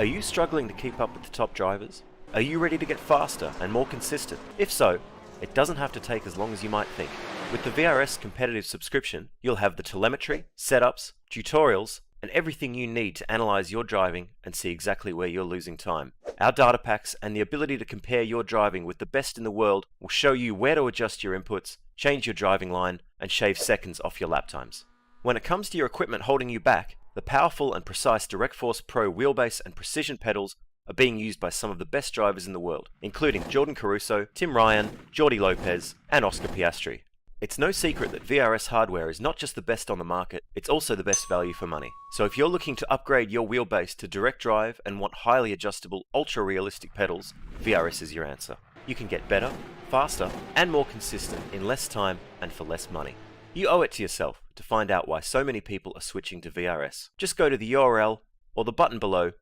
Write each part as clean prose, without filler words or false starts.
Are you struggling to keep up with the top drivers? Are you ready to get faster and more consistent? If so, it doesn't have to take as long as you might think. With the VRS competitive subscription, you'll have the telemetry, setups, tutorials, and everything you need to analyze your driving and see exactly where you're losing time. Our data packs and the ability to compare your driving with the best in the world will show you where to adjust your inputs, change your driving line, and shave seconds off your lap times. When it comes to your equipment holding you back, the powerful and precise Direct Force Pro wheelbase and precision pedals are being used by some of the best drivers in the world, including Jordan Caruso, Tim Ryan, Jordi Lopez, and Oscar Piastri. It's no secret that VRS hardware is not just the best on the market, it's also the best value for money. So if you're looking to upgrade your wheelbase to direct drive and want highly adjustable, ultra-realistic pedals, VRS is your answer. You can get better, faster, and more consistent in less time and for less money. You owe it to yourself to find out why so many people are switching to VRS. Just go to the URL or the button below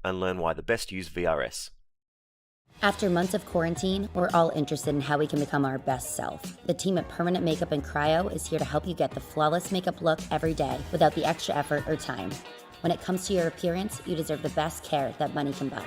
and learn why the best use VRS. After months of quarantine, we're all interested in how we can become our best self. The team at Permanent Makeup and Cryo is here to help you get the flawless makeup look every day without the extra effort or time. When it comes to your appearance, you deserve the best care that money can buy.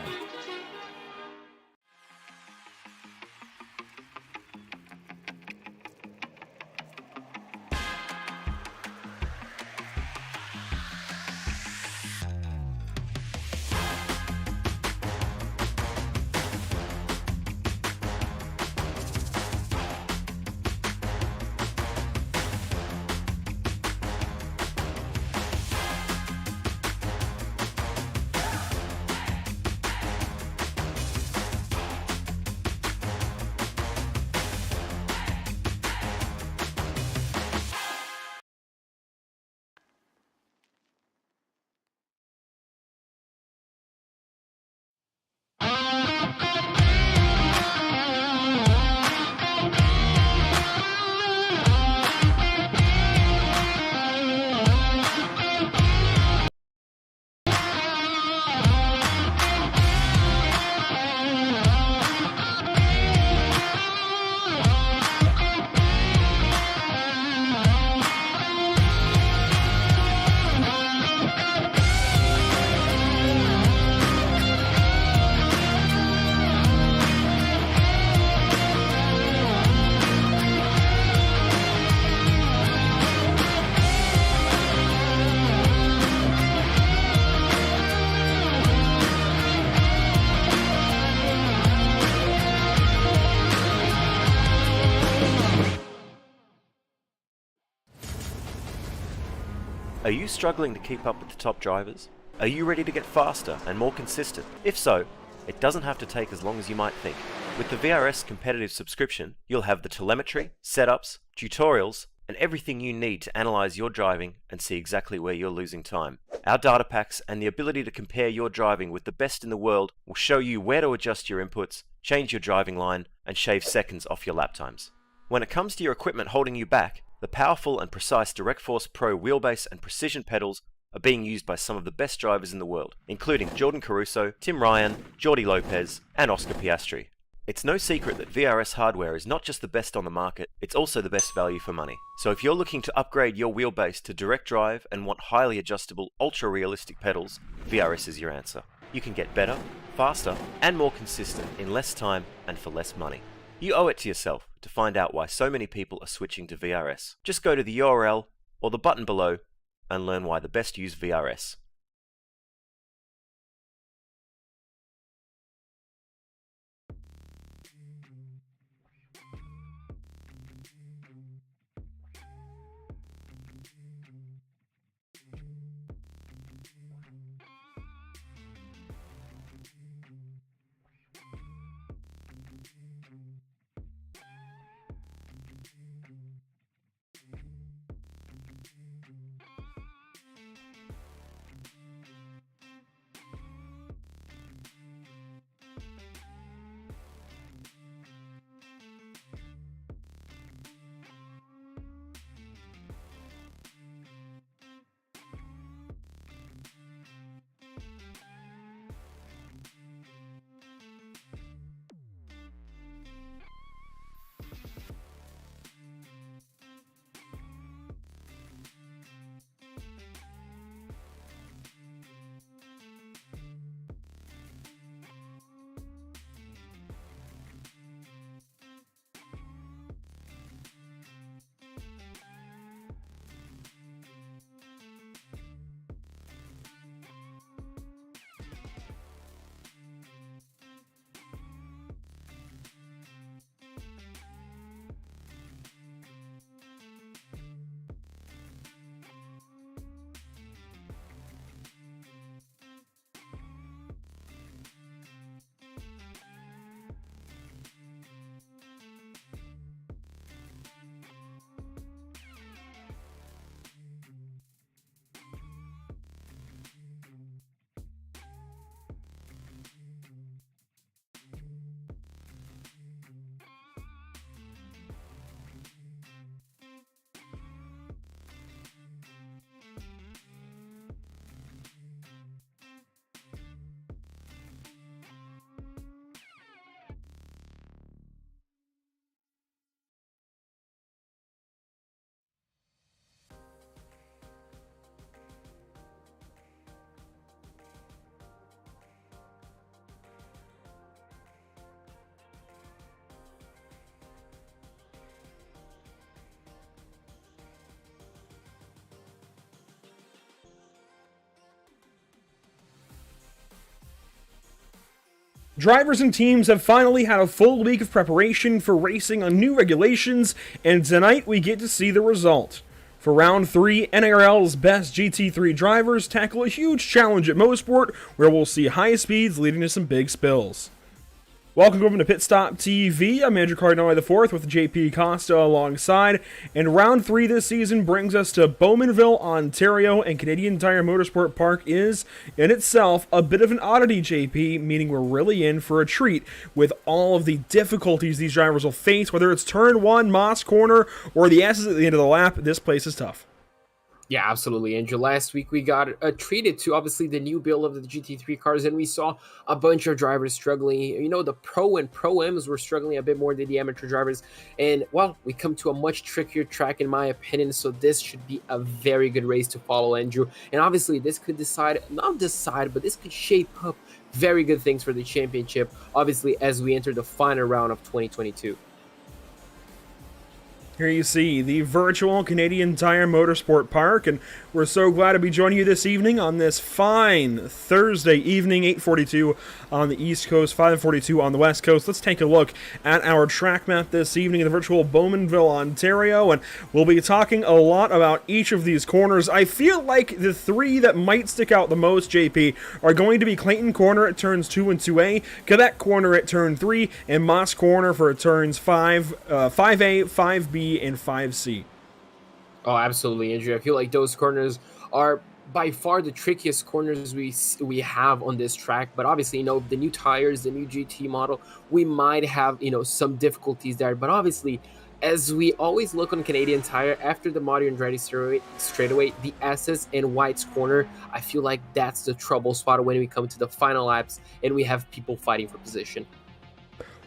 Are you struggling to keep up with the top drivers? Are you ready to get faster and more consistent? If so, it doesn't have to take as long as you might think. With the VRS competitive subscription, you'll have the telemetry, setups, tutorials, and everything you need to analyze your driving and see exactly where you're losing time. Our data packs and the ability to compare your driving with the best in the world will show you where to adjust your inputs, change your driving line, and shave seconds off your lap times. When it comes to your equipment holding you back, the powerful and precise Direct Force Pro wheelbase and precision pedals are being used by some of the best drivers in the world, including Jordan Caruso, Tim Ryan, Jordi Lopez, and Oscar Piastri. It's no secret that VRS hardware is not just the best on the market, it's also the best value for money. So if you're looking to upgrade your wheelbase to direct drive and want highly adjustable, ultra-realistic pedals, VRS is your answer. You can get better, faster, and more consistent in less time and for less money. You owe it to yourself to find out why so many people are switching to VRS. Just go to the URL or the button below and learn why the best use VRS. Drivers and teams have finally had a full week of preparation for racing on new regulations, and tonight we get to see the result. For round 3, NARL's best GT3 drivers tackle a huge challenge at Motorsport, where we'll see high speeds leading to some big spills. Welcome over to Pit Stop TV. I'm Andrew Cardinale IV with JP Costa alongside, and round 3 this season brings us to Bowmanville, Ontario, and Canadian Tire Motorsport Park is, in itself, a bit of an oddity, JP, meaning we're really in for a treat with all of the difficulties these drivers will face, whether it's turn 1, Moss Corner, or the S's at the end of the lap. This place is tough. Yeah, absolutely, Andrew. Last week we got treated to obviously the new build of the GT3 cars, and we saw a bunch of drivers struggling. You know, the Pro and Pro-Ms were struggling a bit more than the amateur drivers. And, well, we come to a much trickier track, in my opinion, so this should be a very good race to follow, Andrew. And obviously this could not decide, but this could shape up very good things for the championship, obviously, as we enter the final round of 2022. Here you see the virtual Canadian Tire Motorsport Park, and we're so glad to be joining you this evening on this fine Thursday evening, 8:42 on the East Coast, 5:42 on the West Coast. Let's take a look at our track map this evening in the virtual Bowmanville, Ontario, and we'll be talking a lot about each of these corners. I feel like the three that might stick out the most, JP, are going to be Clayton Corner at turns 2 and 2A, Quebec Corner at turn 3, and Moss Corner for turns 5A, 5B, and 5C. Oh, absolutely, Andrew. I feel like those corners are by far the trickiest corners we have on this track. But obviously, you know, the new tires, the new GT model, we might have, you know, some difficulties there. But obviously, as we always look on Canadian Tire, after the Modern Ready straightaway, the S's and White's corner, I feel like that's the trouble spot when we come to the final laps and we have people fighting for position.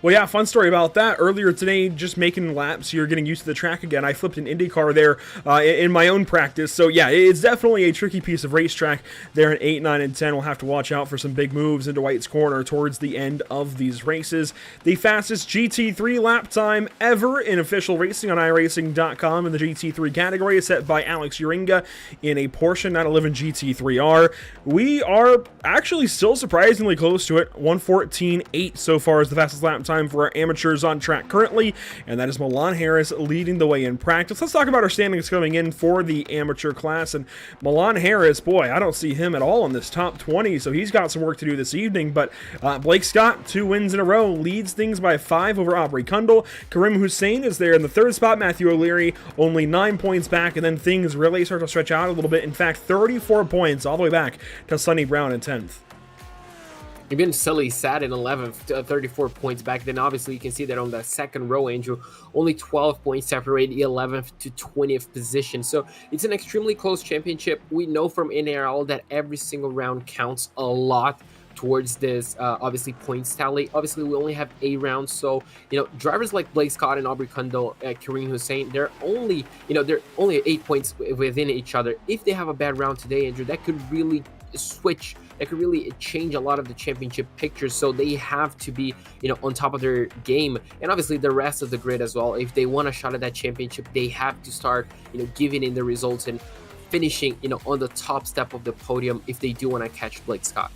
Well, yeah, fun story about that. Earlier today, just making laps, you're getting used to the track again. I flipped an IndyCar there in my own practice. So, yeah, it's definitely a tricky piece of racetrack there in 8, 9, and 10. We'll have to watch out for some big moves into White's Corner towards the end of these races. The fastest GT3 lap time ever in official racing on iRacing.com in the GT3 category is set by Alex Uringa in a Porsche 911 GT3R. We are actually still surprisingly close to it. 1:14.8 so far is the fastest lap time for our amateurs on track currently, and that is Milan Harris leading the way in practice. Let's talk about our standings coming in for the amateur class, and Milan Harris, boy, I don't see him at all in this top 20, so he's got some work to do this evening, but Blake Scott, 2 wins in a row, leads things by 5 over Aubrey Kundal. Karim Hussein is there in the 3rd spot. Matthew O'Leary only 9 points back, and then things really start to stretch out a little bit. In fact, 34 points all the way back to Sonny Brown in 10th. Even Sully sat in 11th, 34 points back. Then obviously you can see that on the second row, Andrew, only 12 points separate the 11th to 20th position. So it's an extremely close championship. We know from NARL that every single round counts a lot towards this obviously points tally. Obviously we only have 8 rounds, so you know, drivers like Blake Scott and Aubrey Kundal, Kareem Hussein, they're only 8 points within each other. If they have a bad round today, Andrew, that could really switch, that could really change a lot of the championship pictures. So they have to be, you know, on top of their game, and obviously the rest of the grid as well. If they want a shot at that championship, they have to start, you know, giving in the results and finishing, you know, on the top step of the podium if they do want to catch Blake Scott.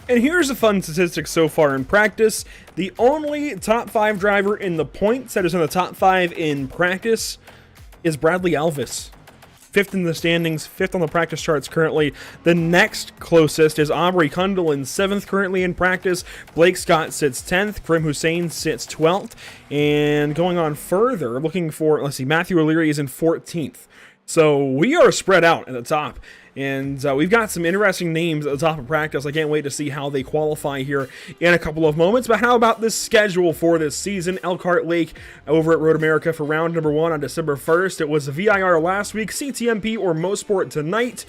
And here's a fun statistic so far in practice. The only top 5 driver in the points that is in the top 5 in practice is Bradley Elvis. 5th in the standings, 5th on the practice charts currently. The next closest is Aubrey Kundal in 7th currently in practice. Blake Scott sits 10th. Karim Hussein sits 12th. And going on further, looking for, let's see, Matthew O'Leary is in 14th. So we are spread out at the top. And we've got some interesting names at the top of practice. I can't wait to see how they qualify here in a couple of moments. But how about this schedule for this season? Elkhart Lake over at Road America for round number 1 on December 1st. It was VIR last week, CTMP or Mosport tonight.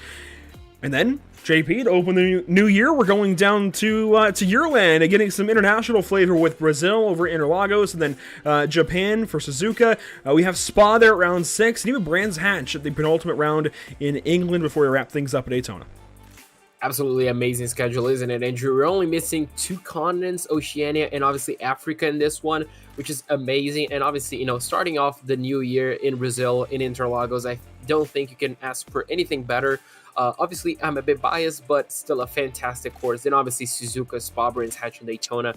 And then, JP, to open the new year, we're going down to Yearland and getting some international flavor with Brazil over Interlagos, and then Japan for Suzuka. We have Spa there at round 6, and even Brands Hatch at the penultimate round in England before we wrap things up at Daytona. Absolutely amazing schedule, isn't it, Andrew? We're only missing 2 continents, Oceania and obviously Africa in this one, which is amazing. And obviously, you know, starting off the new year in Brazil, in Interlagos, I don't think you can ask for anything better. Obviously, I'm a bit biased, but still a fantastic course. Then obviously Suzuka, Spa, Brands Hatch, and Daytona.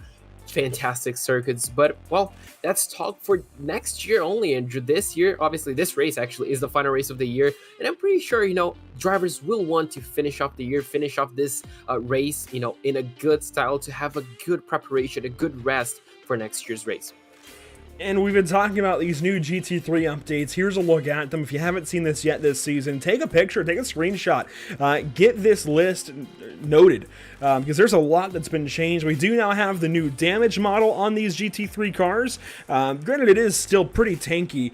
fantastic circuits. But well, that's talk for next year only, Andrew. This year, obviously, this race actually is the final race of the year, and I'm pretty sure drivers will want to finish off the year, finish off this race, in a good style, to have a good preparation, a good rest for next year's race. And we've been talking about these new GT3 updates. Here's a look at them. If you haven't seen this yet this season, take a picture, take a screenshot, get this list noted, because there's a lot that's been changed. We do now have the new damage model on these GT3 cars. Granted, it is still pretty tanky.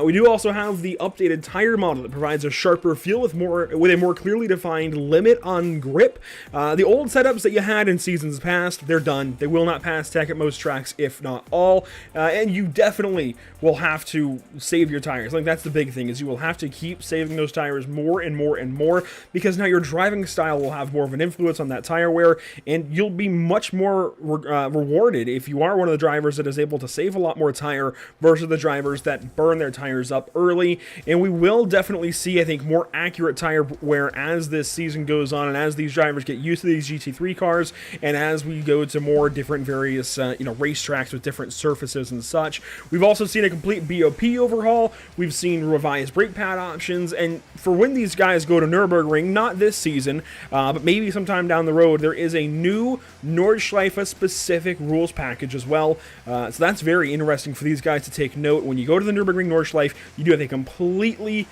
We do also have the updated tire model that provides a sharper feel with a more clearly defined limit on grip. The old setups that you had in seasons past, they're done. They will not pass tech at most tracks, if not all, and you definitely will have to save your tires. Like, that's the big thing, is you will have to keep saving those tires more and more and more, because now your driving style will have more of an influence on that tire wear, and you'll be much more rewarded if you are one of the drivers that is able to save a lot more tire versus the drivers that burn their tires up early. And we will definitely see, I think, more accurate tire wear as this season goes on, and as these drivers get used to these GT3 cars, and as we go to more different various racetracks with different surfaces and such. We've also seen a complete BOP overhaul. We've seen revised brake pad options, and for when these guys go to Nürburgring, not this season, but maybe sometime down the road, there is a new Nordschleife specific rules package as well. So that's very interesting for these guys to take note. When you go to the Nürburgring Nordschleife, you do have a completely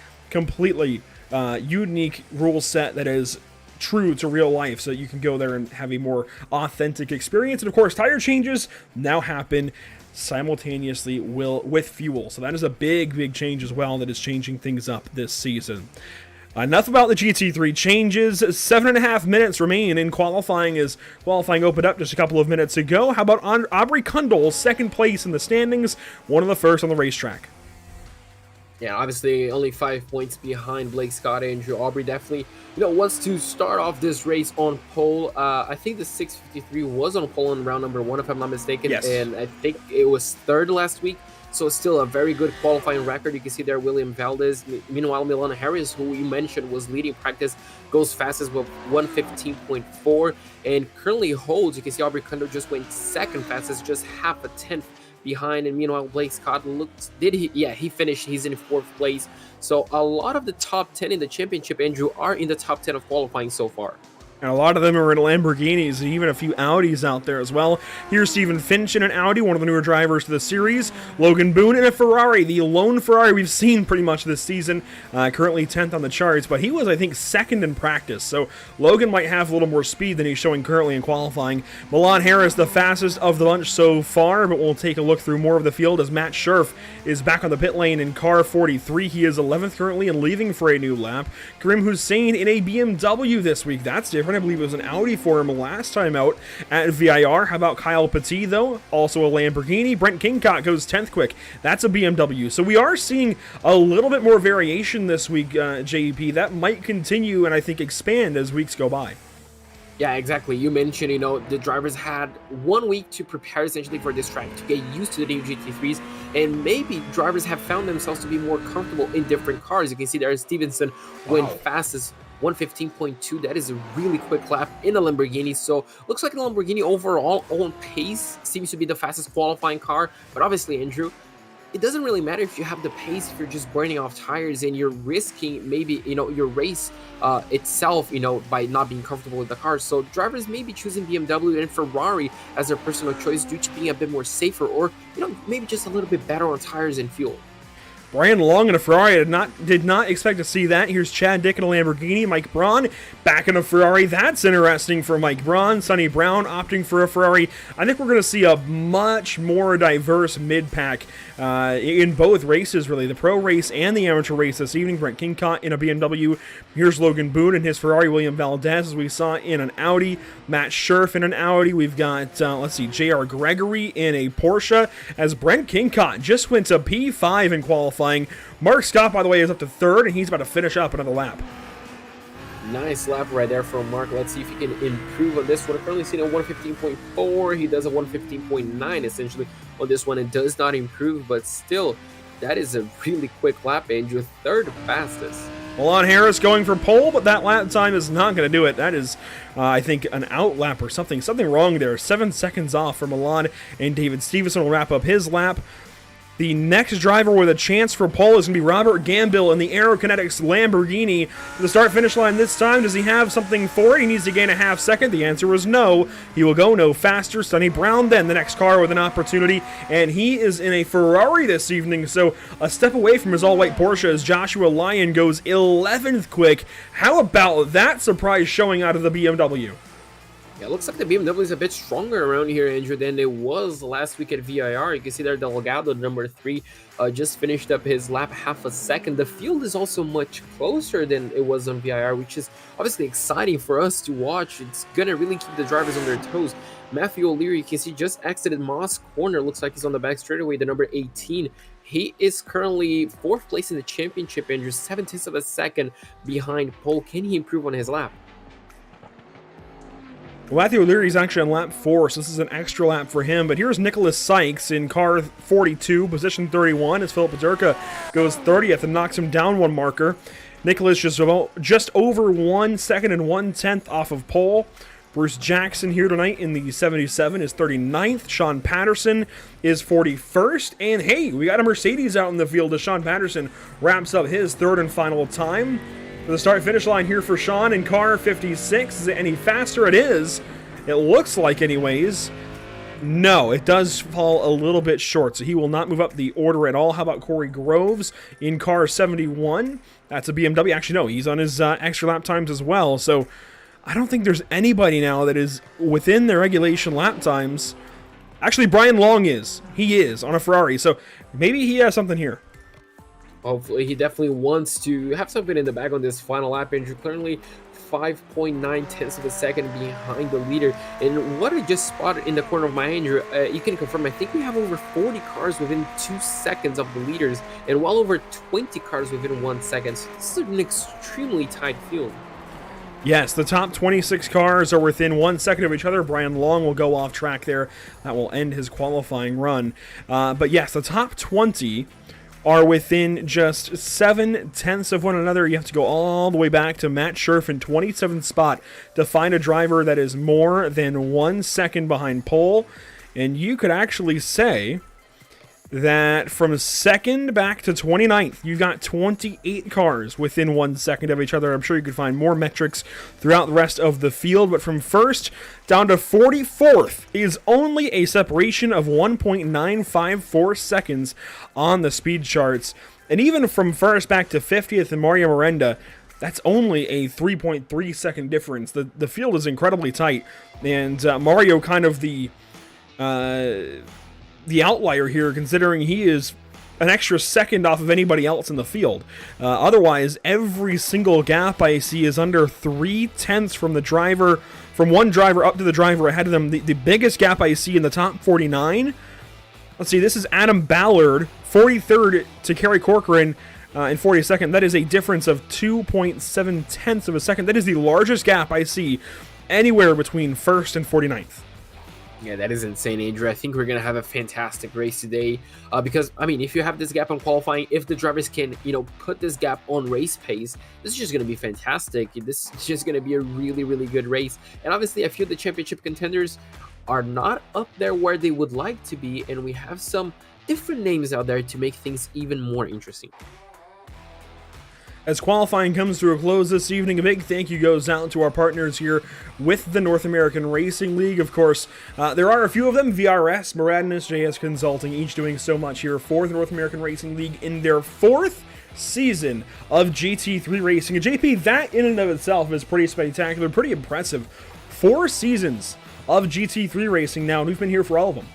unique rule set that is true to real life, so you can go there and have a more authentic experience. And of course, tire changes now happen simultaneously with fuel, so that is a big change as well that is changing things up this season. Enough about the GT3 changes. 7.5 minutes remain in qualifying, as qualifying opened up just a couple of minutes ago. How about Aubrey Kundal, second place in the standings, one of the first on the racetrack? Yeah, obviously only 5 points behind Blake Scott. Andrew Aubrey definitely, wants to start off this race on pole. I think the 653 was on pole in round number 1, if I'm not mistaken. Yes. And I think it was third last week. So it's still a very good qualifying record. You can see there William Valdez. Meanwhile, Milan Harris, who you mentioned was leading practice, goes fastest with 115.4 and currently holds. You can see Aubrey Kundal just went second fastest, just half a tenth behind. And meanwhile, Blake Scott he finished. He's in 4th place. So a lot of the top 10 in the championship, Andrew, are in the top 10 of qualifying so far. And a lot of them are in Lamborghinis, and even a few Audis out there as well. Here's Stephen Finch in an Audi, one of the newer drivers to the series. Logan Boone in a Ferrari, the lone Ferrari we've seen pretty much this season. Currently 10th on the charts, but he was, I think, 2nd in practice. So Logan might have a little more speed than he's showing currently in qualifying. Milan Harris, the fastest of the bunch so far, but we'll take a look through more of the field as Matt Scherf is back on the pit lane in car 43. He is 11th currently and leaving for a new lap. Karim Hussein in a BMW this week. That's different. I believe it was an Audi for him last time out at VIR. How about Kyle Petit, though? Also a Lamborghini. Brent Kingcott goes 10th quick. That's a BMW. So we are seeing a little bit more variation this week, JEP. That might continue and I think expand as weeks go by. Yeah, exactly. You mentioned, the drivers had 1 week to prepare essentially for this track, to get used to the new GT3s, and maybe drivers have found themselves to be more comfortable in different cars. You can see there Stevenson went fastest, 115.2. That is a really quick lap in a Lamborghini. So looks like the Lamborghini overall on pace seems to be the fastest qualifying car. But obviously, Andrew, it doesn't really matter if you have the pace, if you're just burning off tires and you're risking maybe, your race itself, by not being comfortable with the car. So drivers may be choosing BMW and Ferrari as their personal choice due to being a bit more safer, or, maybe just a little bit better on tires and fuel. Brian Long in a Ferrari, did not expect to see that. Here's Chad Dick in a Lamborghini. Mike Braun back in a Ferrari. That's interesting for Mike Braun. Sonny Brown opting for a Ferrari. I think we're going to see a much more diverse mid-pack in both races, really. The pro race and the amateur race this evening. Brent Kingcott in a BMW. Here's Logan Boone in his Ferrari. William Valdez, as we saw, in an Audi. Matt Scherf in an Audi. We've got, J.R. Gregory in a Porsche, as Brent Kingcott just went to P5 in qualifying. Mark Scott, by the way, is up to 3rd, and he's about to finish up another lap. Nice lap right there from Mark. Let's see if he can improve on this one. Currently seen a 115.4. He does a 115.9 essentially on this one. It does not improve, but still, that is a really quick lap, Andrew. 3rd fastest. Milan Harris going for pole, but that lap time is not going to do it. That is, I think, an out lap or something. Something wrong there. 7 seconds off for Milan, and David Stevenson will wrap up his lap. The next driver with a chance for pole is going to be Robert Gambill in the Aerokinetics Lamborghini. The start-finish line this time, does he have something for it? He needs to gain a half second. The answer was no. He will go no faster. Sonny Brown then, the next car with an opportunity, and he is in a Ferrari this evening, so a step away from his all-white Porsche as Joshua Lyon goes 11th quick. How about that surprise showing out of the BMW? Yeah, it looks like the BMW is a bit stronger around here, Andrew, than it was last week at VIR. You can see there Delgado, number 3, just finished up his lap half a second. The field is also much closer than it was on VIR, which is obviously exciting for us to watch. It's going to really keep the drivers on their toes. Matthew O'Leary, you can see, just exited Moss Corner. Looks like he's on the back straightaway, the number 18. He is currently 4th place in the championship, Andrew, 0.7 of a second behind pole. Can he improve on his lap? Matthew O'Leary is actually on lap 4, so this is an extra lap for him. But here's Nicholas Sykes in car 42, position 31, as Philip Paterka goes 30th and knocks him down 1 marker. Nicholas just over 1 second and 1/10 off of pole. Bruce Jackson here tonight in the 77 is 39th. Sean Patterson is 41st. And hey, we got a Mercedes out in the field as Sean Patterson wraps up his 3rd and final time. For the start-finish line here for Sean in car 56. Is it any faster? It is. It looks like anyways. No, it does fall a little bit short, so he will not move up the order at all. How about Corey Groves in car 71? That's a BMW. Actually, no, he's on his extra lap times as well, so I don't think there's anybody now that is within their regulation lap times. Actually, Brian Long is. He is on a Ferrari, so maybe he has something here. Hopefully, he definitely wants to have something in the bag on this final lap, Andrew. Currently 5.9 of a second behind the leader. And what I just spotted in the corner of my eye, Andrew, you can confirm, I think we have over 40 cars within 2 seconds of the leaders and well over 20 cars within 1 second. So this is an extremely tight field. Yes, the top 26 cars are within 1 second of each other. Brian Long will go off track there. That will end his qualifying run. But yes, the top 20 are within just 0.7 of one another. You have to go all the way back to Matt Scherf in 27th spot to find a driver that is more than 1 second behind pole. And you could actually say that from 2nd back to 29th, you've got 28 cars within 1 second of each other. I'm sure you could find more metrics throughout the rest of the field, but from 1st down to 44th is only a separation of 1.954 seconds on the speed charts. And even from 1st back to 50th and Mario Miranda, that's only a 3.3 second difference. The field is incredibly tight, and Mario kind of the outlier here, considering he is an extra second off of anybody else in the field. Otherwise, every single gap I see is under 0.3 from the driver, from one driver up to the driver ahead of them. The biggest gap I see in the top 49, let's see, this is Adam Ballard, 43rd to Kerry Corcoran in 42nd. That is a difference of 2.7 of a second. That is the largest gap I see anywhere between 1st and 49th. Yeah, that is insane, Andrew. I think we're going to have a fantastic race today because, I mean, if you have this gap on qualifying, if the drivers can, put this gap on race pace, this is just going to be fantastic. This is just going to be a really, really good race. And obviously, I feel the championship contenders are not up there where they would like to be, and we have some different names out there to make things even more interesting. As qualifying comes to a close this evening, a big thank you goes out to our partners here with the North American Racing League. Of course, there are a few of them, VRS, Moradinus, JS Consulting, each doing so much here for the North American Racing League in their 4th season of GT3 racing. And JP, that in and of itself is pretty spectacular, pretty impressive. 4 seasons of GT3 racing now, and we've been here for all of them.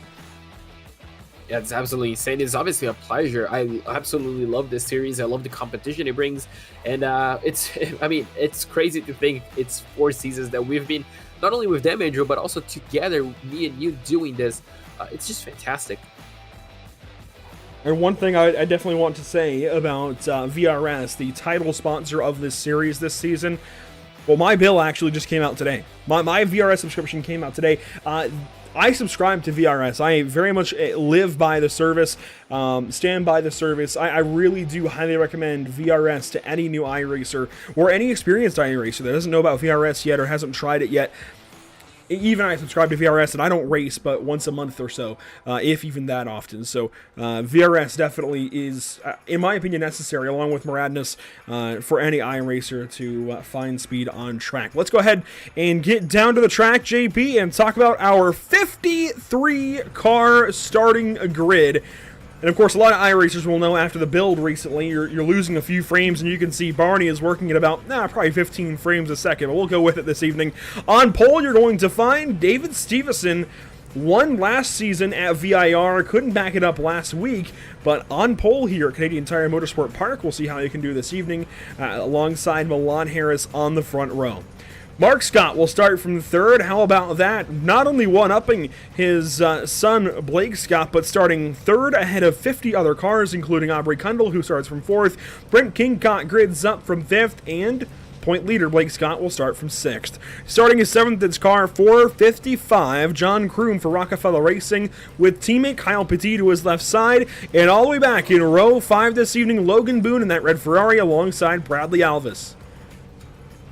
Yeah, it's absolutely insane. It's obviously a pleasure. I absolutely love this series. I love the competition it brings. And it's crazy to think it's 4 seasons that we've been not only with them, Andrew, but also together, me and you doing this. It's just fantastic. And one thing I definitely want to say about VRS, the title sponsor of this series this season, well, my bill actually just came out today. My VRS subscription came out today. I subscribe to VRS. I very much live by the service, stand by the service. I really do highly recommend VRS to any new iRacer or any experienced iRacer that doesn't know about VRS yet or hasn't tried it yet. Even I subscribe to VRS, and I don't race but once a month or so, if even that often. So VRS definitely is, in my opinion, necessary, along with Moradness, for any iRacer to find speed on track. Let's go ahead and get down to the track, JP, and talk about our 53-car starting grid. And of course, a lot of iRacers will know after the build recently, you're losing a few frames, and you can see Barney is working at about, probably 15 frames a second, but we'll go with it this evening. On pole, you're going to find David Stevenson. Won last season at VIR, couldn't back it up last week, but on pole here at Canadian Tire Motorsport Park, we'll see how you can do this evening, alongside Milan Harris on the front row. Mark Scott will start from third. How about that? Not only one-upping his son, Blake Scott, but starting third ahead of 50 other cars, including Aubrey Kundle, who starts from fourth. Brent Kingcott grids up from fifth, and point leader Blake Scott will start from sixth. Starting his seventh, it's car 455, John Kroom for Rockefeller Racing, with teammate Kyle Petit to his left side. And all the way back in row 5 this evening, Logan Boone in that red Ferrari alongside Bradley Alvis.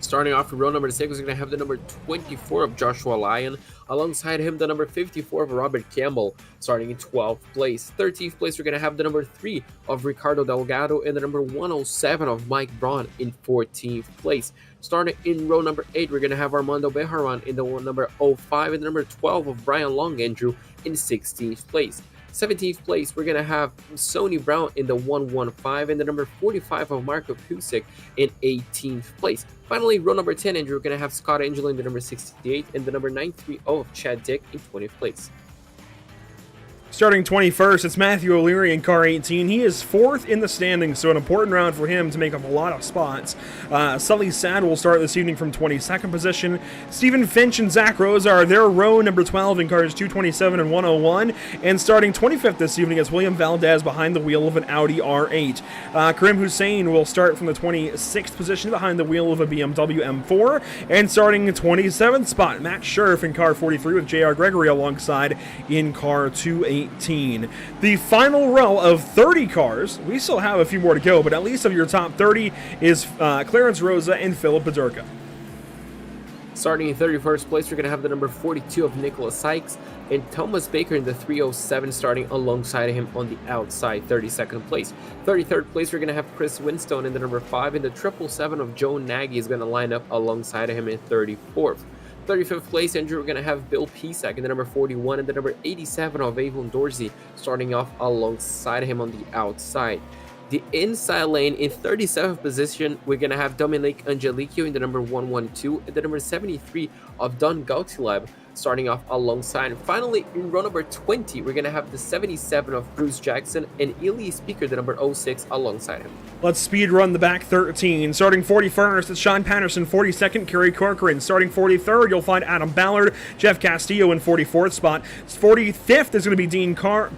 Starting off in row number 6, we're going to have the number 24 of Joshua Lyon. Alongside him, the number 54 of Robert Campbell, starting in 12th place. 13th place, we're going to have the number 3 of Ricardo Delgado and the number 107 of Mike Braun in 14th place. Starting in row number 8, we're going to have Armando Bejarran in the number 05 and the number 12 of Brian Long Andrew in 16th place. 17th place, we're going to have Sony Brown in the 115 and the number 45 of Marco Pusik in 18th place. Finally, row number 10, Andrew, we're going to have Scott Angelo in the number 68 and the number 930 of Chad Dick in 20th place. Starting 21st, it's Matthew O'Leary in car 18. He is fourth in the standings, so an important round for him to make up a lot of spots. Sully Sad will start this evening from 22nd position. Stephen Finch and Zach Rose are their row number 12 in cars 227 and 101. And starting 25th this evening is William Valdez behind the wheel of an Audi R8. Karim Hussein will start from the 26th position behind the wheel of a BMW M4. And starting 27th spot, Matt Scherf in car 43 with JR Gregory alongside in car 218. The final row of 30 cars, we still have a few more to go, but at least of your top 30 is Clarence Rosa and Philip Bedurka. Starting in 31st place, we're going to have the number 42 of Nicholas Sykes and Thomas Baker in the 307, starting alongside him on the outside, 32nd place. 33rd place, we're going to have Chris Winstone in the number 5, and the 777 of Joe Nagy is going to line up alongside him in 34th. 35th place, Andrew, we're going to have Bill Pisak in the number 41 and the number 87 of Avon Dorsey starting off alongside him on the outside. The inside lane in 37th position, we're going to have Dominic Angelico in the number 112 and the number 73 of Don Gautilab starting off alongside. And finally, in row number 20, we're going to have the 77 of Bruce Jackson and Ely Speaker, the number 06, alongside him. Let's speed run the back 13. Starting 41st, it's Sean Patterson. 42nd, Kerry Corcoran. Starting 43rd, you'll find Adam Ballard, Jeff Castillo in 44th spot. 45th is going to be Dean Kerr.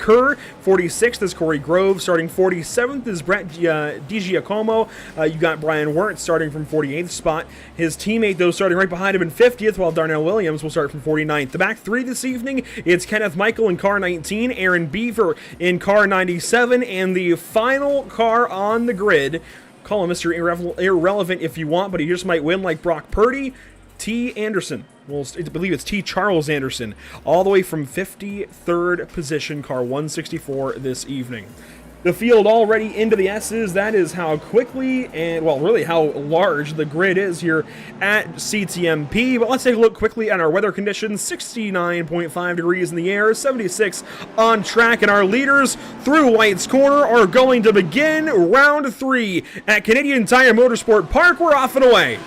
46th is Corey Grove. Starting 47th is Brett DiGiacomo. You got Brian Wirtz starting from 48th spot. His teammate, though, starting right behind him in 50th, while Darnell Williams will start from 49th. The back 3 this evening, it's Kenneth Michael in car 19, Aaron Beaver in car 97, and the final car on the grid, call him Mr. Irrelevant if you want, but he just might win like Brock Purdy, T. Anderson. Well, I believe it's T. Charles Anderson, all the way from 53rd position, car 164 this evening. The field already into the S's. That is how quickly and, well, really how large the grid is here at CTMP. But let's take a look quickly at our weather conditions. 69.5 degrees in the air, 76 on track, and our leaders through White's Corner are going to begin round 3 at Canadian Tire Motorsport Park. We're off and away.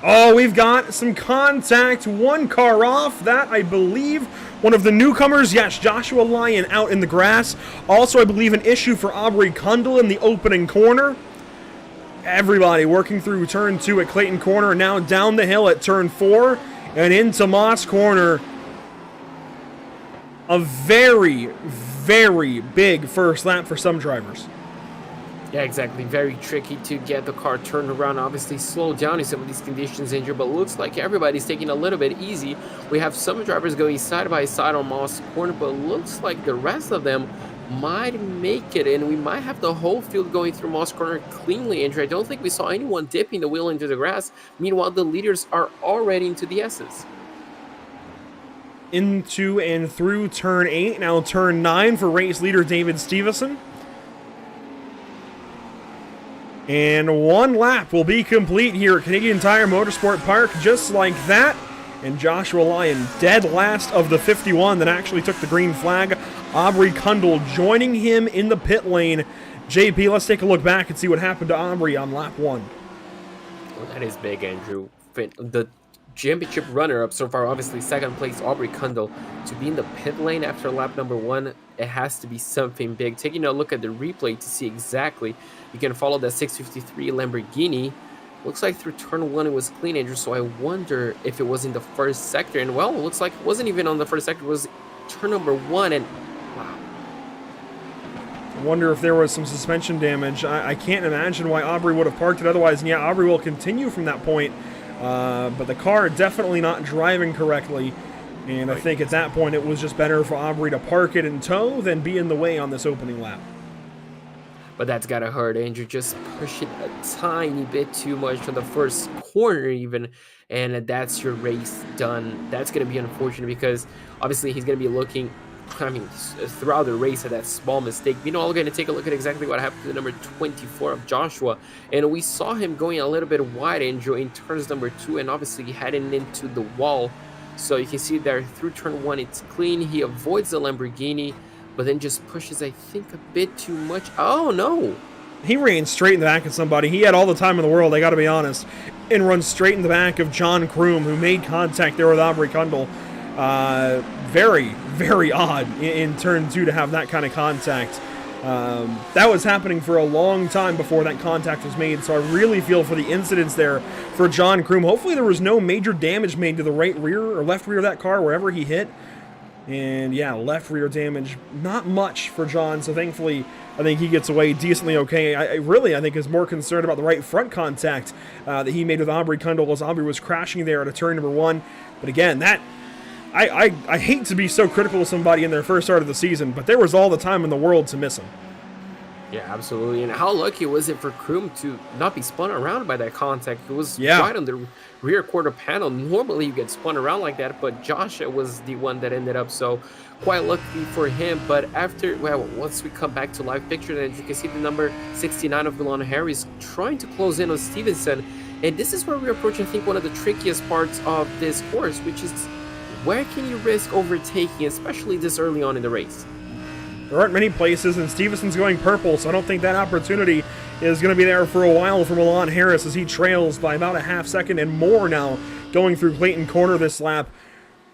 Oh, we've got some contact. One car off. That, I believe, one of the newcomers. Yes, Joshua Lyon out in the grass. Also, I believe, an issue for Aubrey Kundle in the opening corner. Everybody working through turn 2 at Clayton Corner, and now down the hill at turn 4. and into Moss Corner. A very, very big first lap for some drivers. Yeah, exactly. Very tricky to get the car turned around. Obviously, slow down in some of these conditions, Andrew, but looks like everybody's taking a little bit easy. We have some drivers going side by side on Moss Corner, but looks like the rest of them might make it, and we might have the whole field going through Moss Corner cleanly, Andrew. I don't think we saw anyone dipping the wheel into the grass. Meanwhile, the leaders are already into the S's. Into and through turn 8, now turn 9 for race leader David Stevenson. And one lap will be complete here at Canadian Tire Motorsport Park, just like that. And Joshua Lyon, dead last of the 51 that actually took the green flag. Aubrey Kundle joining him in the pit lane. JP, let's take a look back and see what happened to Aubrey on lap 1. Well, that is big, Andrew. The championship runner-up so far, obviously second place Aubrey Kundle, to be in the pit lane after lap number 1, it has to be something big. Taking a look at the replay to see exactly, you can follow that 653 Lamborghini. Looks like through turn 1 it was clean, Andrew, so I wonder if it was in the first sector. And well, it looks like it wasn't even on the first sector, it was turn number 1, and wow. I wonder if there was some suspension damage. I can't imagine why Aubrey would have parked it otherwise. And yeah, Aubrey will continue from that point. But the car definitely not driving correctly. And I think at that point it was just better for Aubrey to park it in tow than be in the way on this opening lap. But that's gotta hurt, Andrew. Just push it a tiny bit too much from the first corner even, and that's your race done. That's gonna be unfortunate because obviously he's gonna be looking, I mean, throughout the race at that small mistake. You know, we're going to take a look at exactly what happened to the number 24 of Joshua. And we saw him going a little bit wide, Andrew, in turns number 2 and obviously heading into the wall. So you can see there through turn 1, it's clean. He avoids the Lamborghini, but then just pushes, I think, a bit too much. Oh, no. He ran straight in the back of somebody. He had all the time in the world, I got to be honest, and run straight in the back of John Kroom, who made contact there with Aubrey Kundle. Very, very odd in turn 2 to have that kind of contact. That was happening for a long time before that contact was made, so I really feel for the incidents there for John Kroom. Hopefully there was no major damage made to the right rear or left rear of that car, wherever he hit. And yeah, left rear damage, not much for John, so thankfully I think he gets away decently okay. I think is more concerned about the right front contact that he made with Aubrey Kundle as Aubrey was crashing there at a turn number 1. But again, that I hate to be so critical of somebody in their first start of the season, but there was all the time in the world to miss him. Yeah, absolutely. And how lucky was it for Kroom to not be spun around by that contact? It was right on the rear quarter panel. Normally you get spun around like that, but Josh was the one that ended up, so quite lucky for him. But after, well, once we come back to live picture, then you can see the number 69 of Milan Harris trying to close in on Stevenson. And this is where we approach, I think, one of the trickiest parts of this course, which is where can you risk overtaking, especially this early on in the race? There aren't many places, and Stevenson's going purple, so I don't think that opportunity is going to be there for a while for Milan Harris as he trails by about a half second and more now going through Clayton Corner this lap.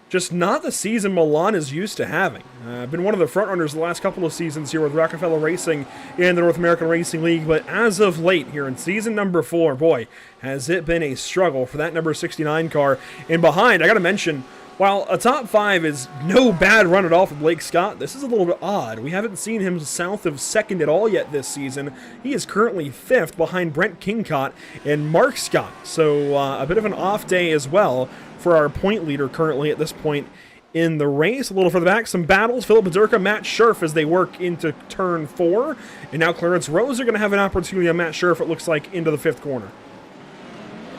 Just not the season Milan is used to having. Been one of the front runners the last couple of seasons here with Rockefeller Racing in the North American Racing League, but as of late here in season number 4, boy, has it been a struggle for that number 69 car. And behind, I got to mention, while a top 5 is no bad run at all for Blake Scott, this is a little bit odd. We haven't seen him south of 2nd at all yet this season. He is currently 5th behind Brent Kingcott and Mark Scott. So a bit of an off day as well for our point leader currently at this point in the race. A little further back, some battles. Philip Badurka, Matt Scherf as they work into turn 4. And now Clarence Rose are going to have an opportunity on Matt Scherf, it looks like, into the 5th corner.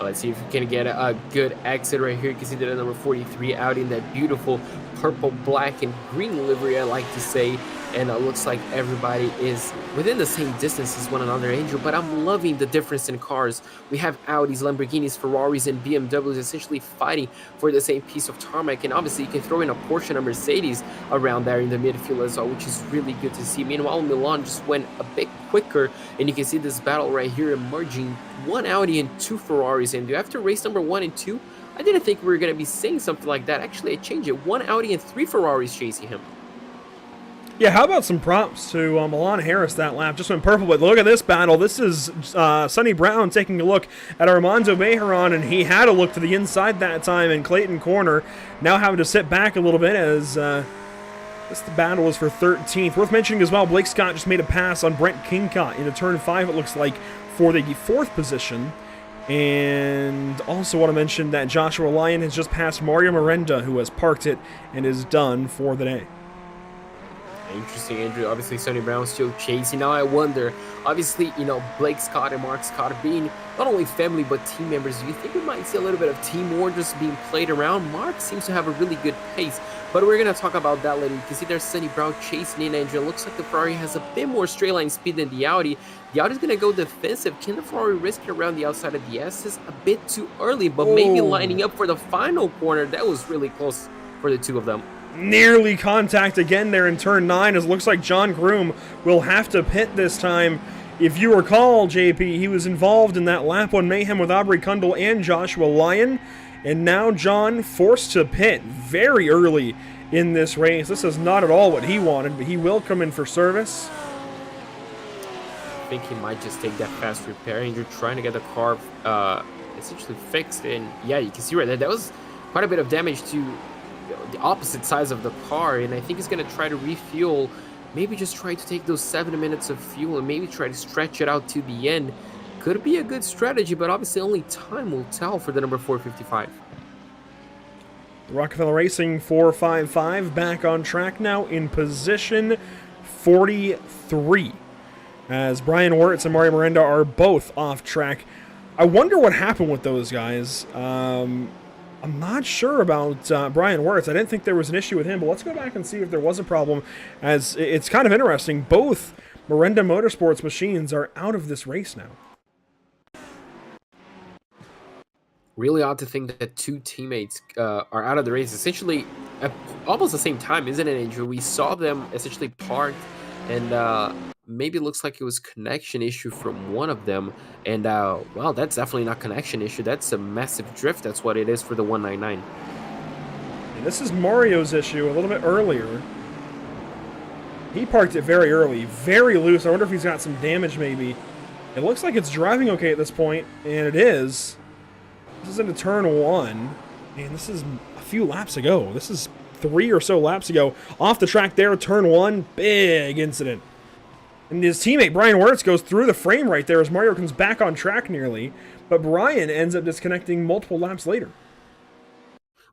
Let's see if we can get a good exit right here. You can see that number 43 out in that beautiful purple, black, and green livery, I like to say. And it looks like everybody is within the same distance as one another, Andrew. But I'm loving the difference in cars. We have Audis, Lamborghinis, Ferraris, and BMWs essentially fighting for the same piece of tarmac. And obviously, you can throw in a Porsche and a Mercedes around there in the midfield as well, which is really good to see. Meanwhile, Milan just went a bit quicker. And you can see this battle right here emerging. 1 Audi and 2 Ferraris. And after race number 1 and 2, I didn't think we were going to be saying something like that. Actually, I changed it. 1 Audi and 3 Ferraris chasing him. Yeah, how about some props to Milan Harris that lap? Just went purple, but look at this battle. This is Sonny Brown taking a look at Armando Bejeron, and he had a look to the inside that time in Clayton Corner. Now having to sit back a little bit as the battle is for 13th. Worth mentioning as well, Blake Scott just made a pass on Brent Kincott into turn 5, it looks like, for the 4th position. And also want to mention that Joshua Lyon has just passed Mario Miranda, who has parked it and is done for the day. Interesting, Andrew. Obviously, Sonny Brown still chasing. Now I wonder, obviously, Blake Scott and Mark Scott being not only family but team members, do you think we might see a little bit of team war just being played around? Mark seems to have a really good pace, but we're going to talk about that later. You can see there's Sonny Brown chasing in, Andrew. It looks like the Ferrari has a bit more straight line speed than the Audi. The Audi's going to go defensive. Can the Ferrari risk it around the outside of the S's? A bit too early, but maybe lining up for the final corner. That was really close for the two of them. Nearly contact again there in turn 9, as it looks like John Groom will have to pit this time. If you recall, JP, he was involved in that lap 1 mayhem with Aubrey Kundal and Joshua Lyon, and now John forced to pit very early in this race. This is not at all what he wanted, but he will come in for service. I think he might just take that fast repair, and you're trying to get the car essentially fixed. And yeah, you can see right there, that was quite a bit of damage to the opposite sides of the car, and I think he's going to try to refuel, maybe just try to take those 7 minutes of fuel and maybe try to stretch it out to the end. Could be a good strategy, but obviously only time will tell for the number 455. Rockefeller Racing 455 back on track now in position 43, as Brian Wirtz and Mario Miranda are both off track. I wonder what happened with those guys. I'm not sure about Brian Wirtz. I didn't think there was an issue with him, but let's go back and see if there was a problem, as it's kind of interesting. Both Miranda Motorsports machines are out of this race now. Really odd to think that two teammates are out of the race, essentially at almost the same time, isn't it, Andrew? We saw them essentially parked, and maybe it looks like it was connection issue from one of them. And, well, that's definitely not connection issue. That's a massive drift. That's what it is for the 199. And this is Mario's issue a little bit earlier. He parked it very early, very loose. I wonder if he's got some damage maybe. It looks like it's driving okay at this point, and it is. This is into turn 1. Man, this is a few laps ago. This is 3 or so laps ago. Off the track there, turn 1, big incident. And his teammate, Brian Wirtz, goes through the frame right there as Mario comes back on track nearly. But Brian ends up disconnecting multiple laps later.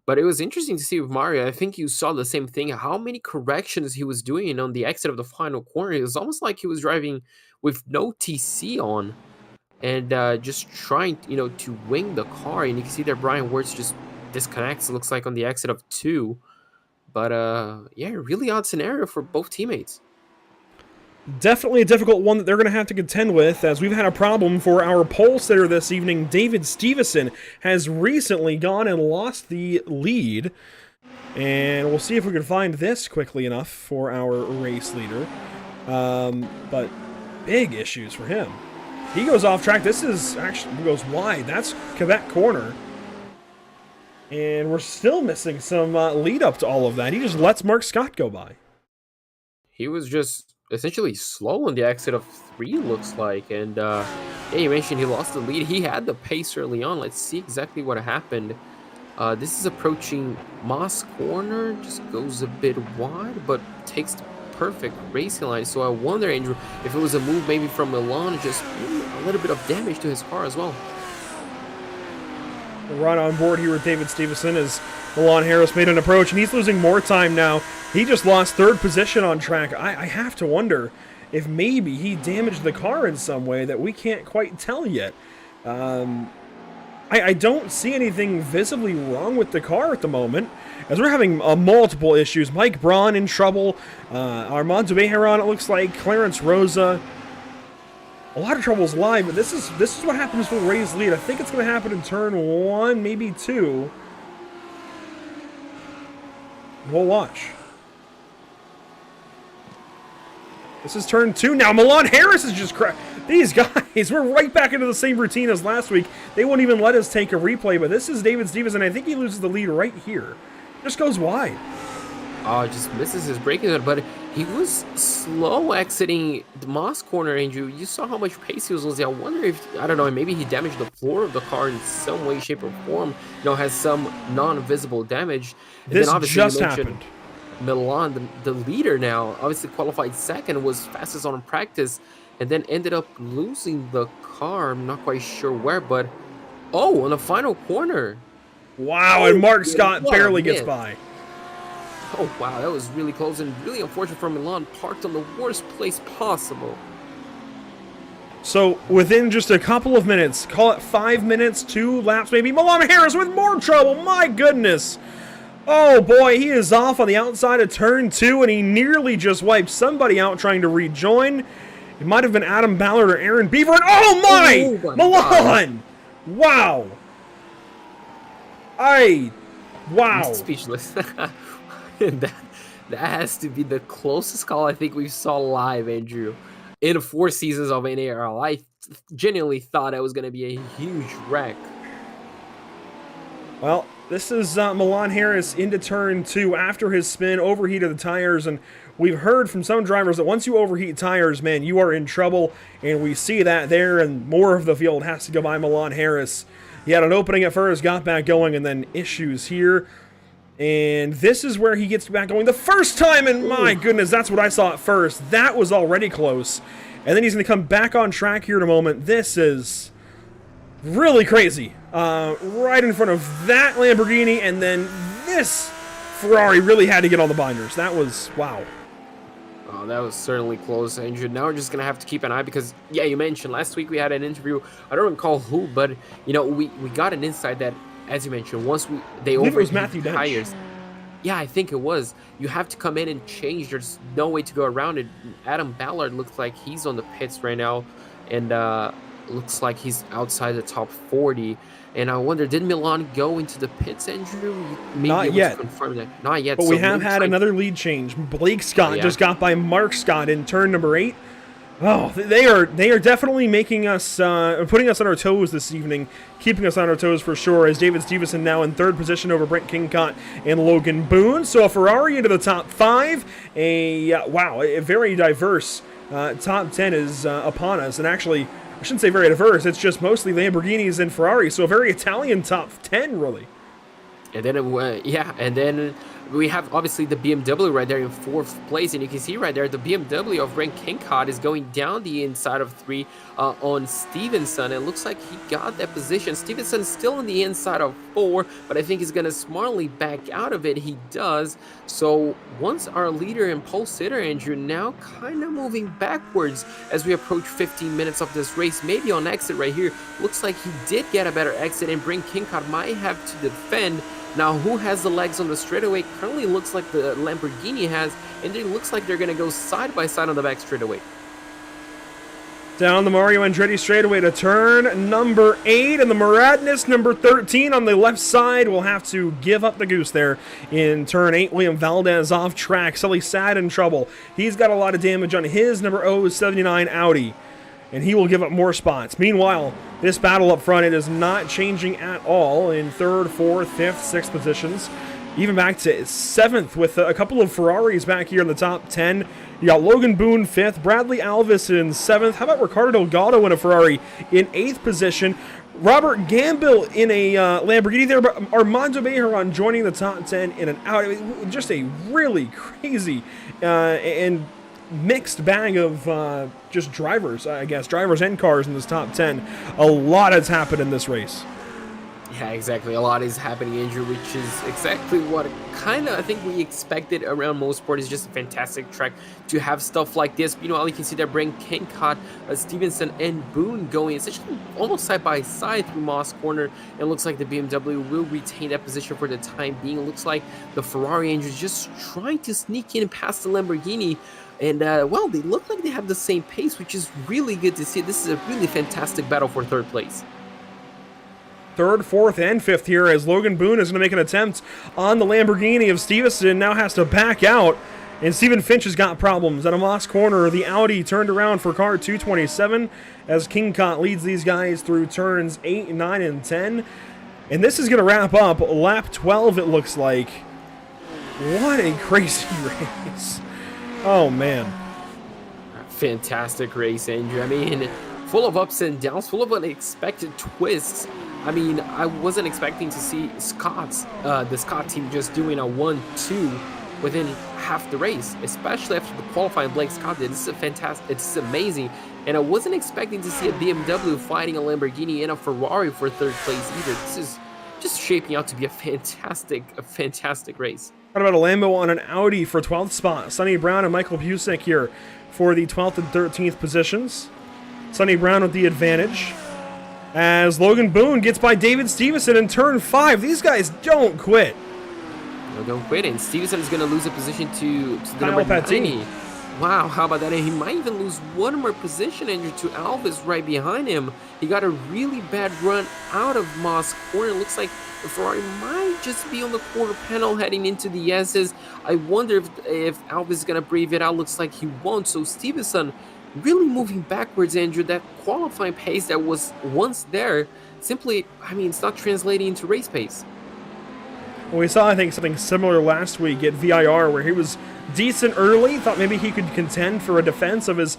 But it was interesting to see with Mario. I think you saw the same thing, how many corrections he was doing on the exit of the final corner. It was almost like he was driving with no TC on and just trying, to wing the car. And you can see that Brian Wirtz just disconnects, it looks like, on the exit of 2. But, yeah, really odd scenario for both teammates. Definitely a difficult one that they're going to have to contend with, as we've had a problem for our pole sitter this evening. David Stevenson has recently gone and lost the lead. And we'll see if we can find this quickly enough for our race leader. But big issues for him. He goes off track. This is actually, he goes wide. That's Quebec corner. And we're still missing some lead up to all of that. He just lets Mark Scott go by. He was just essentially slow on the exit of 3, looks like. And yeah, you mentioned he lost the lead. He had the pace early on. Let's see exactly what happened. This is approaching Moss corner. Just goes a bit wide, but takes the perfect racing line. So I wonder, Andrew, if it was a move maybe from Milan, just a little bit of damage to his car as well. Right on board here with David Stevenson as Milan Harris made an approach, and he's losing more time now. He just lost 3rd position on track. I have to wonder if maybe he damaged the car in some way that we can't quite tell yet. I don't see anything visibly wrong with the car at the moment, as we're having multiple issues. Mike Braun in trouble, Armando Bejeron, it looks like, Clarence Rosa. A lot of troubles live, but this is what happens with Ray's lead. I think it's going to happen in turn 1, maybe 2. We'll watch. This is turn 2 now. Milan Harris is just these guys, we're right back into the same routine as last week. They won't even let us take a replay, but this is David Stevenson. I think he loses the lead right here. Just goes wide. Just misses his braking, but He was slow exiting the Moss corner, Andrew. You saw how much pace he was losing. I wonder if, I don't know, maybe he damaged the floor of the car in some way, shape, or form. Has some non-visible damage. And This then obviously just you mentioned happened. Milan, the leader now, obviously qualified second, was fastest on practice, and then ended up losing the car. I'm not quite sure where, but on the final corner. Wow, and Mark Scott what a barely gets miss. by. Oh, wow, that was really close and really unfortunate for Milan, parked on the worst place possible. So within just a couple of minutes, call it 5 minutes, 2 laps maybe, Milan Harris with more trouble, my goodness. Oh boy, he is off on the outside of turn 2, and he nearly just wiped somebody out trying to rejoin. It might have been Adam Ballard or Aaron Beaver, and oh my Milan! God. Wow. Wow. I'm speechless. that has to be the closest call I think we saw live, Andrew, in 4 seasons of NARL. I genuinely thought it was going to be a huge wreck. Well, this is Milan Harris into turn 2 after his spin, overheated the tires, and we've heard from some drivers that once you overheat tires, man, you are in trouble, and we see that there, and more of the field has to go by Milan Harris. He had an opening at first, got back going, and then issues here. And this is where he gets back going the first time, and my goodness, that's what I saw at first. That was already close. And then he's going to come back on track here in a moment. This is really crazy. Right in front of that Lamborghini, and then this Ferrari really had to get on the binders. That was, wow. Oh, that was certainly close, Andrew. Now we're just going to have to keep an eye because, yeah, you mentioned last week we had an interview. I don't recall who, but, we got an insight that, as you mentioned, once they overheat tires. Yeah, I think it was. You have to come in and change. There's no way to go around it. Adam Ballard looks like he's on the pits right now, and looks like he's outside the top 40. And I wonder, did Milan go into the pits, Andrew? Not yet. Confirm that. Not yet. But we have had another lead change. Blake Scott just got by Mark Scott in turn number 8. Oh, they are definitely making us, putting us on our toes this evening, keeping us on our toes for sure, as David Stevenson now in 3rd position over Brent Kingcott and Logan Boone. So a Ferrari into the top 5, a very diverse top 10 is upon us, and actually, I shouldn't say very diverse, it's just mostly Lamborghinis and Ferraris, so a very Italian top 10, really. And then, and then we have obviously the BMW right there in 4th place, and you can see right there the BMW of Brent Kingcott is going down the inside of 3 on Stevenson. It looks like he got that position. Stevenson still on the inside of 4, but I think he's going to smartly back out of it. He does. So once our leader and pole sitter, Andrew, now kind of moving backwards as we approach 15 minutes of this race, maybe on exit right here. Looks like he did get a better exit, and Brent Kingcott might have to defend. Now, who has the legs on the straightaway? Currently looks like the Lamborghini has, and it looks like they're going to go side by side on the back straightaway. Down the Mario Andretti straightaway to turn number 8, and the Muradness number 13 on the left side will have to give up the goose there in turn 8. William Valdez off track. Sully Sad in trouble. He's got a lot of damage on his number 079 Audi, and he will give up more spots. Meanwhile, this battle up front, it is not changing at all in 3rd, 4th, 5th, 6th positions. Even back to 7th with a couple of Ferraris back here in the top 10. You got Logan Boone 5th, Bradley Alvis in 7th. How about Ricardo Delgado in a Ferrari in 8th position? Robert Gambill in a Lamborghini there, but Armando Bejaran joining the top 10 in an Audi. Just a really crazy and mixed bag of just drivers, I guess, drivers and cars in this top 10. A lot has happened in this race. Yeah, exactly. A lot is happening, Andrew, which is exactly what kind of I think we expected around Motorsport. Is just a fantastic track to have stuff like this. You know, you can see that Brent Kingcott, Stevenson, and Boone going essentially almost side by side through Moss Corner. And it looks like the BMW will retain that position for the time being. It looks like the Ferrari, Andrew, is just trying to sneak in past the Lamborghini. And, well, they look like they have the same pace, which is really good to see. This is a really fantastic battle for 3rd place. 3rd, 4th, and 5th here as Logan Boone is going to make an attempt on the Lamborghini of Stevenson. Now has to back out, and Stephen Finch has got problems. At a Moss corner, the Audi turned around for car 227 as Kingcott leads these guys through turns 8, 9, and 10. And this is going to wrap up lap 12, it looks like. What a crazy race. Oh, man. Fantastic race, Andrew. I mean, full of ups and downs, full of unexpected twists. I mean, I wasn't expecting to see the Scott team just doing a 1-2 within half the race, especially after the qualifying Blake Scott did. This is fantastic. It's amazing. And I wasn't expecting to see a BMW fighting a Lamborghini and a Ferrari for third place either. This is just shaping out to be a fantastic race. What about a Lambo on an Audi for 12th spot? Sonny Brown and Michael Busick here for the 12th and 13th positions. Sonny Brown with the advantage, as Logan Boone gets by David Stevenson in turn 5. These guys don't quit. No, don't quit. And Stevenson is going to lose a position to the Kyle number Pattini. 90. Wow, how about that? And he might even lose one more position, Andrew, to Alvis right behind him. He got a really bad run out of Moss Corner. It looks like the Ferrari might just be on the quarter panel heading into the S's. I wonder if Alvis is going to brave it out. Looks like he won't. So Stevenson really moving backwards, Andrew. That qualifying pace that was once there, simply, I mean, it's not translating into race pace. We saw, I think, something similar last week at VIR, where he was decent early, thought maybe he could contend for a defense of his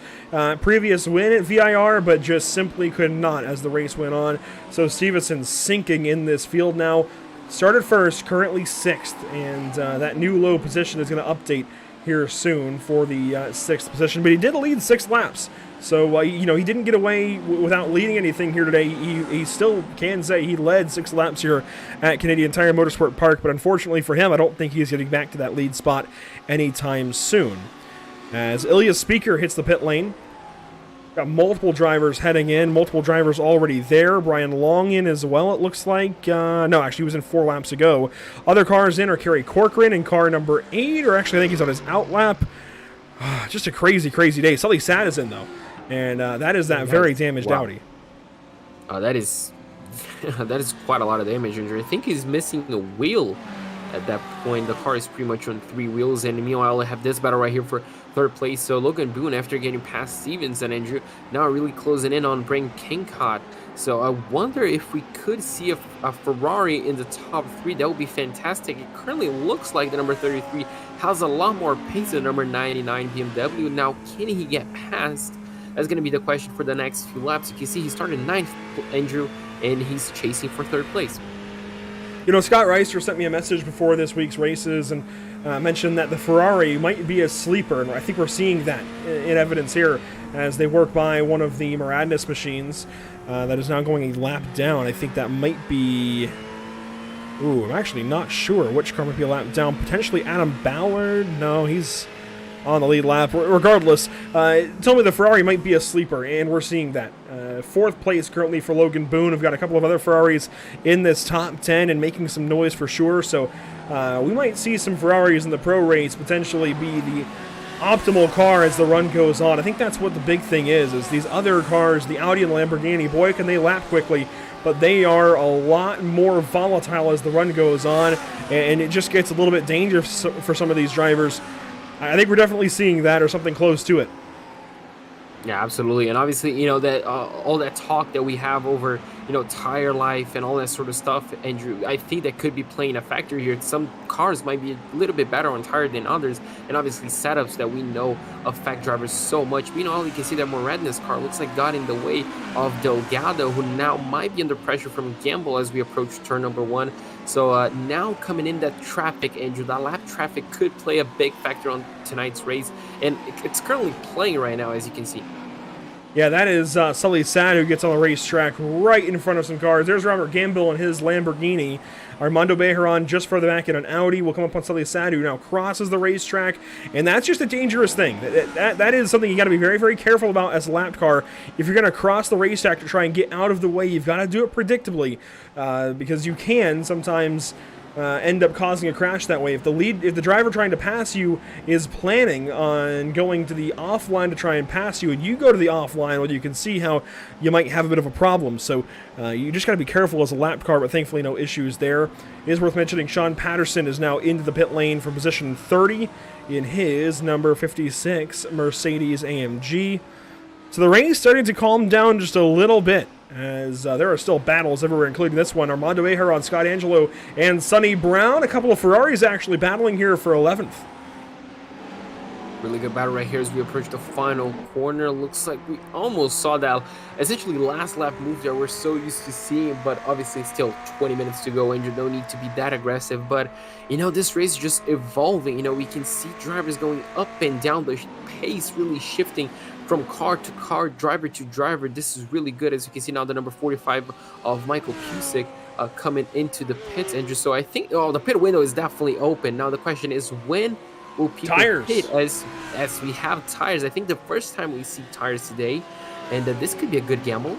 previous win at VIR, but just simply could not as the race went on. So Stevenson sinking in this field now. Started first, currently 6th, and that new low position is going to update here soon for the 6th position. But he did lead 6 laps. So, he didn't get away without leading anything here today. He still can say he led 6 laps here at Canadian Tire Motorsport Park, but unfortunately for him, I don't think he's getting back to that lead spot anytime soon. As Ilya Speaker hits the pit lane, got multiple drivers heading in, multiple drivers already there. Brian Long in as well, it looks like. No, actually, he was in 4 laps ago. Other cars in are Kerry Corcoran in car number 8, or actually I think he's on his out lap. Just a crazy, crazy day. Sully Sad is in, though. And that is that very damaged Audi. That is quite a lot of damage, Andrew. I think he's missing a wheel at that point. The car is pretty much on 3 wheels. And meanwhile, I have this battle right here for 3rd place. So Logan Boone, after getting past Stevens and Andrew, now really closing in on Brent Kincott. So I wonder if we could see a Ferrari in the top 3. That would be fantastic. It currently looks like the number 33 has a lot more pace than the number 99 BMW. Now, can he get past? That's going to be the question for the next few laps. You can see he started 9th, Andrew, and he's chasing for 3rd place. Scott Reister sent me a message before this week's races and mentioned that the Ferrari might be a sleeper, and I think we're seeing that in evidence here as they work by one of the Maradness machines that is now going a lap down. I think that might be... Ooh, I'm actually not sure which car might be a lap down. Potentially Adam Ballard? No, he's on the lead lap. Regardless, told me the Ferrari might be a sleeper, and we're seeing that. 4th place currently for Logan Boone. We've got a couple of other Ferraris in this top 10 and making some noise for sure, so we might see some Ferraris in the pro race potentially be the optimal car as the run goes on. I think that's what the big thing is these other cars, the Audi and Lamborghini, boy, can they lap quickly, but they are a lot more volatile as the run goes on, and it just gets a little bit dangerous for some of these drivers. I think we're definitely seeing that or something close to it. Yeah, absolutely. And obviously, that all that talk that we have over, tire life and all that sort of stuff, Andrew, I think that could be playing a factor here. Some cars might be a little bit better on tire than others, and obviously setups that we know affect drivers so much. Meanwhile, you can see that Moradna's car looks like got in the way of Delgado, who now might be under pressure from Gamble as we approach turn number 1. So now coming in that traffic, Andrew, that lap traffic could play a big factor on tonight's race, and it's currently playing right now, as you can see. Yeah, that is Sully Sad, who gets on the racetrack right in front of some cars. There's Robert Gamble and his Lamborghini. Armando Bejaran just further back in an Audi will come up on Sully Sad, who now crosses the racetrack, and that's just a dangerous thing. That is something you got to be very, very careful about as a lap car. If you're going to cross the racetrack to try and get out of the way, you've got to do it predictably, because you can sometimes end up causing a crash that way. If the driver trying to pass you is planning on going to the offline to try and pass you, and you go to the offline, well, you can see how you might have a bit of a problem. So you just got to be careful as a lap car, but thankfully no issues there. It is worth mentioning Sean Patterson is now into the pit lane for position 30 in his number 56 Mercedes AMG. So the rain is starting to calm down just a little bit, as there are still battles everywhere, including this one. Armando Bejaran, Scott Angelo, and Sonny Brown. A couple of Ferraris actually battling here for 11th. Really good battle right here as we approach the final corner. Looks like we almost saw that essentially last lap move that we're so used to seeing, but obviously still 20 minutes to go and you don't need to be that aggressive. But you know, this race is just evolving. You know, we can see drivers going up and down, the pace really shifting from car to car, driver to driver. This is really good. As you can see now, the number 45 of Michael Cusick coming into the pits. And just so I think, the pit window is definitely open. Now the question is, when will people pit as we have tires? I think the first time we see tires today, and this could be a good gamble.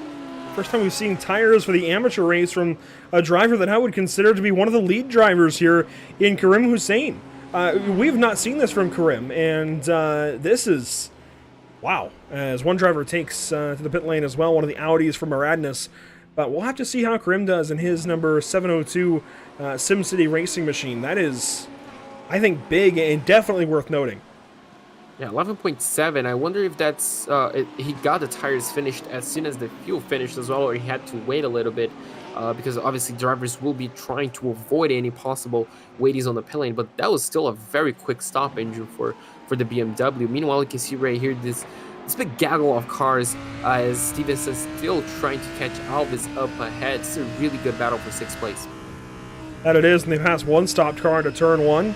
First time we've seen tires for the amateur race from a driver that I would consider to be one of the lead drivers here in Karim Hussein. We've not seen this from Karim, and this is, wow. As one driver takes to the pit lane as well, one of the Audis from Aradnis. But we'll have to see how Karim does in his number 702 SimCity racing machine. That is, I think, big and definitely worth noting. Yeah, 11.7. I wonder if that's he got the tires finished as soon as the fuel finished as well, or he had to wait a little bit because obviously drivers will be trying to avoid any possible waities on the pit lane. But that was still a very quick stop engine for the BMW. Meanwhile, you can see right here this big gaggle of cars as Stevenson's still trying to catch Alvis up ahead. It's a really good battle for 6th place. That it is, and they passed one stopped car into turn 1.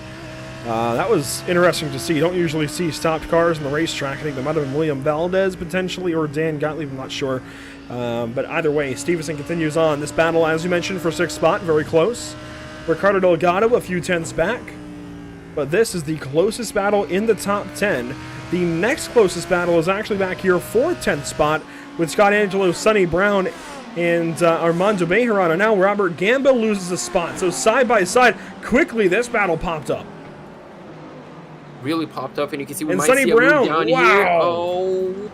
That was interesting to see. You don't usually see stopped cars on the racetrack. I think that might have been William Valdez potentially, or Dan Gottlieb, I'm not sure. But either way, Stevenson continues on. This battle, as you mentioned, for 6th spot, very close. Ricardo Delgado a few tenths back. But this is the closest battle in the top 10. The next closest battle is actually back here for 10th spot with Scott Angelo, Sonny Brown, and Armando Bejaran. And now Robert Gambo loses a spot. So side by side, quickly this battle popped up. Really popped up, and you can see we and might Sonny see Brown, a move down wow. Here. Oh,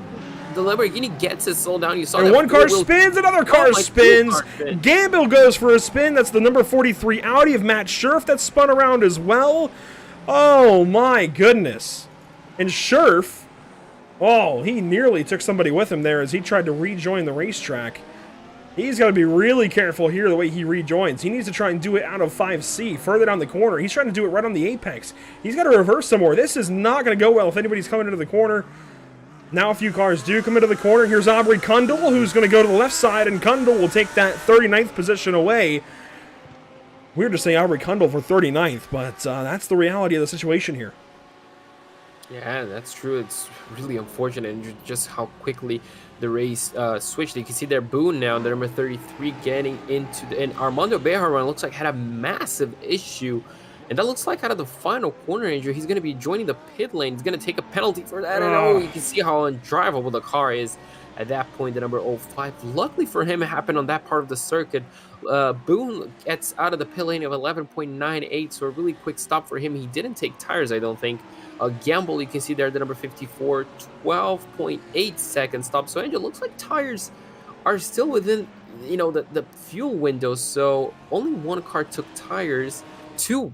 the Lamborghini gets it slowed down. You saw and that one car spins, another car spins. Gamble goes for a spin. That's the number 43 Audi of Matt Scherf that spun around as well. Oh my goodness. And Scherf, oh, he nearly took somebody with him there as he tried to rejoin the racetrack. He's got to be really careful here the way he rejoins. He needs to try and do it out of 5C, further down the corner. He's trying to do it right on the apex. He's got to reverse some more. This is not going to go well if anybody's coming into the corner. Now a few cars do come into the corner. Here's Aubrey Kundal, who's going to go to the left side, and Kundal will take that 39th position away. Weird to say Aubrey Kundal for 39th, but that's the reality of the situation here. Yeah, that's true. It's really unfortunate and just how quickly the race switched. You can see there Boone now, the number 33, getting into the... And Armando Bejaran looks like had a massive issue. And that looks like out of the final corner injury, he's going to be joining the pit lane. He's going to take a penalty for that. And oh, you can see how undrivable the car is at that point, the number 05. Luckily for him, it happened on that part of the circuit. Boone gets out of the pit lane of 11.98, so a really quick stop for him. He didn't take tires, I don't think. Gamble, you can see there, the number 54, 12.8 second stop. So Angel, looks like tires are still within, you know, the fuel window. So only one car took tires.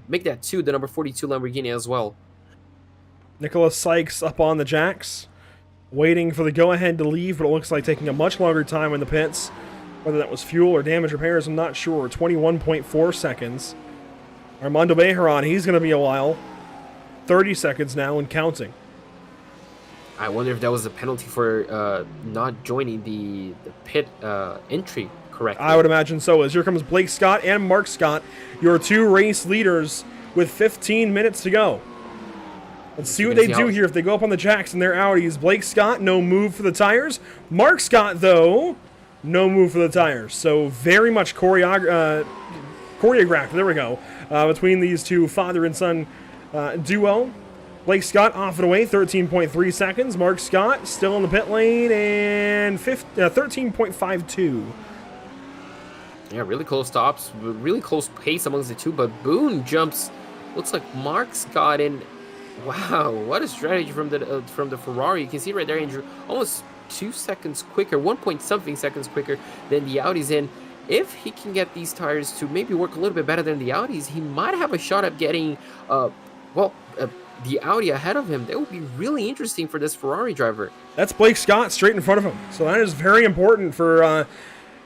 Make that two, the number 42 Lamborghini as well. Nicholas Sykes up on the jacks, waiting for the go-ahead to leave, but it looks like taking a much longer time in the pits. Whether that was fuel or damage repairs, I'm not sure. 21.4 seconds. Armando Bejaran, he's going to be a while. 30 seconds now and counting. I wonder if that was a penalty for not joining the pit entry correctly. I would imagine so, as here comes Blake Scott and Mark Scott, your two race leaders with 15 minutes to go. Let's see what they do here if they go up on the jacks in their Audis. Blake Scott, no move for the tires. Mark Scott, though, no move for the tires. So very much choreographed, there we go, between these two father and son duo. Blake Scott off and away, 13.3 seconds. Mark Scott still in the pit lane, and 13.52. Yeah, really close stops, really close pace amongst the two, but Boone jumps, looks like Mark Scott in. Wow, what a strategy from the Ferrari. You can see right there, Andrew, almost 2 seconds quicker, 1-point-something seconds quicker than the Audis in. If he can get these tires to maybe work a little bit better than the Audis, he might have a shot at getting, the Audi ahead of him. That would be really interesting for this Ferrari driver. That's Blake Scott straight in front of him. So that is very important for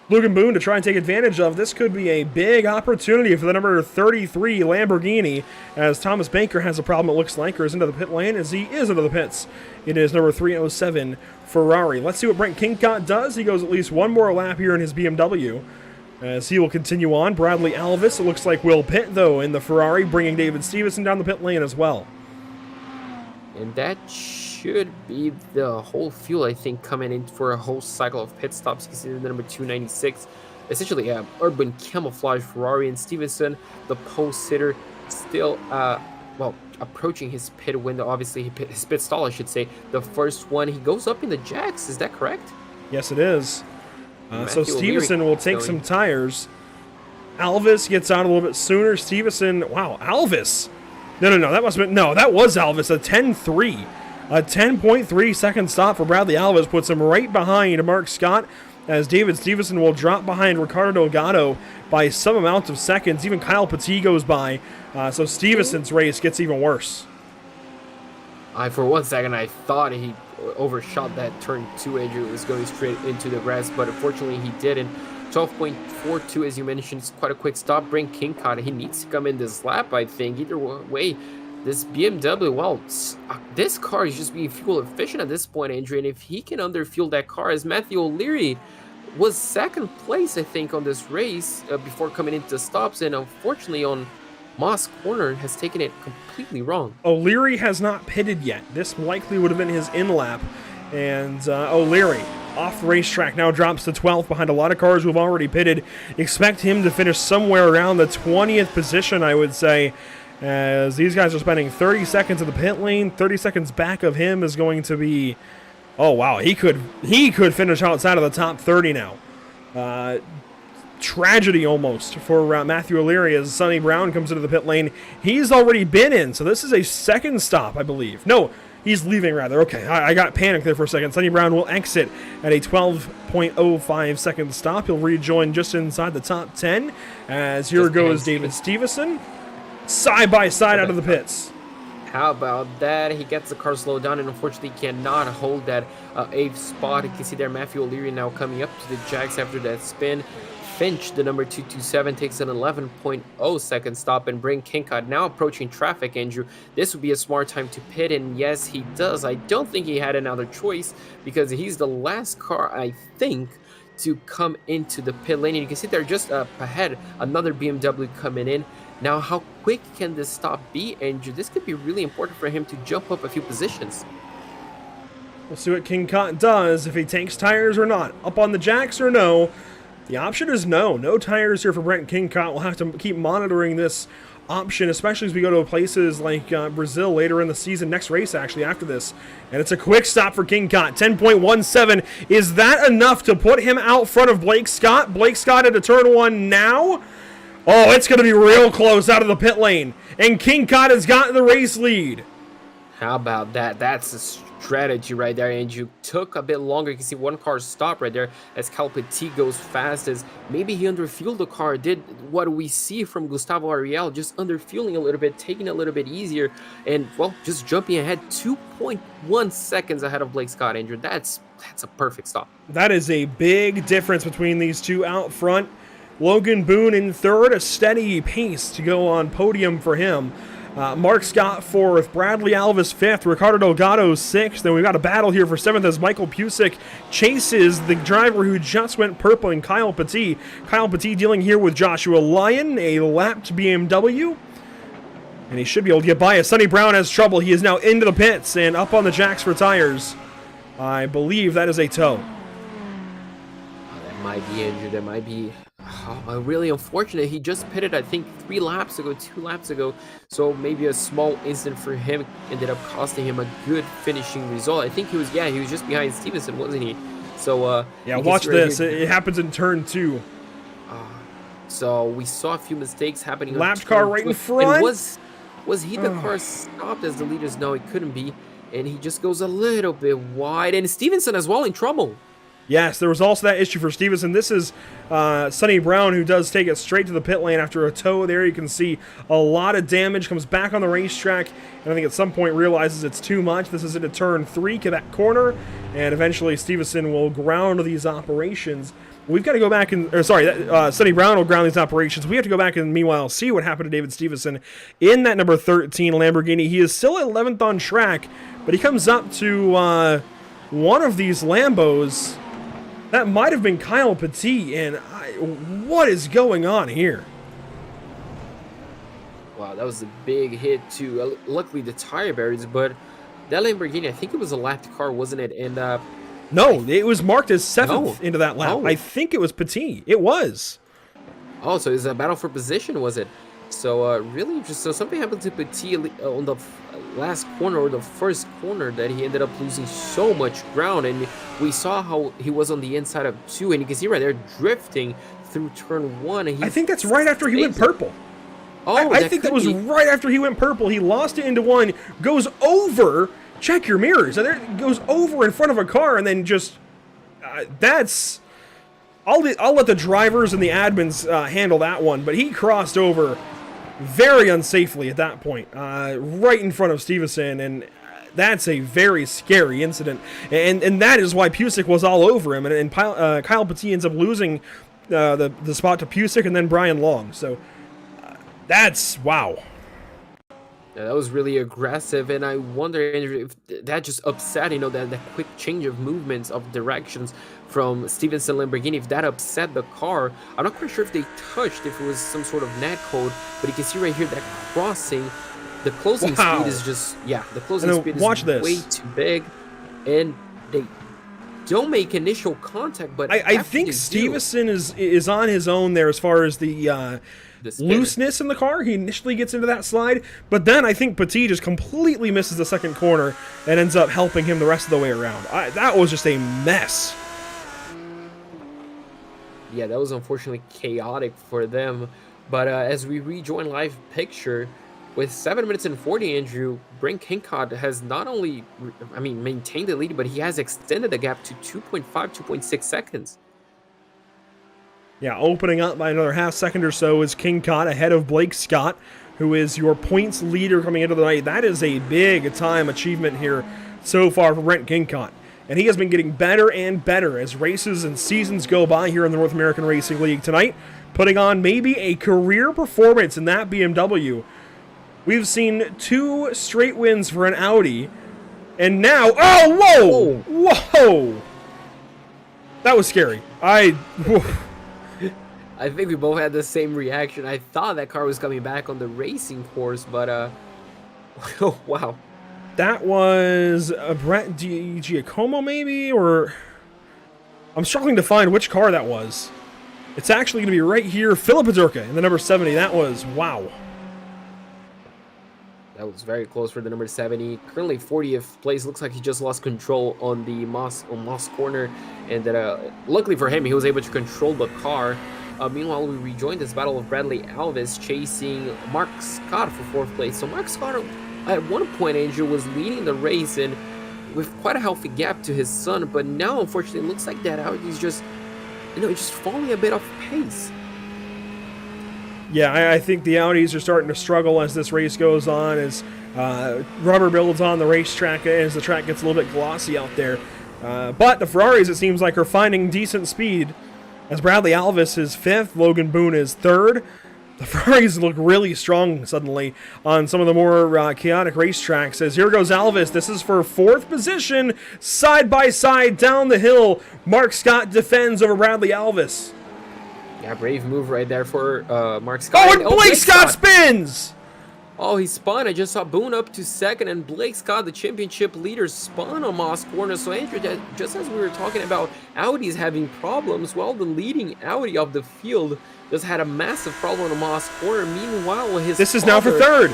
Logan Boone to try and take advantage of. This could be a big opportunity for the number 33 Lamborghini, as Thomas Baker has a problem, it looks like, or is into the pit lane, as he is into the pits. It is number 307 Ferrari. Let's see what Brent Kincott does. He goes at least one more lap here in his BMW, as he will continue on. Bradley Alvis, it looks like, will pit, though, in the Ferrari, bringing David Stevenson down the pit lane as well. And that should be the whole field, I think, coming in for a whole cycle of pit stops. You can see the number 296, essentially urban camouflage Ferrari, and Stevenson, the pole sitter, still, approaching his pit window. Obviously, his pit stall, I should say. The first one, he goes up in the jacks. Is that correct? Yes, it is. So Stevenson will take some tires. Alvis gets out a little bit sooner. Stevenson, wow, Alvis. No, that must have been, no, that was Alvis, a 10.3. A 10.3 second stop for Bradley Alvis puts him right behind Mark Scott, as David Stevenson will drop behind Ricardo Delgado by some amount of seconds. Even Kyle Petit goes by, so Stevenson's race gets even worse. For 1 second, I thought he overshot that turn 2 edge. It was going straight into the grass, but unfortunately he didn't. 12.42, as you mentioned, it's quite a quick stop. Brent Kincott, he needs to come in this lap, I think. Either way, this BMW, well, this car is just being fuel efficient at this point, Andrew, and if he can underfuel that car, as Matthew O'Leary was second place, I think, on this race before coming into the stops, and unfortunately on Moss Corner has taken it completely wrong. O'Leary has not pitted yet. This likely would have been his in-lap, and O'Leary off the racetrack now drops to 12th behind a lot of cars who have already pitted. Expect him to finish somewhere around the 20th position, I would say, as these guys are spending 30 seconds in the pit lane. 30 seconds back of him is going to be, oh wow, he could finish outside of the top 30 now. Tragedy almost for Matthew O'Leary as Sonny Brown comes into the pit lane. He's already been in, so this is a second stop, I believe. No, he's leaving, rather. Okay, I got panicked there for a second. Sonny Brown will exit at a 12.05 second stop. He'll rejoin just inside the top 10, as here goes David Stevenson, side by side out of the pits. How about that? He gets the car slowed down and unfortunately cannot hold that 8th spot. You can see there Matthew O'Leary now coming up to the jacks after that spin. Finch, the number 227, takes an 11.0 second stop, and Brent Kincott now approaching traffic, Andrew. This would be a smart time to pit, and yes, he does. I don't think he had another choice because he's the last car, I think, to come into the pit lane. And you can see there just up ahead, another BMW coming in. Now, how quick can this stop be, Andrew? This could be really important for him to jump up a few positions. We'll see what Kincott does, if he takes tires or not. Up on the jacks or no? The option is no. No tires here for Brent Kincott. We'll have to keep monitoring this option, especially as we go to places like Brazil later in the season, next race actually after this. And it's a quick stop for Kincott. 10.17. Is that enough to put him out front of Blake Scott? Blake Scott into turn 1 now. Oh, it's going to be real close out of the pit lane. And Kincott has got the race lead. How about that? That's a strategy right there, and you took a bit longer. You can see one car stop right there as Cal Petit goes fast, as maybe he underfueled the car, did what we see from Gustavo Ariel, just underfueling a little bit, taking it a little bit easier, and well, just jumping ahead 2.1 seconds ahead of Blake Scott, Andrew. That's a perfect stop. That is a big difference between these two out front. Logan Boone in third, a steady pace to go on podium for him. Mark Scott fourth, Bradley Alvis fifth, Ricardo Delgado sixth. Then we've got a battle here for seventh as Michael Pusick chases the driver who just went purple in Kyle Petit. Kyle Petit dealing here with Joshua Lyon, a lapped BMW. And he should be able to get by as Sonny Brown has trouble. He is now into the pits and up on the jacks for tires. I believe that is a tow. That might be injured. That might be really unfortunate. He just pitted, I think, 2 laps ago. So maybe a small incident for him ended up costing him a good finishing result. I think he was just behind Stevenson, wasn't he? So yeah, watch this. It happens in turn 2. So we saw a few mistakes happening. Lapped car right in front. And was he the car stopped? As the leaders know, it couldn't be. And he just goes a little bit wide. And Stevenson as well in trouble. Yes, there was also that issue for Stevenson. This is Sonny Brown, who does take it straight to the pit lane after a tow there. You can see a lot of damage, comes back on the racetrack, and I think at some point realizes it's too much. This is into turn 3, Quebec corner, and eventually Stevenson will ground these operations. We've got to go back and, Sonny Brown will ground these operations. We have to go back and meanwhile see what happened to David Stevenson in that number 13 Lamborghini. He is still 11th on track, but he comes up to one of these Lambos. That might have been Kyle Petit, and what is going on here? Wow, that was a big hit to, luckily, the tire barriers, but that Lamborghini, I think it was a lapped car, wasn't it? And no, it was marked as 7th into that lap. Oh. I think it was Petit. It was. Oh, so it was a battle for position, was it? So really interesting. So something happened to Petit on the last corner, or the first corner, that he ended up losing so much ground, and we saw how he was on the inside of 2, and you can see right there drifting through turn 1. And I think that's right after he went purple. Oh, I think that was right after he went purple. He lost it into 1, goes over. Check your mirrors. And there goes over in front of a car, and then just that's. I'll let the drivers and the admins handle that one, but he crossed over very unsafely at that point, right in front of Stevenson, and that's a very scary incident, and that is why Pusick was all over him, and Kyle Petit ends up losing the spot to Pusick and then Brian Long, so that's wow. Yeah, that was really aggressive, and I wonder, Andrew, if that just upset, that quick change of movements, of directions from Stevenson Lamborghini, if that upset the car. I'm not quite sure if they touched, if it was some sort of net code, but you can see right here that crossing, the closing speed is just, the closing speed is way too big, and they don't make initial contact, but I think Stevenson is on his own there as far as the looseness in the car. He initially gets into that slide, but then I think Petit just completely misses the second corner and ends up helping him the rest of the way around. That was just a mess. Yeah, that was unfortunately chaotic for them. But as we rejoin live picture, with 7 minutes and 40, Andrew, Brent Kincott has not only, maintained the lead, but he has extended the gap to 2.5, 2.6 seconds. Yeah, opening up by another half second or so is Kincott ahead of Blake Scott, who is your points leader coming into the night. That is a big time achievement here so far for Brent Kincott. And he has been getting better and better as races and seasons go by here in the North American Racing League tonight, putting on maybe a career performance in that BMW. We've seen 2 straight wins for an Audi, and now, whoa! That was scary. I think we both had the same reaction. I thought that car was coming back on the racing course, but oh, wow. That was a Brett Giacomo, maybe? Or I'm struggling to find which car that was. It's actually going to be right here. Philip Azurka in the number 70. That was, wow. That was very close for the number 70. Currently 40th place. Looks like he just lost control on the Moss corner. And luckily for him, he was able to control the car. Meanwhile, we rejoined this battle of Bradley Alvis chasing Mark Scott for 4th place. So Mark Scott, at one point, Andrew, was leading the race and with quite a healthy gap to his son. But now, unfortunately, it looks like that Audi's just, just falling a bit off pace. Yeah, I think the Audis are starting to struggle as this race goes on, as rubber builds on the racetrack, as the track gets a little bit glossy out there. But the Ferraris, it seems like, are finding decent speed, as Bradley Alvis is 5th, Logan Boone is 3rd. The Ferraris look really strong suddenly on some of the more chaotic racetracks, as here goes Alvis. This is for 4th position, side by side down the hill. Mark Scott defends over Bradley Alvis. Yeah, brave move right there for Mark Scott. Oh, and Blake Scott spins! Oh, he spun. I just saw Boone up to 2nd, and Blake Scott, the championship leader, spun on Moss corner. So, Andrew, just as we were talking about Audi's having problems, well, the leading Audi of the field just had a massive problem on Moss corner. Meanwhile, this is now for 3rd.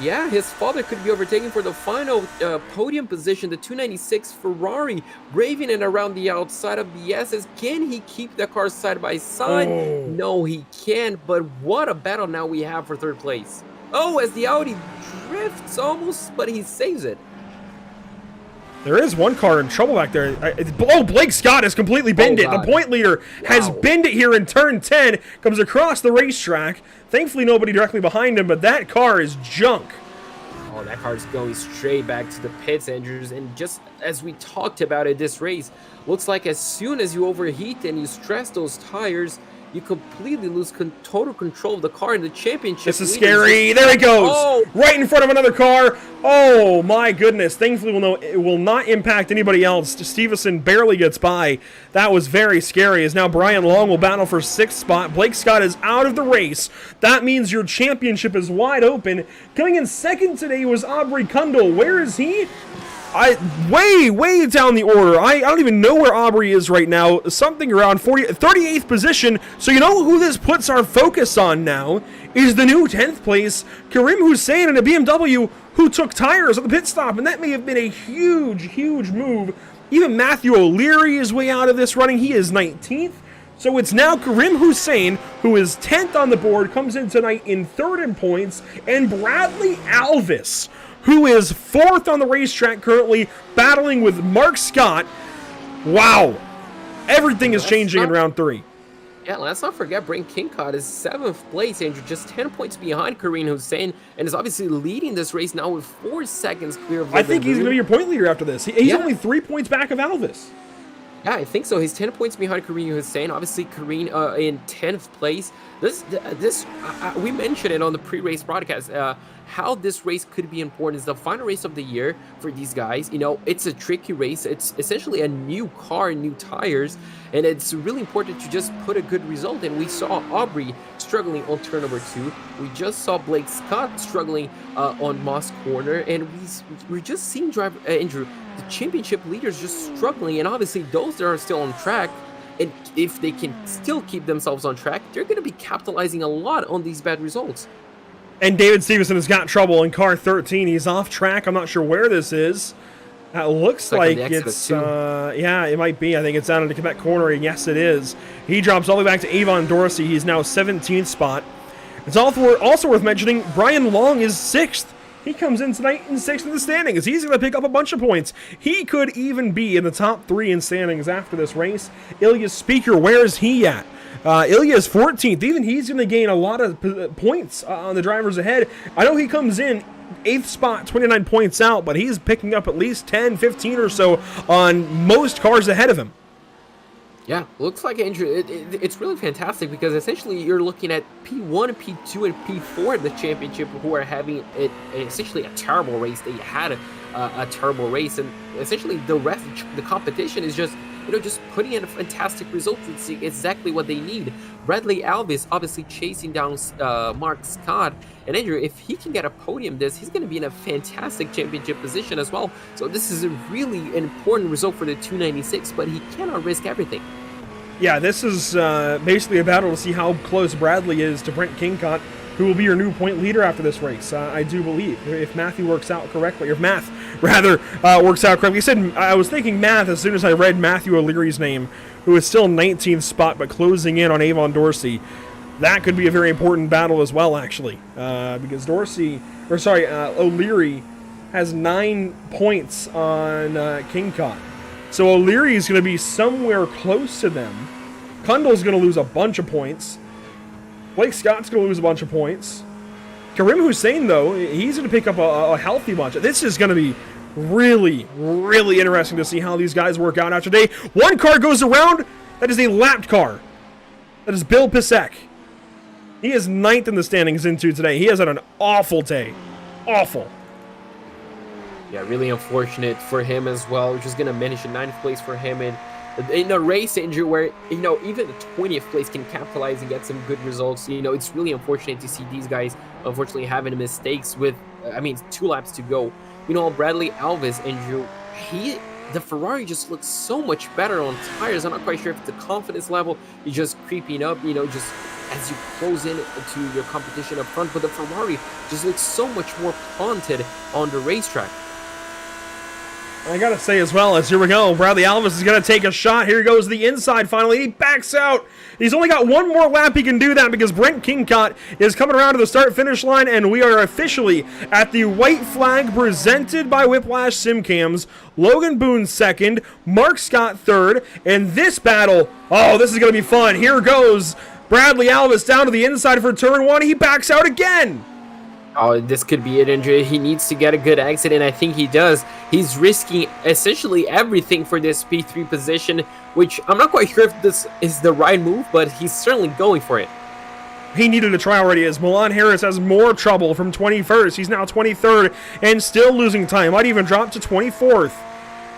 Yeah, his father could be overtaken for the final podium position, the 296 Ferrari, braving it around the outside of the S's. Can he keep the car side by side? Oh. No, he can't, but what a battle now we have for 3rd place. Oh, as the Audi drifts almost, but he saves it. There is one car in trouble back there. Blake Scott has completely binned it. The point leader has binned it here in turn 10. Comes across the racetrack. Thankfully, nobody directly behind him, but that car is junk. Oh, that car's going straight back to the pits, Andrews. And just as we talked about it, this race looks like as soon as you overheat and you stress those tires, you completely lose total control of the car in the championship. This is scary. There he goes. Oh. Right in front of another car. Oh, my goodness. Thankfully, it will not impact anybody else. Stevenson barely gets by. That was very scary, as now Brian Long will battle for 6th spot. Blake Scott is out of the race. That means your championship is wide open. Coming in second today was Aubrey Kundle. Where is he? Way down the order. I don't even know where Aubrey is right now. Something around 38th position. So you know who this puts our focus on now is the new 10th place, Karim Hussein in a BMW, who took tires at the pit stop, and that may have been a huge move. Even Matthew O'Leary is way out of this running. He is 19th. So it's now Karim Hussein, who is 10th on the board, comes in tonight in 3rd in points, and Bradley Alvis, who is 4th on the racetrack currently, battling with Mark Scott. Wow. Everything is changing in round 3. Yeah, let's not forget Brent Kincott is 7th place, Andrew, just 10 points behind Karim Hussein, and is obviously leading this race now with 4 seconds clear of I think he's going to be your point leader after this. He's only 3 points back of Alvis. Yeah, I think so. He's 10 points behind Karim Hussein. Obviously, Karim in 10th place. We mentioned it on the pre-race broadcast. How this race could be important is the final race of the year for these guys. You know, it's a tricky race. It's essentially a new car, new tires, and it's really important to just put a good result. And we saw Aubrey struggling on turn number 2. We just saw Blake Scott struggling on Moss Corner, and we're just seeing Andrew, the championship leaders just struggling. And obviously, those that are still on track, and if they can still keep themselves on track, they're going to be capitalizing a lot on these bad results. And David Stevenson has got trouble in car 13. He's off track. I'm not sure where this is. That looks like it's, yeah, it might be. I think it's down in the Quebec corner, and yes, it is. He drops all the way back to Avon Dorsey. He's now 17th spot. It's also worth mentioning, Brian Long is 6th. He comes in tonight in 6th in the standings. He's going to pick up a bunch of points. He could even be in the top 3 in standings after this race. Ilya Speaker, where is he at? Ilya is 14th. Even he's going to gain a lot of points on the drivers ahead. I know he comes in 8th spot, 29 points out, but he's picking up at least 10, 15 or so on most cars ahead of him. Yeah, looks like, Andrew, it's really fantastic because essentially you're looking at P1, P2, and P4 of the championship who are having essentially a terrible race. They had a terrible race, and essentially the rest of the competition is just putting in a fantastic result to see exactly what they need. Bradley Alvis obviously chasing down Mark Scott, and Andrew, if he can get a podium he's going to be in a fantastic championship position as well. So this is a really important result for the 296, but he cannot risk everything. Yeah, this is basically a battle to see how close Bradley is to Brent Kincott, who will be your new point leader after this race. I do believe, if Matthew works out correctly, or math rather works out correctly. I was thinking math as soon as I read Matthew O'Leary's name, who is still 19th spot but closing in on Avon Dorsey. That could be a very important battle as well, actually, because O'Leary has 9 points on Kincott. So O'Leary is going to be somewhere close to them. Kundle's going to lose a bunch of points. Blake Scott's going to lose a bunch of points. Karim Hussein, though, he's going to pick up a healthy bunch. This is going to be really, really interesting to see how these guys work out after today. One car goes around. That is a lapped car. That is Bill Pisek. He is 9th in the standings into today. He has had an awful day. Awful. Yeah, really unfortunate for him as well. We're just going to mention 9th place for him. And in a race, Andrew, where, even the 20th place can capitalize and get some good results, it's really unfortunate to see these guys, unfortunately, having mistakes with, 2 laps to go. Bradley Alvis, Andrew, the Ferrari just looks so much better on tires. I'm not quite sure if the confidence level is just creeping up, just as you close in to your competition up front, but the Ferrari just looks so much more planted on the racetrack. I gotta say as well, as here we go, Bradley Alvis is gonna take a shot. Here goes the inside finally. He backs out. He's only got one more lap he can do that because Brent Kingcott is coming around to the start-finish line, and we are officially at the white flag presented by Whiplash Simcams. Logan Boone second, Mark Scott third, and this battle, oh, this is gonna be fun. Here goes Bradley Alvis down to the inside for turn one. He backs out again. Oh, this could be it, Andrew. He needs to get a good exit, and I think he does. He's risking essentially everything for this P3 position, which I'm not quite sure if this is the right move, but he's certainly going for it. He needed a try already, as Milan Harris has more trouble from 21st. He's now 23rd and still losing time. Might even drop to 24th.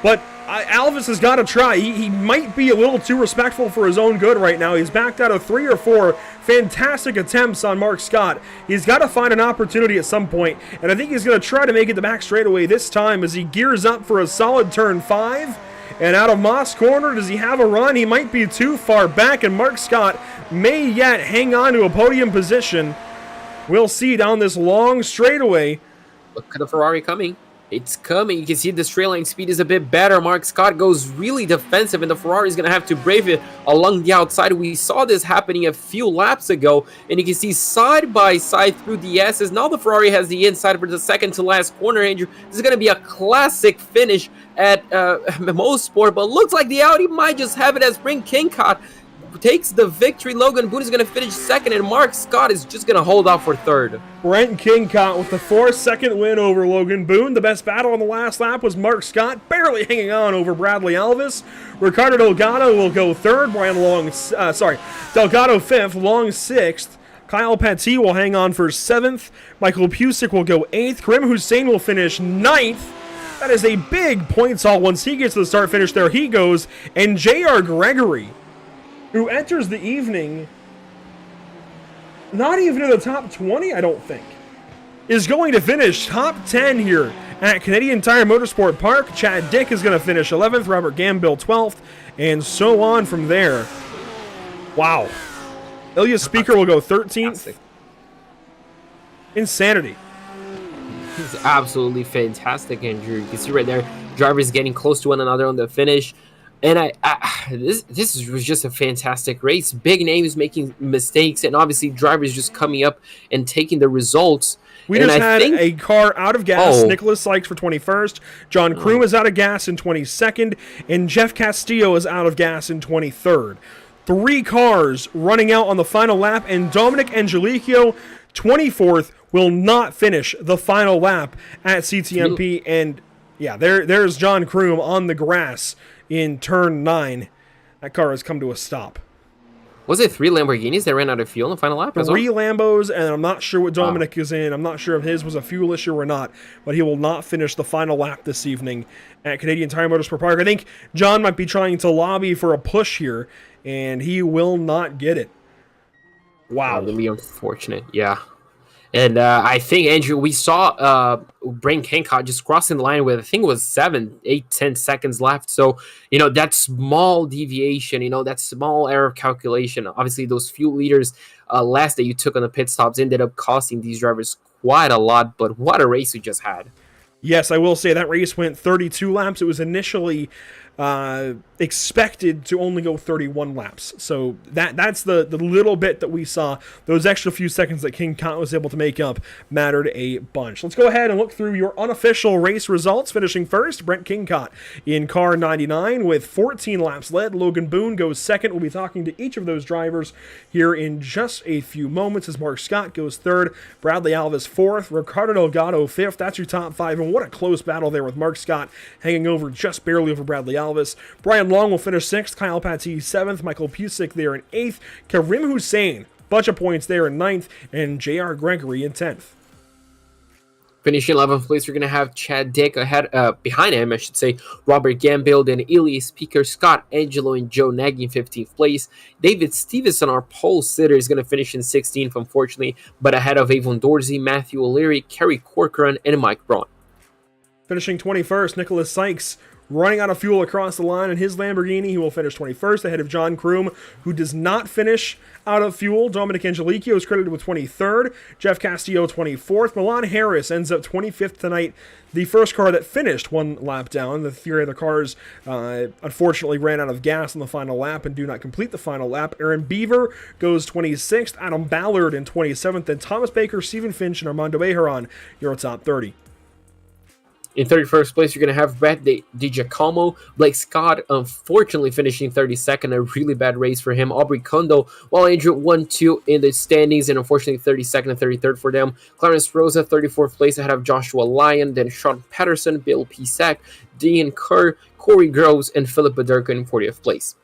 But Alvis has got to try. He might be a little too respectful for his own good right now. He's backed out of 3 or 4 fantastic attempts on Mark Scott. He's got to find an opportunity at some point, and I think he's going to try to make it the back straightaway this time as he gears up for a solid turn 5. And out of Moss Corner, does he have a run? He might be too far back, and Mark Scott may yet hang on to a podium position. We'll see down this long straightaway. Look at the Ferrari coming. It's coming. You can see the straight line speed is a bit better. Mark Scott goes really defensive, and the Ferrari is going to have to brave it along the outside. We saw this happening a few laps ago, and you can see side by side through the S's. Now the Ferrari has the inside for the second to last corner, Andrew. This is going to be a classic finish at Motorsport, but looks like the Audi might just have it as Brent Kingcott takes the victory. Logan Boone is going to finish second, and Mark Scott is just going to hold out for third. Brent Kingcott with the 4-second win over Logan Boone. The best battle on the last lap was Mark Scott, barely hanging on over Bradley Alvis. Ricardo Delgado will go third. Delgado fifth, Long sixth. Kyle Petit will hang on for 7th. Michael Pusick will go 8th. Karim Hussein will finish 9th. That is a big points haul. Once he gets to the start finish, there he goes. And J.R. Gregory, who enters the evening not even in the top 20, I don't think, is going to finish top 10 here at Canadian Tire Motorsport Park. Chad Dick is going to finish 11th, Robert Gambill 12th, and so on from there. Wow. Ilya Speaker will go 13th. Insanity. He's absolutely fantastic, Andrew. You can see right there, drivers getting close to one another on the finish. And this was just a fantastic race. Big names making mistakes, and obviously drivers just coming up and taking the results. We just had a car out of gas. Nicholas Sykes for 21st. John Kroom is out of gas in 22nd. And Jeff Castillo is out of gas in 23rd. 3 cars running out on the final lap, and Dominic Angelico, 24th, will not finish the final lap at CTMP. And yeah, there's John Kroom on the grass in turn 9. That car has come to a stop. Was it 3 Lamborghinis that ran out of fuel in the final lap? 3 Lambos, and I'm not sure what Dominic is in. I'm not sure if his was a fuel issue or not, but he will not finish the final lap this evening at Canadian Tire Motorsport Park. I think John might be trying to lobby for a push here, and he will not get it. Wow. Really unfortunate, yeah. And I think, Andrew, we saw Brent Kingcott just crossing the line with, I think it was 7, 8, 10 seconds left. So, that small deviation, that small error of calculation, obviously those few liters less that you took on the pit stops ended up costing these drivers quite a lot. But what a race we just had. Yes, I will say that race went 32 laps. It was initially expected to only go 31 laps. So that's the little bit that we saw. Those extra few seconds that Kingcott was able to make up mattered a bunch. Let's go ahead and look through your unofficial race results. Finishing first, Brent Kingcott in car 99 with 14 laps led. Logan Boone goes second. We'll be talking to each of those drivers here in just a few moments as Mark Scott goes third. Bradley Alvis fourth. Ricardo Delgado fifth. That's your top 5. And what a close battle there with Mark Scott hanging over just barely over Bradley Alvis. Brian Long will finish 6th, Kyle Petit 7th, Michael Pusick there in 8th, Karim Hussein, bunch of points there in 9th, and J.R. Gregory in 10th. Finishing 11th place, we're going to have Chad Dick behind him, I should say, Robert Gambill, then Ilya Speaker, Scott Angelo, and Joe Nagy in 15th place. David Stevenson, our pole sitter, is going to finish in 16th, unfortunately, but ahead of Avon Dorsey, Matthew O'Leary, Kerry Corcoran, and Mike Braun. Finishing 21st, Nicholas Sykes running out of fuel across the line in his Lamborghini. He will finish 21st ahead of John Kroom, who does not finish out of fuel. Dominic Angelicchio is credited with 23rd. Jeff Castillo 24th. Milan Harris ends up 25th tonight. The first car that finished one lap down. The three other cars unfortunately ran out of gas on the final lap and do not complete the final lap. Aaron Beaver goes 26th. Adam Ballard in 27th. And Thomas Baker, Stephen Finch, and Armando Bejaran, your top 30. In 31st place, you're going to have Brett DiGiacomo. Blake Scott, unfortunately, finishing 32nd. A really bad race for him. Aubrey Kondo, while Andrew 1-2 in the standings, and unfortunately 32nd and 33rd for them. Clarence Rosa, 34th place ahead of Joshua Lyon. Then Sean Patterson, Bill Pisak, Dean Kerr, Corey Groves, and Philip Badurka in 40th place.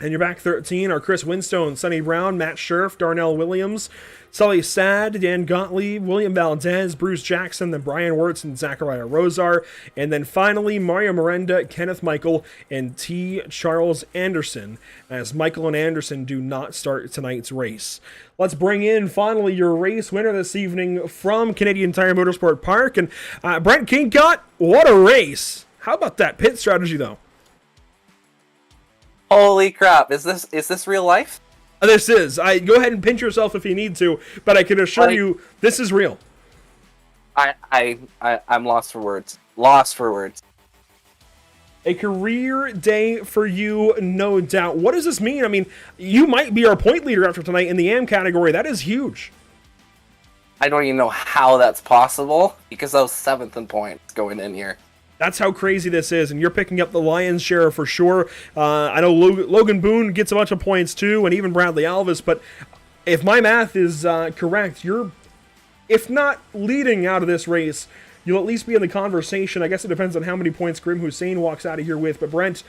And your back 13 are Chris Winstone, Sonny Brown, Matt Scherf, Darnell Williams, Sully Sad, Dan Gottlieb, William Valdez, Bruce Jackson, then Brian Wirtz and Zachariah Rosar. And then finally, Mario Miranda, Kenneth Michael, and T. Charles Anderson, as Michael and Anderson do not start tonight's race. Let's bring in finally your race winner this evening from Canadian Tire Motorsport Park. And Brent Kincott, what a race. How about that pit strategy, though? Holy crap! Is this real life? This is. Go ahead and pinch yourself if you need to, but I can assure you this is real. I'm lost for words. Lost for words. A career day for you, no doubt. What does this mean? I mean, you might be our point leader after tonight in the AM category. That is huge. I don't even know how that's possible because I was 7th in points going in here. That's how crazy this is, and you're picking up the lion's share for sure. I know Logan Boone gets a bunch of points too, and even Bradley Alvis, but if my math is correct, you're, if not leading out of this race, you'll at least be in the conversation. I guess it depends on how many points Grim Hussein walks out of here with, but Brent,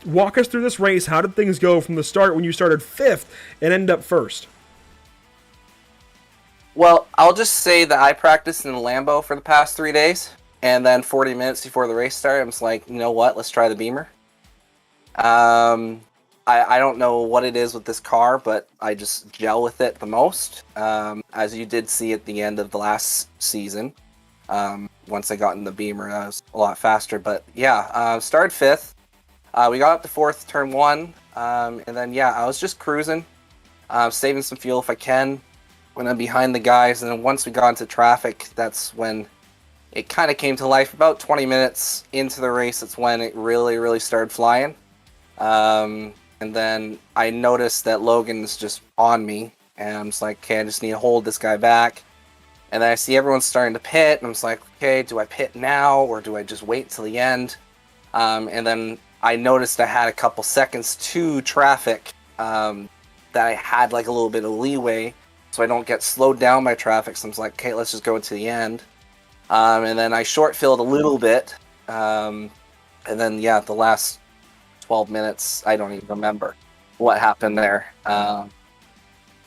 walk us through this race. How did things go from the start when you started 5th and end up 1st? Well, I'll just say that I practiced in the Lambo for the past 3 days. And then 40 minutes before the race started, I'm just like, you know what? Let's try the Beamer. I don't know what it is with this car, but I just gel with it the most. As you did see at the end of the last season, once I got in the Beamer, I was a lot faster. But yeah, started 5th. We got up to 4th, turn 1. And then, yeah, I was just cruising, saving some fuel if I can when I'm behind the guys. And then once we got into traffic, that's when it kind of came to life. About 20 minutes into the race, that's when it really started flying. And then I noticed that Logan's just on me, and I'm just like, okay, I just need to hold this guy back. And then I see everyone starting to pit, and I'm just like, okay, do I pit now, or do I just wait till the end? And then I noticed I had a couple seconds to traffic, that I had like a little bit of leeway, so I don't get slowed down by traffic. So I'm just like, okay, let's just go to the end. And then I short-filled a little bit, and then, yeah, the last 12 minutes, I don't even remember what happened there. But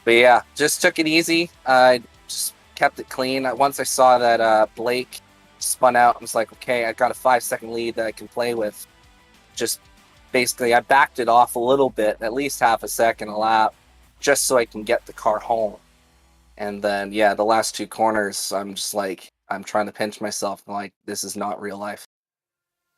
yeah, just took it easy. I just kept it clean. Once I saw that Blake spun out, I was like, okay, I got a 5-second lead that I can play with. Just basically, I backed it off a little bit, at least half a second a lap, just so I can get the car home. And then, yeah, the last 2 corners, I'm just like, I'm trying to pinch myself. I'm like, this is not real life.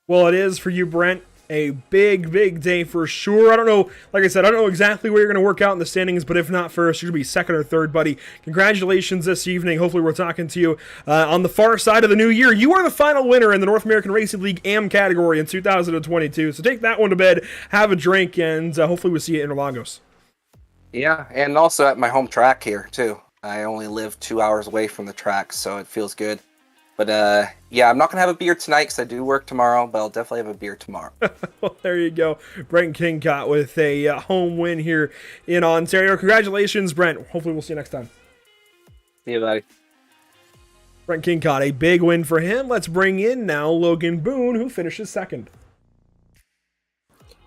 Well, it is for you, Brent. A big day for sure. I don't know, like I said, I don't know exactly where you're going to work out in the standings, but if not first, you're going to be 2nd or 3rd, buddy. Congratulations this evening. Hopefully we're talking to you on the far side of the new year. You are the final winner in the North American Racing League AM category in 2022, so take that one to bed, have a drink, and hopefully we'll see you at Interlagos. Yeah, and also at my home track here, too. I only live 2 hours away from the track, so it feels good. But yeah, I'm not going to have a beer tonight because I do work tomorrow, but I'll definitely have a beer tomorrow. Well, there you go. Brent Kincott with a home win here in Ontario. Congratulations, Brent. Hopefully we'll see you next time. See you, buddy. Brent Kincott, a big win for him. Let's bring in now Logan Boone, who finishes 2nd.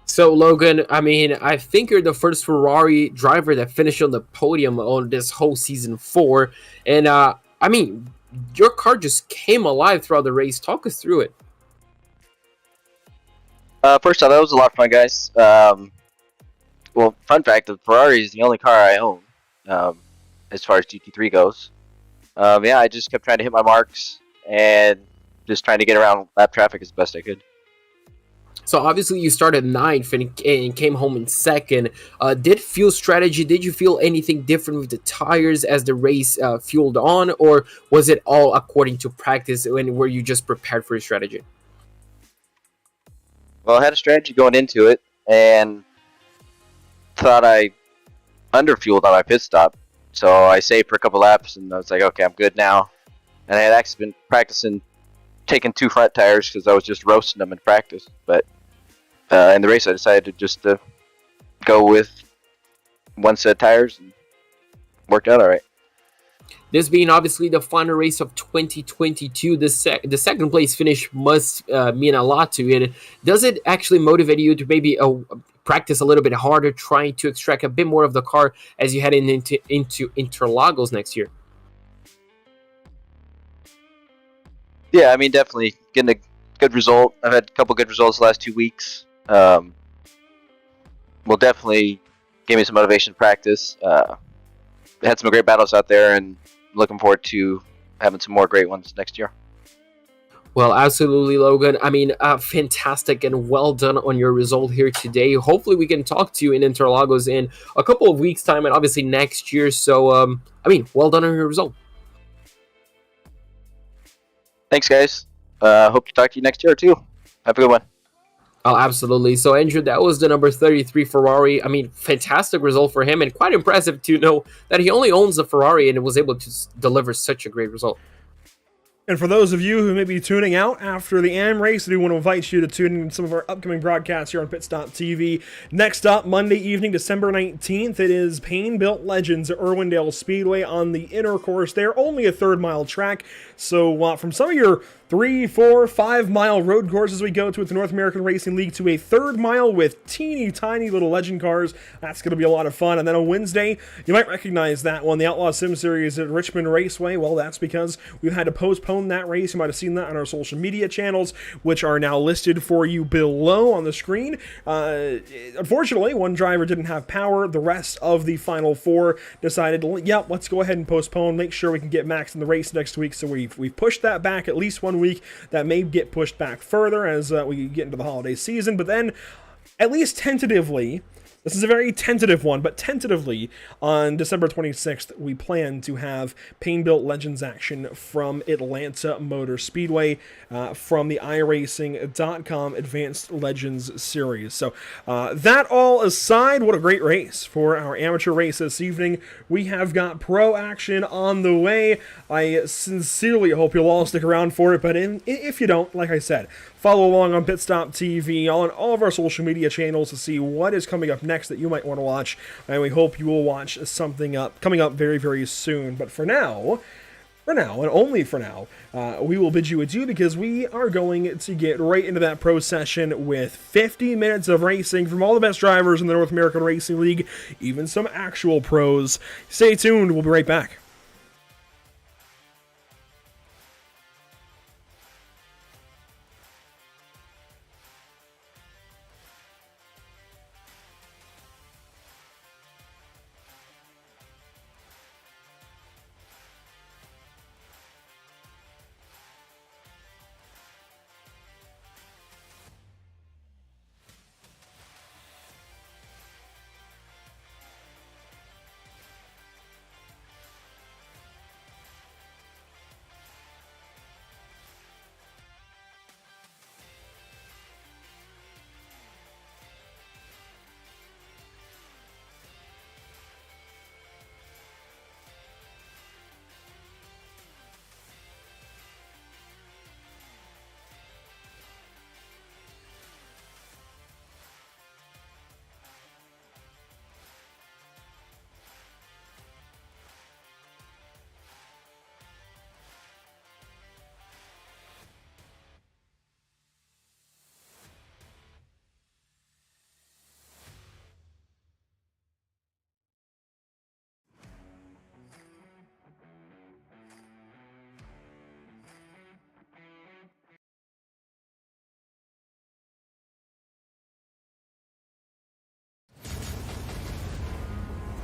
So, Logan, I mean, I think you're the first Ferrari driver that finished on the podium on this whole season 4. And, I mean, your car just came alive throughout the race. Talk us through it. First off, that was a lot of fun, guys. Well, fun fact, the Ferrari is the only car I own, as far as GT3 goes. Yeah, I just kept trying to hit my marks and just trying to get around lap traffic as best I could. So obviously you started ninth and came home in second. Did fuel strategy? Did you feel anything different with the tires as the race fueled on, or was it all according to practice? And were you just prepared for your strategy? Well, I had a strategy going into it, and thought I underfueled on my pit stop. So I saved for a couple laps, and I was like, okay, I'm good now. And I had actually been practicing taking 2 front tires because I was just roasting them in practice. But in the race, I decided to just go with 1 set of tires, and worked out all right. This being obviously the final race of 2022, the second place finish must mean a lot to you. And does it actually motivate you to maybe practice a little bit harder, trying to extract a bit more of the car as you head into Interlagos next year? Yeah, I mean, definitely getting a good result. I've had a couple good results the last 2 weeks. Will definitely give me some motivation to practice. Had some great battles out there, and looking forward to having some more great ones next year. Well, absolutely, Logan. I mean, fantastic and well done on your result here today. Hopefully, we can talk to you in Interlagos in a couple of weeks' time, and obviously next year. So, I mean, well done on your result. Thanks, guys. Hope to talk to you next year, too. Have a good one. Oh, absolutely. So, Andrew, that was the number 33 Ferrari. I mean, fantastic result for him, and quite impressive to know that he only owns a Ferrari and was able to deliver such a great result. And for those of you who may be tuning out after the AM race, I do want to invite you to tune in to some of our upcoming broadcasts here on Pitstop TV. Next up, Monday evening, December 19th, it is Pain Built Legends at Irwindale Speedway on the inner course there. Only a 3rd mile track. So from some of your 3, 4, 5 mile road courses we go to at the North American Racing League to a 3rd mile with teeny tiny little legend cars. That's going to be a lot of fun. And then on Wednesday, you might recognize that one, the Outlaw Sim Series at Richmond Raceway. Well, that's because we've had to postpone that race. You might have seen that on our social media channels, which are now listed for you below on the screen. Unfortunately, one driver didn't have power. The rest of the final 4 decided, yep, let's go ahead and postpone, make sure we can get Max in the race next week. So we've pushed that back at least 1 week. That may get pushed back further as we get into the holiday season. But then, at least tentatively, this is a very tentative one, but tentatively, on December 26th, we plan to have Pain Built Legends action from Atlanta Motor Speedway from the iRacing.com Advanced Legends Series. So that all aside, what a great race for our amateur race this evening. We have got pro action on the way. I sincerely hope you'll all stick around for it, but if you don't, like I said, follow along on Pitstop TV, on all of our social media channels to see what is coming up next that you might want to watch, and we hope you will watch something coming up very, very soon. But for now, and only for now, we will bid you adieu because we are going to get right into that pro session with 50 minutes of racing from all the best drivers in the North American Racing League, even some actual pros. Stay tuned, we'll be right back.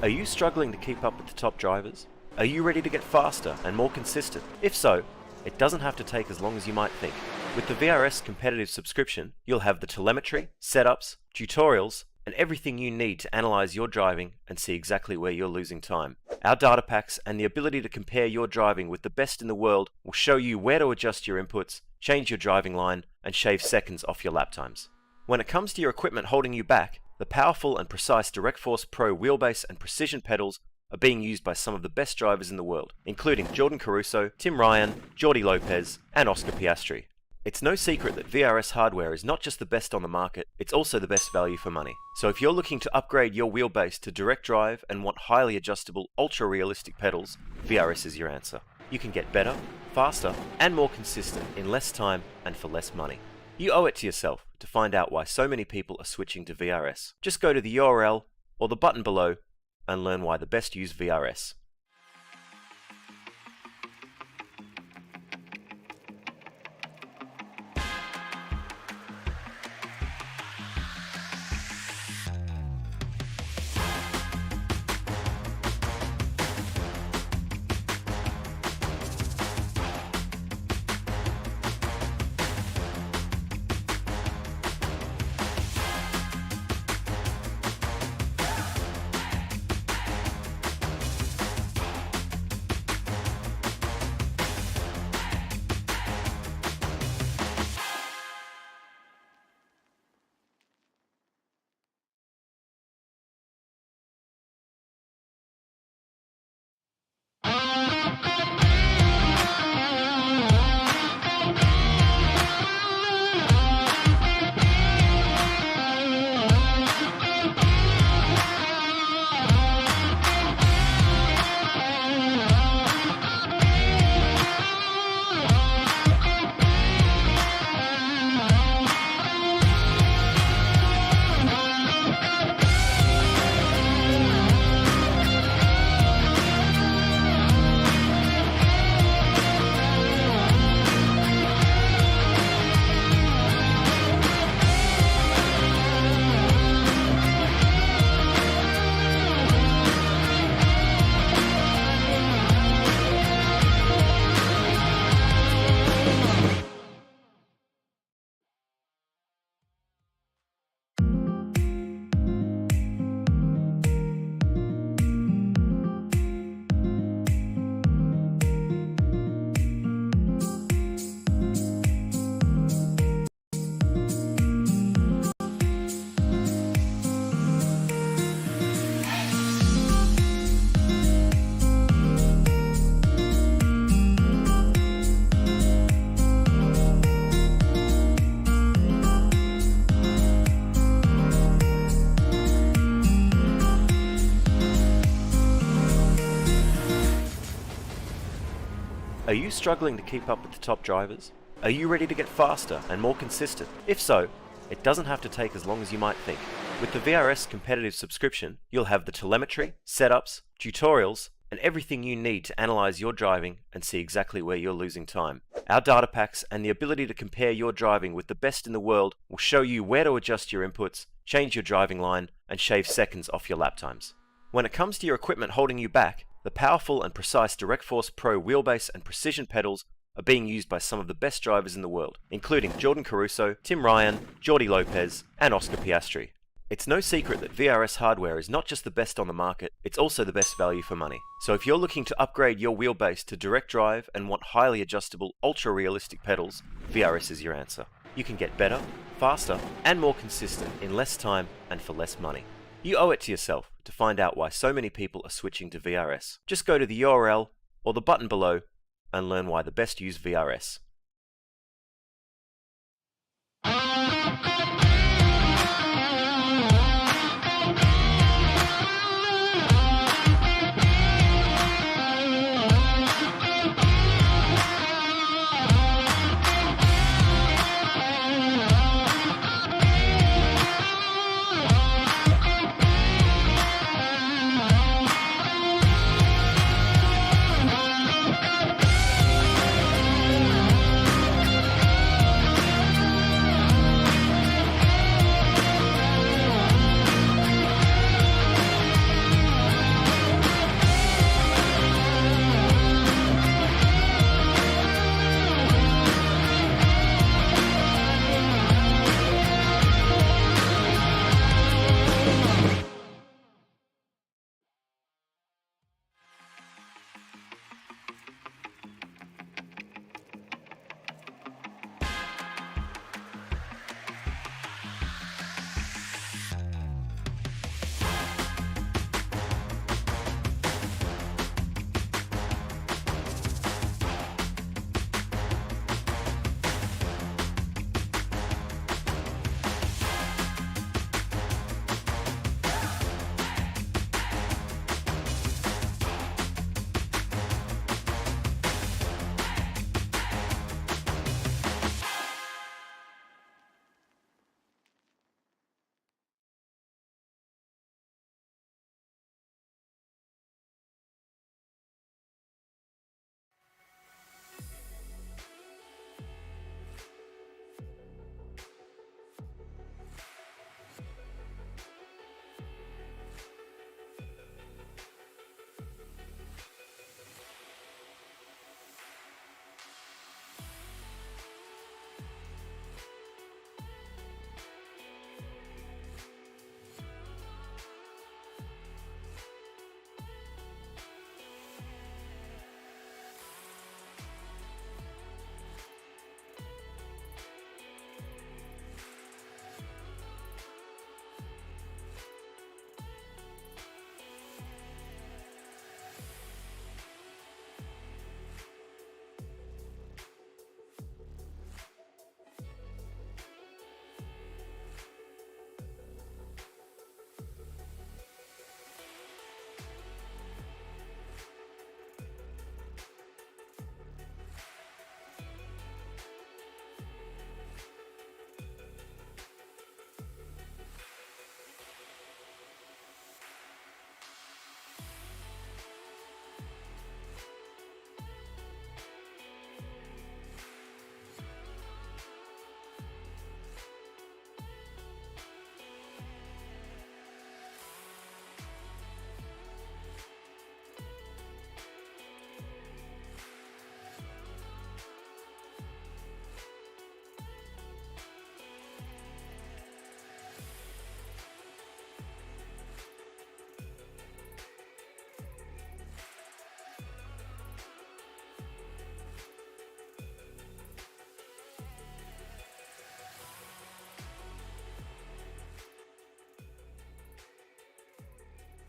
Are you struggling to keep up with the top drivers? Are you ready to get faster and more consistent? If so, it doesn't have to take as long as you might think. With the VRS competitive subscription, you'll have the telemetry, setups, tutorials, and everything you need to analyze your driving and see exactly where you're losing time. Our data packs and the ability to compare your driving with the best in the world will show you where to adjust your inputs, change your driving line, and shave seconds off your lap times. When it comes to your equipment holding you back, the powerful and precise Direct Force Pro wheelbase and precision pedals are being used by some of the best drivers in the world, including Jordan Caruso, Tim Ryan, Jordi Lopez, and Oscar Piastri. It's no secret that VRS hardware is not just the best on the market, it's also the best value for money. So if you're looking to upgrade your wheelbase to direct drive and want highly adjustable, ultra-realistic pedals, VRS is your answer. You can get better, faster, and more consistent in less time and for less money. You owe it to yourself to find out why so many people are switching to VRS. Just go to the URL or the button below and learn why the best use VRS. Are you struggling to keep up with the top drivers? Are you ready to get faster and more consistent? If so, it doesn't have to take as long as you might think. With the VRS competitive subscription, you'll have the telemetry, setups, tutorials, and everything you need to analyze your driving and see exactly where you're losing time. Our data packs and the ability to compare your driving with the best in the world will show you where to adjust your inputs, change your driving line, and shave seconds off your lap times. When it comes to your equipment holding you back, the powerful and precise Direct Force Pro wheelbase and precision pedals are being used by some of the best drivers in the world, including Jordan Caruso, Tim Ryan, Jordi Lopez, and Oscar Piastri. It's no secret that VRS hardware is not just the best on the market, it's also the best value for money. So if you're looking to upgrade your wheelbase to direct drive and want highly adjustable, ultra-realistic pedals, VRS is your answer. You can get better, faster, and more consistent in less time and for less money. You owe it to yourself to find out why so many people are switching to VRS. Just go to the URL or the button below and learn why the best use VRS.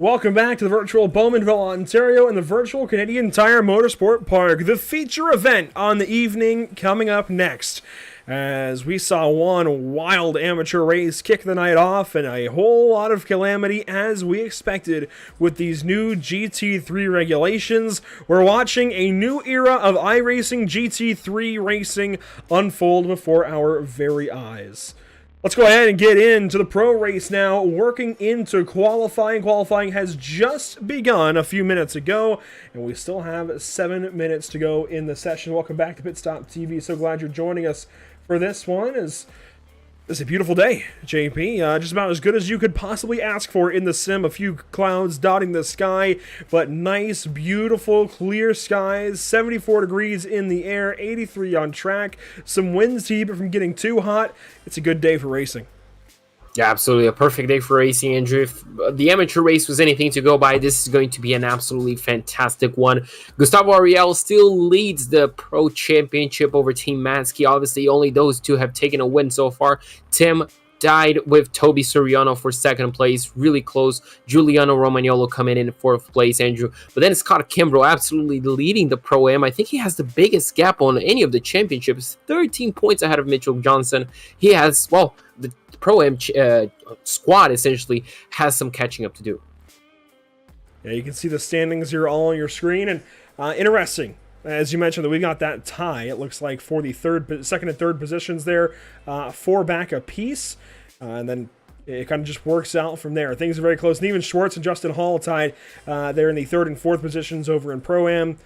Welcome back to the virtual Bowmanville, Ontario, and the virtual Canadian Tire Motorsport Park. The feature event on the evening coming up next, as we saw one wild amateur race kick the night off and a whole lot of calamity as we expected with these new GT3 regulations. We're watching a new era of iRacing GT3 racing unfold before our very eyes. Let's go ahead and get into the pro race now, working into qualifying. Qualifying has just begun a few minutes ago, and we still have 7 minutes to go in the session. Welcome back to Pit Stop TV. So glad you're joining us for this one. It's a beautiful day, JP. Just about as good as you could possibly ask for in the sim. A few clouds dotting the sky, but nice, beautiful, clear skies. 74 degrees in the air, 83 on track. Some winds to keep it from getting too hot. It's a good day for racing. Yeah, absolutely. A perfect day for racing, Andrew. If the amateur race was anything to go by, this is going to be an absolutely fantastic one. Gustavo Ariel still leads the Pro Championship over Team Mansky. Obviously, only those two have taken a win so far. Tim died with Toby Soriano for second place. Really close. Giuliano Romagnolo coming in fourth place, Andrew. But then Scott Kimbrough absolutely leading the Pro-Am. I think he has the biggest gap on any of the championships. 13 points ahead of Mitchell Johnson. He has, well, the Pro-Am squad essentially has some catching up to do. Yeah, you can see the standings here all on your screen, and interesting. As you mentioned, that we got that tie. It looks like for the second and third positions there, 4 back apiece, and then it kind of just works out from there. Things are very close. And even Schwartz and Justin Hall tied there in the third and fourth positions over in Pro-Am.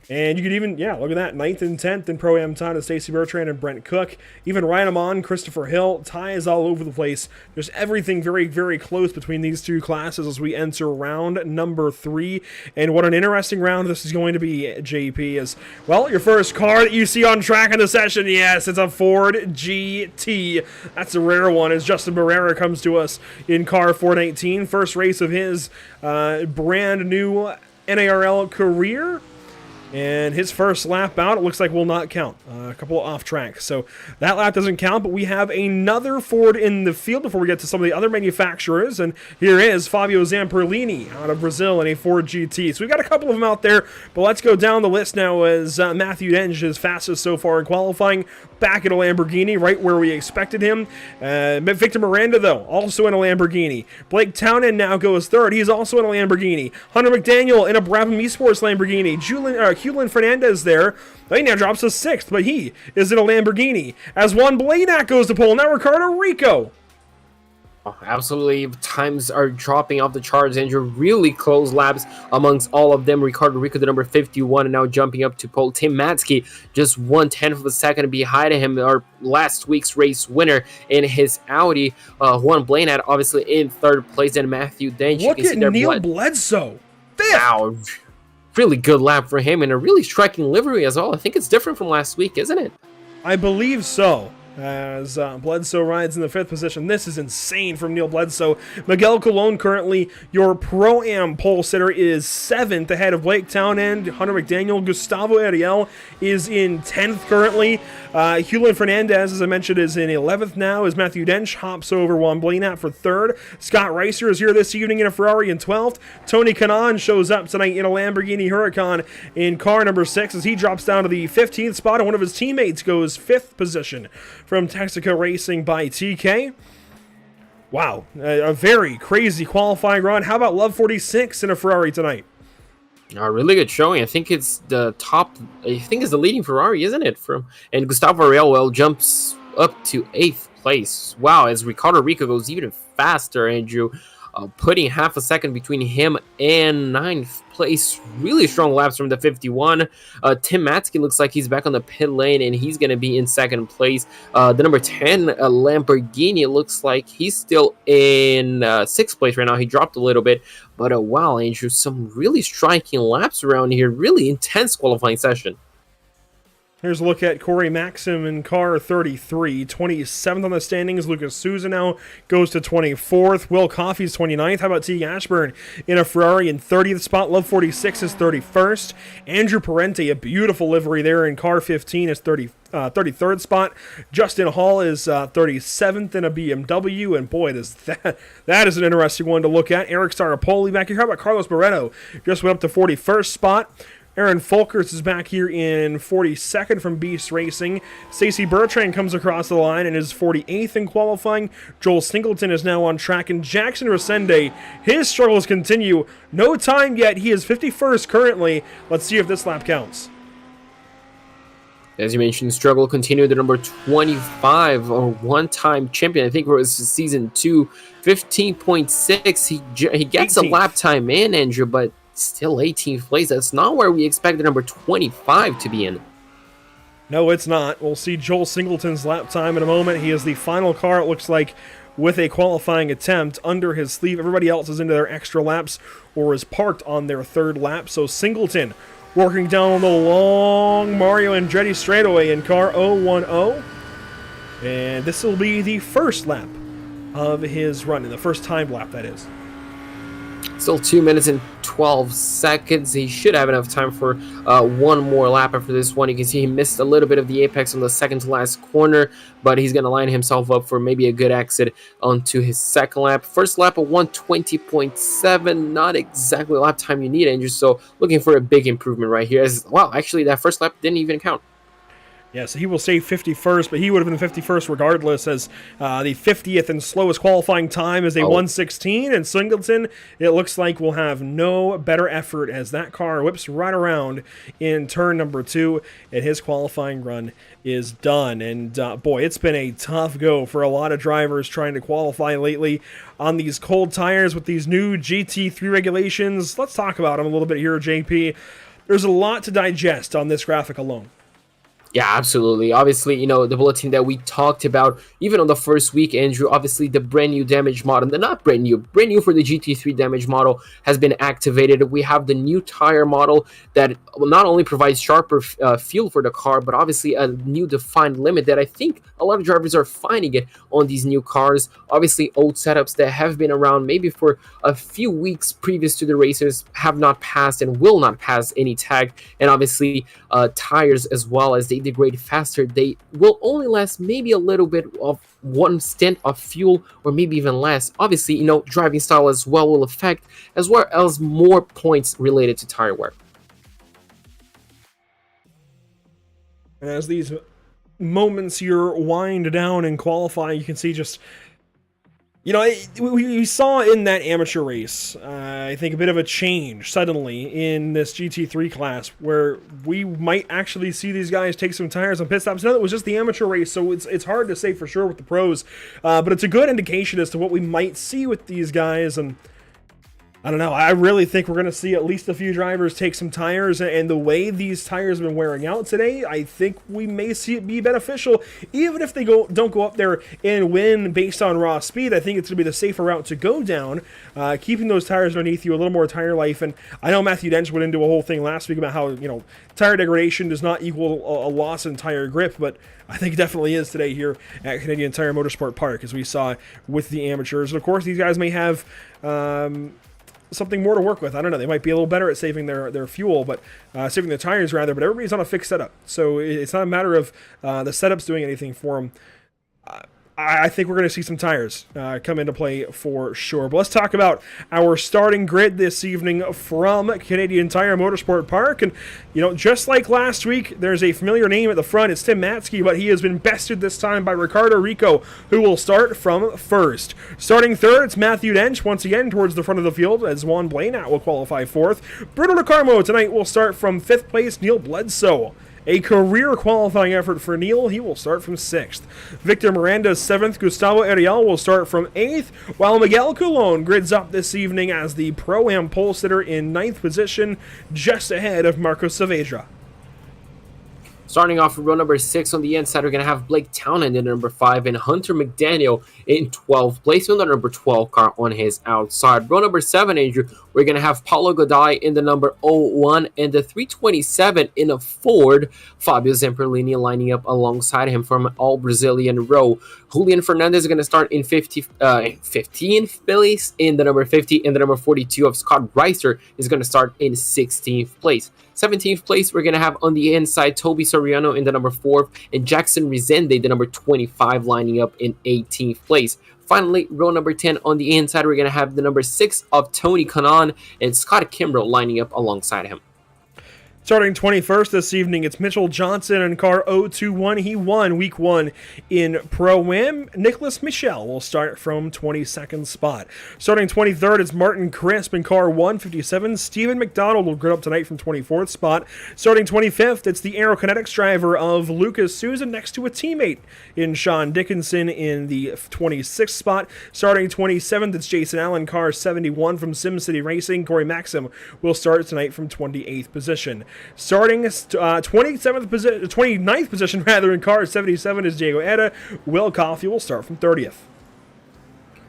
And you could even, yeah, look at that, 9th and 10th in Pro-Am tied with Stacey Bertrand and Brent Cook. Even Ryan Amon, Christopher Hill, ties all over the place. There's everything very, very close between these two classes as we enter round number 3. And what an interesting round this is going to be, JP, is, well, your first car that you see on track in the session, yes, it's a Ford GT. That's a rare one as Justin Barrera comes to us in car 419. First race of his brand new NARL career. And his first lap out, it looks like, will not count. A couple off track. So that lap doesn't count, but we have another Ford in the field before we get to some of the other manufacturers. And here is Fabio Zamperlini out of Brazil in a Ford GT. So we've got a couple of them out there, but let's go down the list now as Matthew Denge is fastest so far in qualifying. Back in a Lamborghini, right where we expected him. Victor Miranda, though, also in a Lamborghini. Blake Townend now goes third. He's also in a Lamborghini. Hunter McDaniel in a Brabham Esports Lamborghini. Hewlin Fernandez there. He now drops to 6th, but he is in a Lamborghini. As Juan Blanack goes to pole, now Ricardo Rico. Absolutely, times are dropping off the charts, Andrew. Really close laps amongst all of them. Ricardo Rico, the number 51, and now jumping up to pole. Tim Matsky, just 1/10 of a second behind him, our last week's race winner in his Audi. Juan Blanack, obviously, in third place, and Matthew Denge. Look at Neil Bledsoe. 5th. Wow. Really good lap for him, and a really striking livery as well. I think it's different from last week, isn't it? I believe so. As Bledsoe rides in the 5th position. This is insane from Neil Bledsoe. Miguel Colon, currently your Pro-Am pole sitter, is 7th ahead of Blake Townend. Hunter McDaniel. Gustavo Ariel is in 10th currently. Hewlin Fernandez, as I mentioned, is in 11th now as Matthew Dench hops over Juan Blanack for 3rd. Scott Reiser is here this evening in a Ferrari in 12th. Tony Kanaan shows up tonight in a Lamborghini Huracan in car number 6 as he drops down to the 15th spot, and one of his teammates goes 5th position from Texaco Racing by TK. Wow, a very crazy qualifying run. How about Love 46 in a Ferrari tonight? A really good showing. I think it's the top. I think it's the leading Ferrari, isn't it? And Gustavo Ariel jumps up to 8th place. Wow, as Ricardo Rico goes even faster, Andrew, putting half a second between him and 9th place. Really strong laps from the 51. Tim Matsky looks like he's back on the pit lane, and he's going to be in 2nd place. The number 10 Lamborghini looks like he's still in 6th place right now. He dropped a little bit, but wow, Andrew, some really striking laps around here. Really intense qualifying session. Here's a look at Corey Maxim in car 33. 27th on the standings. Lucas Souza now goes to 24th. Will Coffey's 29th. How about T. Ashburn in a Ferrari in 30th spot? Love 46 is 31st. Andrew Parente, a beautiful livery there in car 15, is 33rd spot. Justin Hall is 37th in a BMW, and boy, that is an interesting one to look at. Eric Staropoli back here. How about Carlos Barreto? Just went up to 41st spot. Aaron Folkers is back here in 42nd from Beast Racing. Stacey Bertrand comes across the line and is 48th in qualifying. Joel Singleton is now on track, and Jackson Resende, his struggles continue. No time yet. He is 51st currently. Let's see if this lap counts. As you mentioned, struggle continued. The number 25, or one-time champion, I think it was season 2, 15.6. He gets 18th. A lap time in, Andrew, but still 18th place. That's not where we expect the number 25 to be in. No, it's not. We'll see Joel Singleton's lap time in a moment. He is the final car, it looks like, with a qualifying attempt under his sleeve. Everybody else is into their extra laps or is parked on their third lap. So Singleton working down the long Mario Andretti straightaway in car 010. And this will be the first lap of his run, in the first time lap, that is. Still 2 minutes and 12 seconds. He should have enough time for one more lap after this one. You can see he missed a little bit of the apex on the second to last corner, but he's going to line himself up for maybe a good exit onto his second lap. First lap of 120.7, not exactly the lap time you need, Andrew, so looking for a big improvement right here. Wow, actually that first lap didn't even count. Yeah, so he will say 51st, but he would have been 51st regardless, as the 50th and slowest qualifying time is a 1:16, and Singleton, it looks like, will have no better effort as that car whips right around in turn number 2, and his qualifying run is done. And boy, it's been a tough go for a lot of drivers trying to qualify lately on these cold tires with these new GT3 regulations. Let's talk about them a little bit here, JP. There's a lot to digest on this graphic alone. Yeah, absolutely. Obviously, the bulletin that we talked about, even on the first week, Andrew, obviously the brand new damage model, not brand new for the GT3 damage model has been activated. We have the new tire model that not only provides sharper fuel for the car, but obviously a new defined limit that I think a lot of drivers are finding it on these new cars. Obviously, old setups that have been around maybe for a few weeks previous to the races have not passed and will not pass any tag. And obviously, tires as well, as they degrade faster, they will only last maybe a little bit of one stint of fuel, or maybe even less. Obviously, driving style as well will affect, as well as more points related to tire wear. And as these moments here wind down and qualify, you can see just, we saw in that amateur race, I think, a bit of a change suddenly in this GT3 class, where we might actually see these guys take some tires on pit stops. Now, it was just the amateur race, so it's hard to say for sure with the pros, but it's a good indication as to what we might see with these guys. And I don't know, I really think we're going to see at least a few drivers take some tires, and the way these tires have been wearing out today, I think we may see it be beneficial. Even if they don't go up there and win based on raw speed, I think it's going to be the safer route to go down, keeping those tires underneath you, a little more tire life. And I know Matthew Dench went into a whole thing last week about how, tire degradation does not equal a loss in tire grip, but I think it definitely is today here at Canadian Tire Motorsport Park, as we saw with the amateurs. And of course, these guys may have something more to work with. I don't know. They might be a little better at saving their fuel, but saving their tires rather. But everybody's on a fixed setup, so it's not a matter of the setup's doing anything for them. I think we're going to see some tires come into play for sure. But let's talk about our starting grid this evening from Canadian Tire Motorsport Park. And, just like last week, there's a familiar name at the front. It's Tim Matzke, but he has been bested this time by Ricardo Rico, who will start from first. Starting third, it's Matthew Dench, once again towards the front of the field, as Juan Blanat will qualify fourth. Bruno DeCarmo tonight will start from fifth place. Neil Bledsoe, a career qualifying effort for Neil. He will start from 6th. Victor Miranda, 7th. Gustavo Ariel will start from 8th, while Miguel Coulon grids up this evening as the Pro-Am pole sitter in 9th position, just ahead of Marco Saavedra. Starting off with row number 6 on the inside, we're going to have Blake Townend in number 5 and Hunter McDaniel in 12th place on the number 12 car on his outside. Row number 7, Andrew, we're going to have Paulo Godoy in the number 01 and the 327 in a Ford. Fabio Zamperlini lining up alongside him from all Brazilian row. Julian Fernandez is going to start in 15th place in the number 50, and the number 42 of Scott Reister is going to start in 16th place. 17th place, we're going to have on the inside Toby Soriano in the number 4, and Jackson Resende, the number 25, lining up in 18th place. Finally, row number 10 on the inside, we're going to have the number 6 of Tony Kanan and Scott Kimbrough lining up alongside him. Starting 21st this evening, it's Mitchell Johnson in car 021. He won week 1 in Pro-Am. Nicholas Michel will start from 22nd spot. Starting 23rd, it's Martin Crisp in car 157. Stephen McDonald will grid up tonight from 24th spot. Starting 25th, it's the Aerokinetics driver of Lucas Susan next to a teammate in Sean Dickinson in the 26th spot. Starting 27th, it's Jason Allen, car 71 from SimCity Racing. Corey Maxim will start tonight from 28th position. Starting 29th position rather in car 77 is Diego Eda. Will Coffey will start from 30th.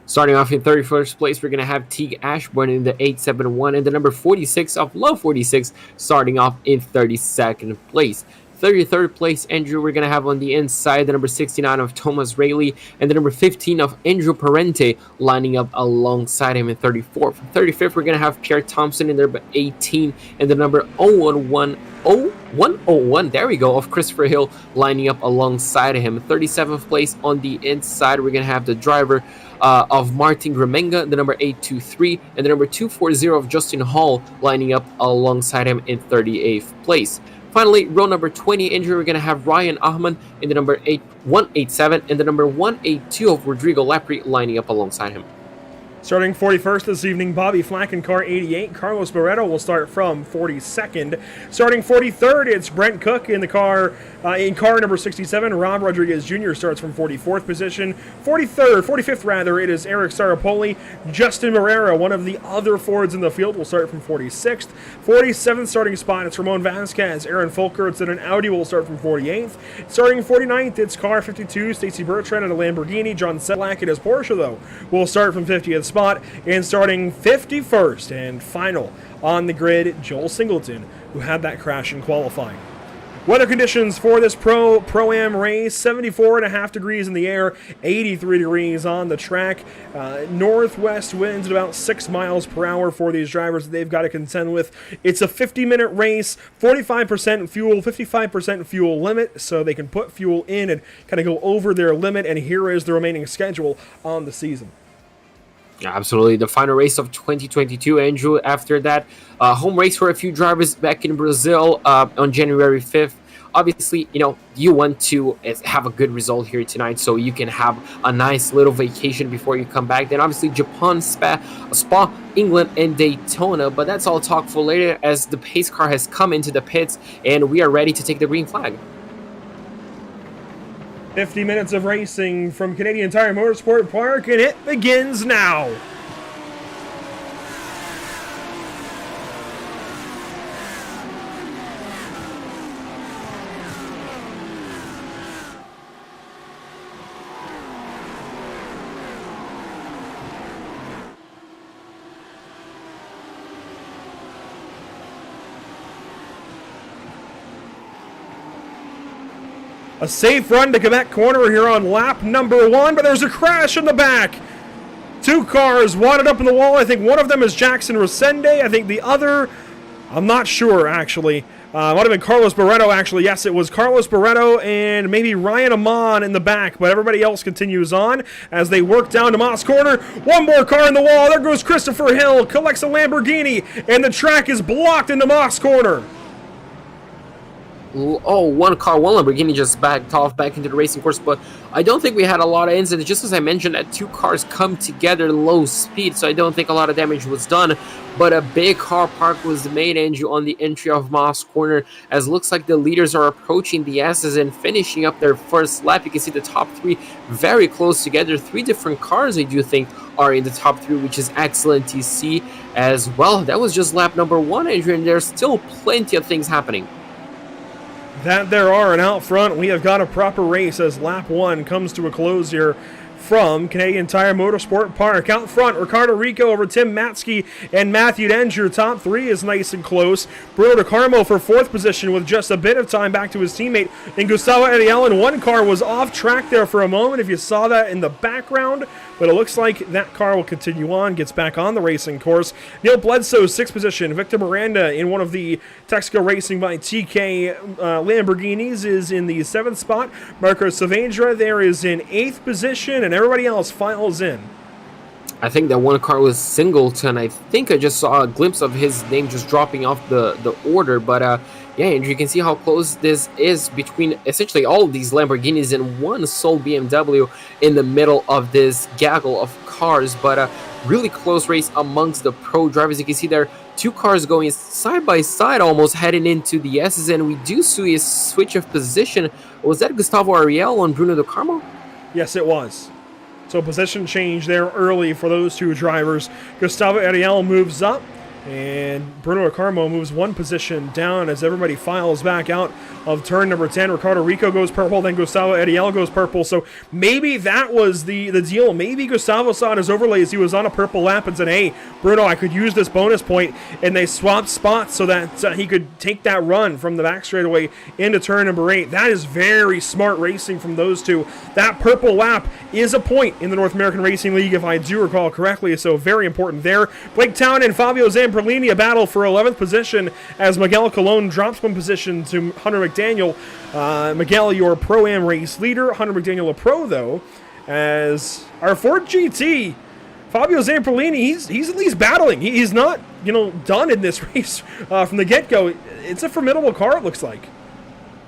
Starting off in 31st place, we're going to have Teague Ashburn in the 871 and the number 46 of Low 46 starting off in 32nd place. 33rd place, Andrew, we're going to have on the inside the number 69 of Thomas Rayleigh and the number 15 of Andrew Parente lining up alongside him in 34th. 35th, we're going to have Pierre Thompson in there, but 18 and the number 101, there we go, of Christopher Hill lining up alongside him. 37th place on the inside, we're going to have the driver of Martin Gramenga, the number 823, and the number 240 of Justin Hall lining up alongside him in 38th place. Finally, row number 20, Andrew, we're going to have Ryan Ahman in the number 187 and the number 182 of Rodrigo Lepri lining up alongside him. Starting 41st this evening, Bobby Flack in car 88. Carlos Barreto will start from 42nd. Starting 43rd, it's Brent Cook in car number 67. Rob Rodriguez Jr. starts from 44th position. 45th, it is Eric Sarapoli. Justin Morera, one of the other Fords in the field, will start from 46th. 47th starting spot, it's Ramon Vasquez. Aaron Folkerts in an Audi will start from 48th. Starting 49th, it's car 52. Stacy Bertrand in a Lamborghini. John Sedlak in his Porsche, though, will start from 50th spot. And starting 51st and final on the grid, Joel Singleton, who had that crash in qualifying. Weather conditions for this Pro-Am race: 74.5 degrees in the air, 83 degrees on the track. Northwest winds at about 6 miles per hour for these drivers that they've got to contend with. It's a 50-minute race, 45% fuel, 55% fuel limit, so they can put fuel in and kind of go over their limit. And here is the remaining schedule on the season. Yeah, absolutely. The final race of 2022, Andrew. After that, home race for a few drivers back in Brazil on January 5th. Obviously, you want to have a good result here tonight so you can have a nice little vacation before you come back. Then obviously Japan, Spa, England, and Daytona. But that's all talk for later as the pace car has come into the pits and we are ready to take the green flag. 50 minutes of racing from Canadian Tire Motorsport Park, and it begins now. A safe run to Quebec corner here on lap number 1, but there's a crash in the back. Two cars wadded up in the wall. I think one of them is Jackson Resende. I think the other, I'm not sure, actually. Might have been Carlos Barreto, actually. Yes, it was Carlos Barreto and maybe Ryan Amon in the back, but everybody else continues on as they work down to Moss Corner. One more car in the wall. There goes Christopher Hill, collects a Lamborghini, and the track is blocked into Moss Corner. Oh, one Lamborghini just backed off back into the racing course, but I don't think we had a lot of incidents. Just as I mentioned, that two cars come together low speed, so I don't think a lot of damage was done. But a big car park was made, Andrew, on the entry of Moss Corner, as looks like the leaders are approaching the S's and finishing up their first lap. You can see the top three very close together. Three different cars, I do think, are in the top three, which is excellent to see as well. That was just lap number 1, Andrew, and there's still plenty of things happening. That there are, and out front we have got a proper race as lap 1 comes to a close here. from Canadian Tire Motorsport Park. Out front, Ricardo Rico over Tim Matsky and Matthew Denger. Top 3 is nice and close. Bruno DeCarmo for 4th position with just a bit of time back to his teammate. And Gustavo Ariel in one car was off track there for a moment, if you saw that in the background. But it looks like that car will continue on, gets back on the racing course. Neil Bledsoe, 6th position. Victor Miranda in one of the Texaco Racing by TK Lamborghinis is in the 7th spot. Marco Saavedra there is in 8th position, and everybody else files in. I think that one car was Singleton. I think I just saw a glimpse of his name just dropping off the order, but yeah, Andrew, you can see how close this is between essentially all of these Lamborghinis and one sole BMW in the middle of this gaggle of cars. But really close race amongst the pro drivers. You can see there are 2 cars going side by side, almost heading into the S's, and we do see a switch of position. Was that Gustavo Ariel on Bruno DeCarmo? Yes, it was. So position change there early for those 2 drivers. Gustavo Ariel moves up, and Bruno DeCarmo moves 1 position down as everybody files back out of turn number 10. Ricardo Rico goes purple, then Gustavo Ariel goes purple. So maybe that was the deal. Maybe Gustavo saw in his overlays he was on a purple lap and said, hey, Bruno, I could use this bonus point, and they swapped spots so that he could take that run from the back straightaway into turn number 8. That is very smart racing from those 2. That purple lap is a point in the North American Racing League, if I do recall correctly, so very important there. Blake Town and Fabio Zamperlini, a battle for 11th position as Miguel Colon drops 1 position to Hunter McDaniel. Miguel, your Pro-Am race leader. Hunter McDaniel, a pro, though, as our Ford GT, Fabio Zamperlini, he's at least battling. He's not, done in this race from the get-go. It's a formidable car, it looks like.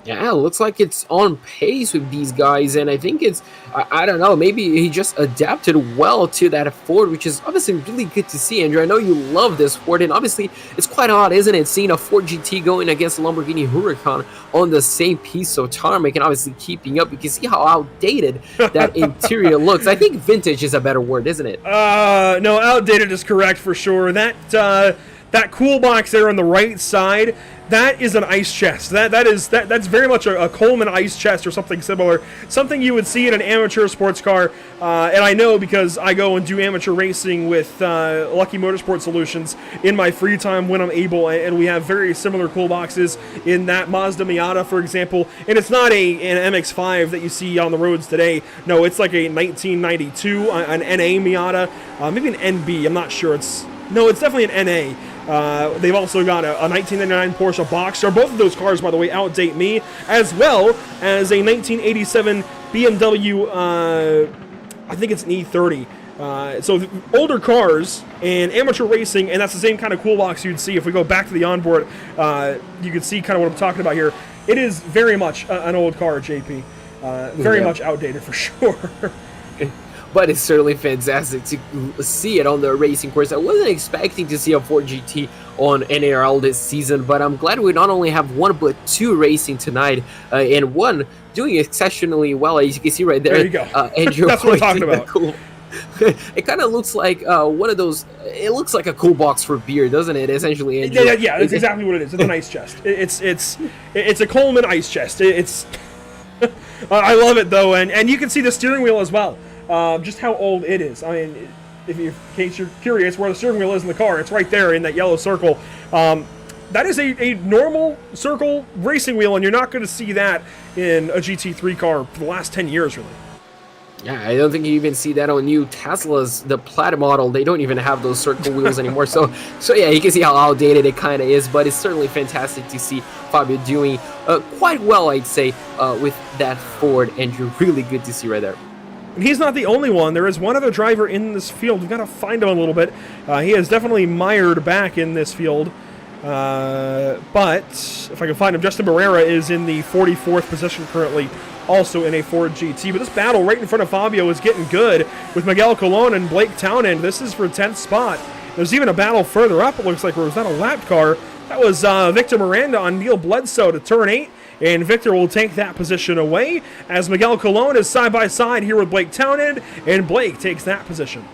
Yeah, it looks like it's on pace with these guys, and I think it's, I don't know, maybe he just adapted well to that Ford, which is obviously really good to see, Andrew. I know you love this Ford, and obviously it's quite odd, isn't it, seeing a Ford GT going against a Lamborghini Huracan on the same piece of tarmac and obviously keeping up. You can see how outdated that interior looks. I think vintage is a better word, isn't it? No, outdated is correct for sure. That cool box there on the right side, that is an ice chest. That's very much a Coleman ice chest or something similar. Something you would see in an amateur sports car. And I know because I go and do amateur racing with Lucky Motorsport Solutions in my free time when I'm able. And we have very similar cool boxes in that Mazda Miata, for example. And it's not an MX-5 that you see on the roads today. No, it's like a 1992, an NA Miata. Maybe an NB, I'm not sure. It's definitely an NA. They've also got a 1999 Porsche Boxster. Both of those cars, by the way, outdate me, as well as a 1987 BMW, I think it's an E30. So older cars and amateur racing, and that's the same kind of cool box you'd see if we go back to the onboard. You can see kind of what I'm talking about here. It is very much an old car, JP. Very much outdated for sure. But it's certainly fantastic to see it on the racing course. I wasn't expecting to see a Ford GT on NARL this season, but I'm glad we not only have 1 but 2 racing tonight, and 1 doing exceptionally well, as you can see right there. There you go. Andrew, that's what I'm talking about. Cool. It kind of looks like one of those. It looks like a cool box for beer, doesn't it? Essentially, Andrew. Yeah, that's exactly what it is. It's an ice chest. It's a Coleman ice chest. I love it though, and you can see the steering wheel as well. Just how old it is. I mean, in case you're curious where the steering wheel is in the car, it's right there in that yellow circle. That is a normal circle racing wheel, and you're not going to see that in a GT3 car for the last 10 years, really. Yeah, I don't think you even see that on new Teslas. The Plaid model, they don't even have those circle wheels anymore. So yeah, you can see how outdated it kind of is, but it's certainly fantastic to see Fabio doing quite well, I'd say, with that Ford, Andrew. Really good to see right there. And he's not the only one. There is one other driver in this field. We've got to find him a little bit. He is definitely mired back in this field. But if I can find him, Justin Barrera is in the 44th position currently, also in a Ford GT. But this battle right in front of Fabio is getting good with Miguel Colon and Blake Townend. This is for 10th spot. There's even a battle further up, it looks like, where it was not a lap car. That was Victor Miranda on Neil Bledsoe to turn 8. And Victor will take that position away as Miguel Colon is side-by-side here with Blake Townend, and Blake takes that position.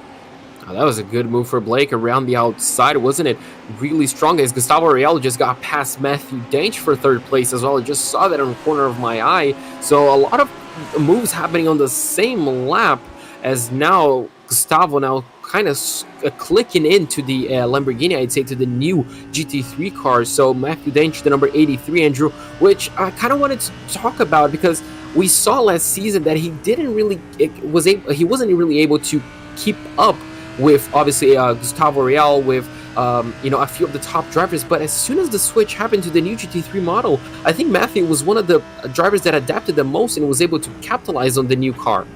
Oh, that was a good move for Blake around the outside, wasn't it? Really strong, as Gustavo Ariel just got past Matthew Dench for 3rd place as well. I just saw that on the corner of my eye. So a lot of moves happening on the same lap as now Gustavo now kind of clicking into the Lamborghini, I'd say, to the new GT3 car. So Matthew Dench, the number 83, Andrew, which I kind of wanted to talk about because we saw last season that he wasn't really able to keep up with obviously Gustavo Real, with a few of the top drivers. But as soon as the switch happened to the new GT3 model, I think Matthew was one of the drivers that adapted the most and was able to capitalize on the new car.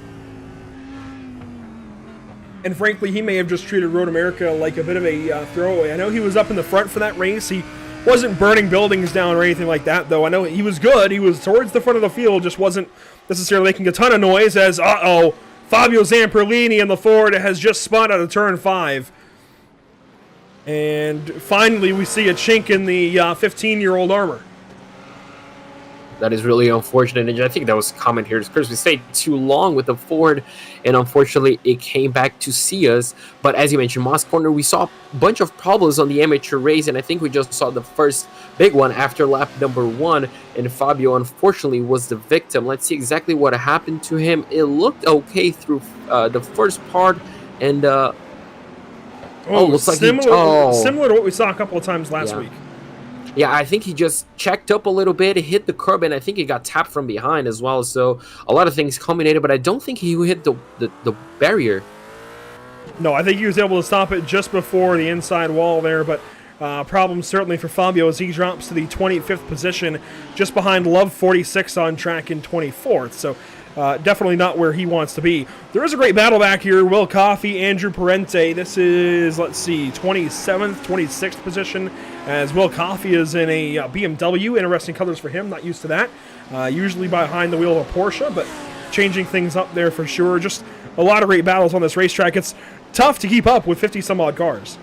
And frankly, he may have just treated Road America like a bit of a throwaway. I know he was up in the front for that race. He wasn't burning buildings down or anything like that, though. I know he was good. He was towards the front of the field, just wasn't necessarily making a ton of noise as, Fabio Zamperlini in the Ford has just spun out of turn 5. And finally, we see a chink in the 15-year-old armor. That is really unfortunate, and I think that was common here. Because we stayed too long with the Ford, and unfortunately, it came back to see us. But as you mentioned, Moss Corner, we saw a bunch of problems on the amateur race, and I think we just saw the first big one after lap number 1, and Fabio, unfortunately, was the victim. Let's see exactly what happened to him. It looked okay through the first part, and looks like similar to what we saw a couple of times last week. Yeah, I think he just checked up a little bit, hit the curb, and I think he got tapped from behind as well. So a lot of things culminated, but I don't think he hit the barrier. No, I think he was able to stop it just before the inside wall there, but problem certainly for Fabio as he drops to the 25th position, just behind Love 46 on track in 24th. So definitely not where he wants to be. There is a great battle back here. Will Coffey, Andrew Parente. This is, 27th, 26th position, as Will Coffey is in a BMW. Interesting colors for him. Not used to that. Usually behind the wheel of a Porsche, but changing things up there for sure. Just a lot of great battles on this racetrack. It's tough to keep up with 50-some-odd cars.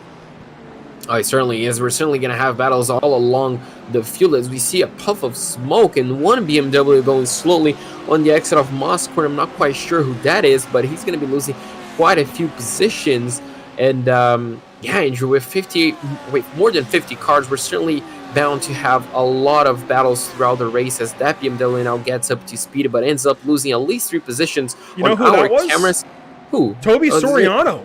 Oh, it certainly is. We're certainly going to have battles all along the field as we see a puff of smoke and one BMW going slowly on the exit of Moss Corner. I'm not quite sure who that is, but he's going to be losing quite a few positions. And Andrew, with more than 50 cars, we're certainly bound to have a lot of battles throughout the race as that BMW now gets up to speed, but ends up losing at least 3 positions. You know who that was? Cameras. Who? Toby Soriano.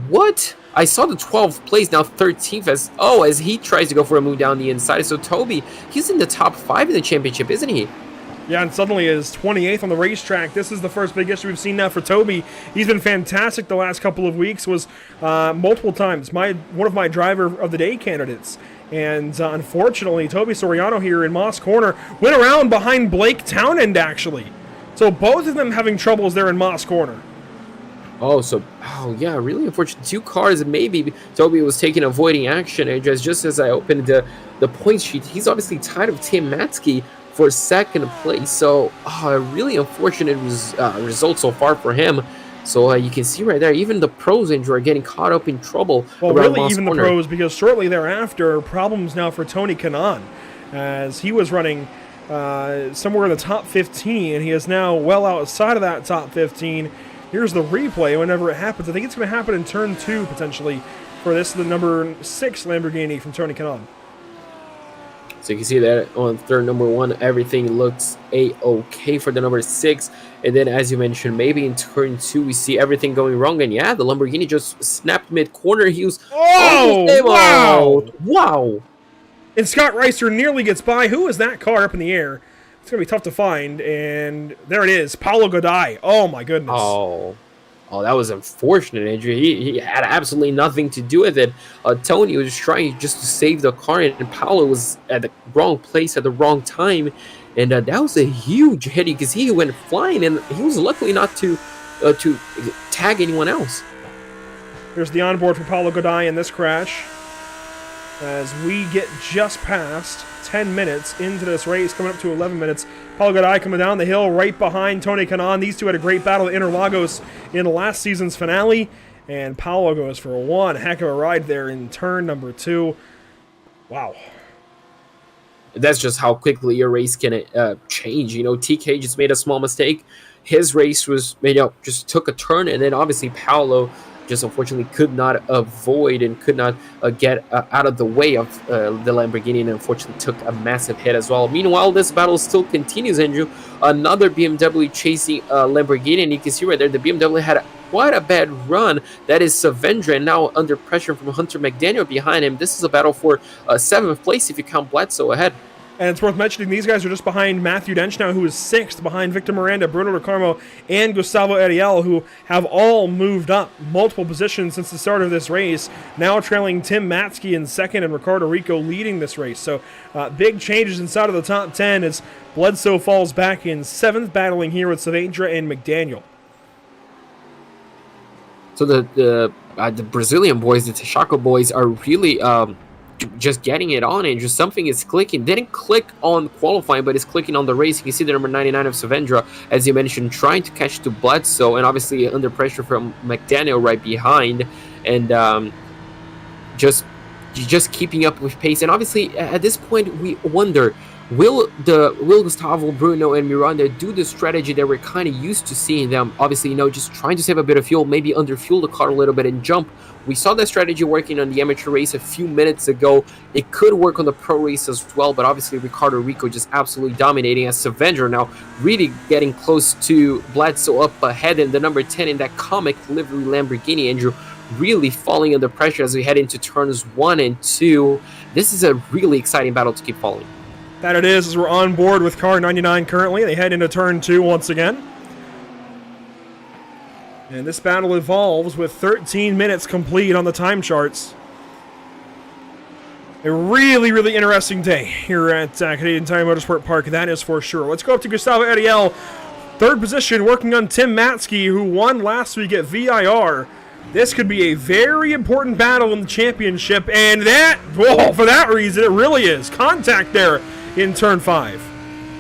What? I saw the 12th place, now 13th, as he tries to go for a move down the inside. So Toby, he's in the top 5 in the championship, isn't he? Yeah, and suddenly is 28th on the racetrack. This is the first big issue we've seen now for Toby. He's been fantastic the last couple of weeks, was multiple times one of my driver of the day candidates. And unfortunately, Toby Soriano here in Moss Corner went around behind Blake Townend, actually. So both of them having troubles there in Moss Corner. Really unfortunate. 2 cars, and maybe Toby was taking avoiding action. And just as I opened the point sheet, he's obviously tied of Tim Matzke for 2nd place. So, a really unfortunate result so far for him. So you can see right there, even the pros, Andrew, are getting caught up in trouble. Well, really, even the pros, because shortly thereafter, problems now for Tony Kanaan, as he was running somewhere in the top 15, and he is now well outside of that top 15. Here's the replay whenever it happens. I think it's going to happen in turn 2, potentially, for this, the number 6 Lamborghini from Tony Kanaan. So you can see that on turn number 1, everything looks A-okay for the number 6. And then, as you mentioned, maybe in turn 2, we see everything going wrong. And yeah, the Lamborghini just snapped mid-corner. He was... Wow! And Scott Reister nearly gets by. Who is that car up in the air? It's going to be tough to find, and there it is, Paulo Goday. Oh, my goodness. Oh, that was unfortunate, Andrew. He had absolutely nothing to do with it. Tony was trying just to save the car, and Paulo was at the wrong place at the wrong time, and that was a huge hit because he went flying, and he was lucky not to tag anyone else. There's the onboard for Paulo Goday in this crash, as we get just past 10 minutes into this race, coming up to 11 minutes. Paulo Goday coming down the hill right behind Tony Kanaan. These two had a great battle at Interlagos in last season's finale, and Paulo goes for one heck of a ride there in turn number 2. Wow. That's just how quickly your race can change. TK just made a small mistake. His race was, just took a turn, and then obviously Paulo just unfortunately could not avoid and could not get out of the way of the Lamborghini, and unfortunately took a massive hit as well. Meanwhile, this battle still continues, Andrew. Another BMW chasing Lamborghini, and you can see right there the BMW had quite a bad run. That is Savendra, and now under pressure from Hunter McDaniel behind him. This is a battle for 7th place if you count Bledsoe ahead. And it's worth mentioning these guys are just behind Matthew Dench now, who is 6th, behind Victor Miranda, Bruno De Carmo, and Gustavo Ariel, who have all moved up multiple positions since the start of this race, now trailing Tim Matzke in 2nd and Ricardo Rico leading this race. So big changes inside of the top 10 as Bledsoe falls back in 7th, battling here with Savendra and McDaniel. So the Brazilian boys, the Texaco boys, are really just getting it on, and just something is clicking. Didn't click on qualifying, but it's clicking on the race. You can see the number 99 of Savendra, as you mentioned, trying to catch to Bledsoe, and obviously under pressure from McDaniel right behind, and just keeping up with pace. And obviously at this point we wonder, will Gustavo, Bruno, and Miranda do the strategy that we're kind of used to seeing them? Obviously, just trying to save a bit of fuel, maybe underfuel the car a little bit and jump. We saw that strategy working on the amateur race a few minutes ago. It could work on the pro race as well, but obviously Ricardo Rico just absolutely dominating, as Savendra now really getting close to Bledsoe up ahead, and the number 10 in that comic livery Lamborghini, Andrew, really falling under pressure as we head into turns 1 and 2. This is a really exciting battle to keep following. That it is, as we're on board with car 99 currently. They head into turn 2 once again. And this battle evolves with 13 minutes complete on the time charts. A really, really interesting day here at Canadian Tire Motorsport Park, that is for sure. Let's go up to Gustavo Ariel, 3rd position, working on Tim Matzke, who won last week at VIR. This could be a very important battle in the championship, and for that reason, it really is. Contact there in turn 5.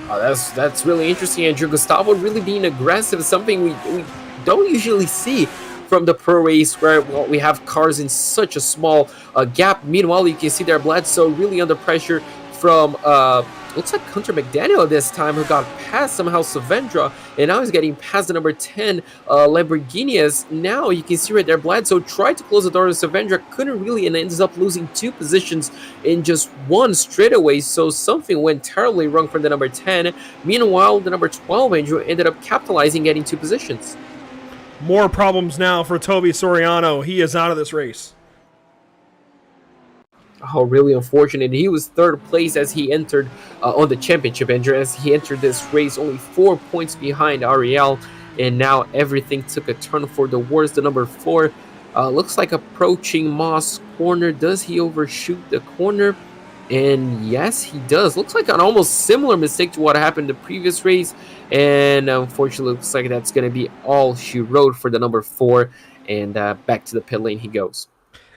That's really interesting, Andrew. Gustavo really being aggressive, something we don't usually see from the pro race, where we have cars in such a small gap. Meanwhile, you can see there Bledsoe really under pressure from looks like Hunter McDaniel this time, who got past somehow Savendra, and now he's getting past the number 10 Lamborghini. As now you can see right there Bledsoe tried to close the door to Savendra, couldn't really, and ends up losing 2 positions in just one straightaway. So something went terribly wrong for the number 10. Meanwhile, the number 12 Andrew ended up capitalizing, getting 2 positions. More problems now for Toby Soriano. He is out of this race. Oh, really unfortunate. He was 3rd place as he entered on the championship, Andrew. As he entered this race, only 4 points behind Ariel, and now everything took a turn for the worse. The number 4 looks like approaching Moss corner. Does he overshoot the corner? And yes, he does. Looks like an almost similar mistake to what happened the previous race, and unfortunately looks like that's going to be all she wrote for the number 4, and back to the pit lane he goes.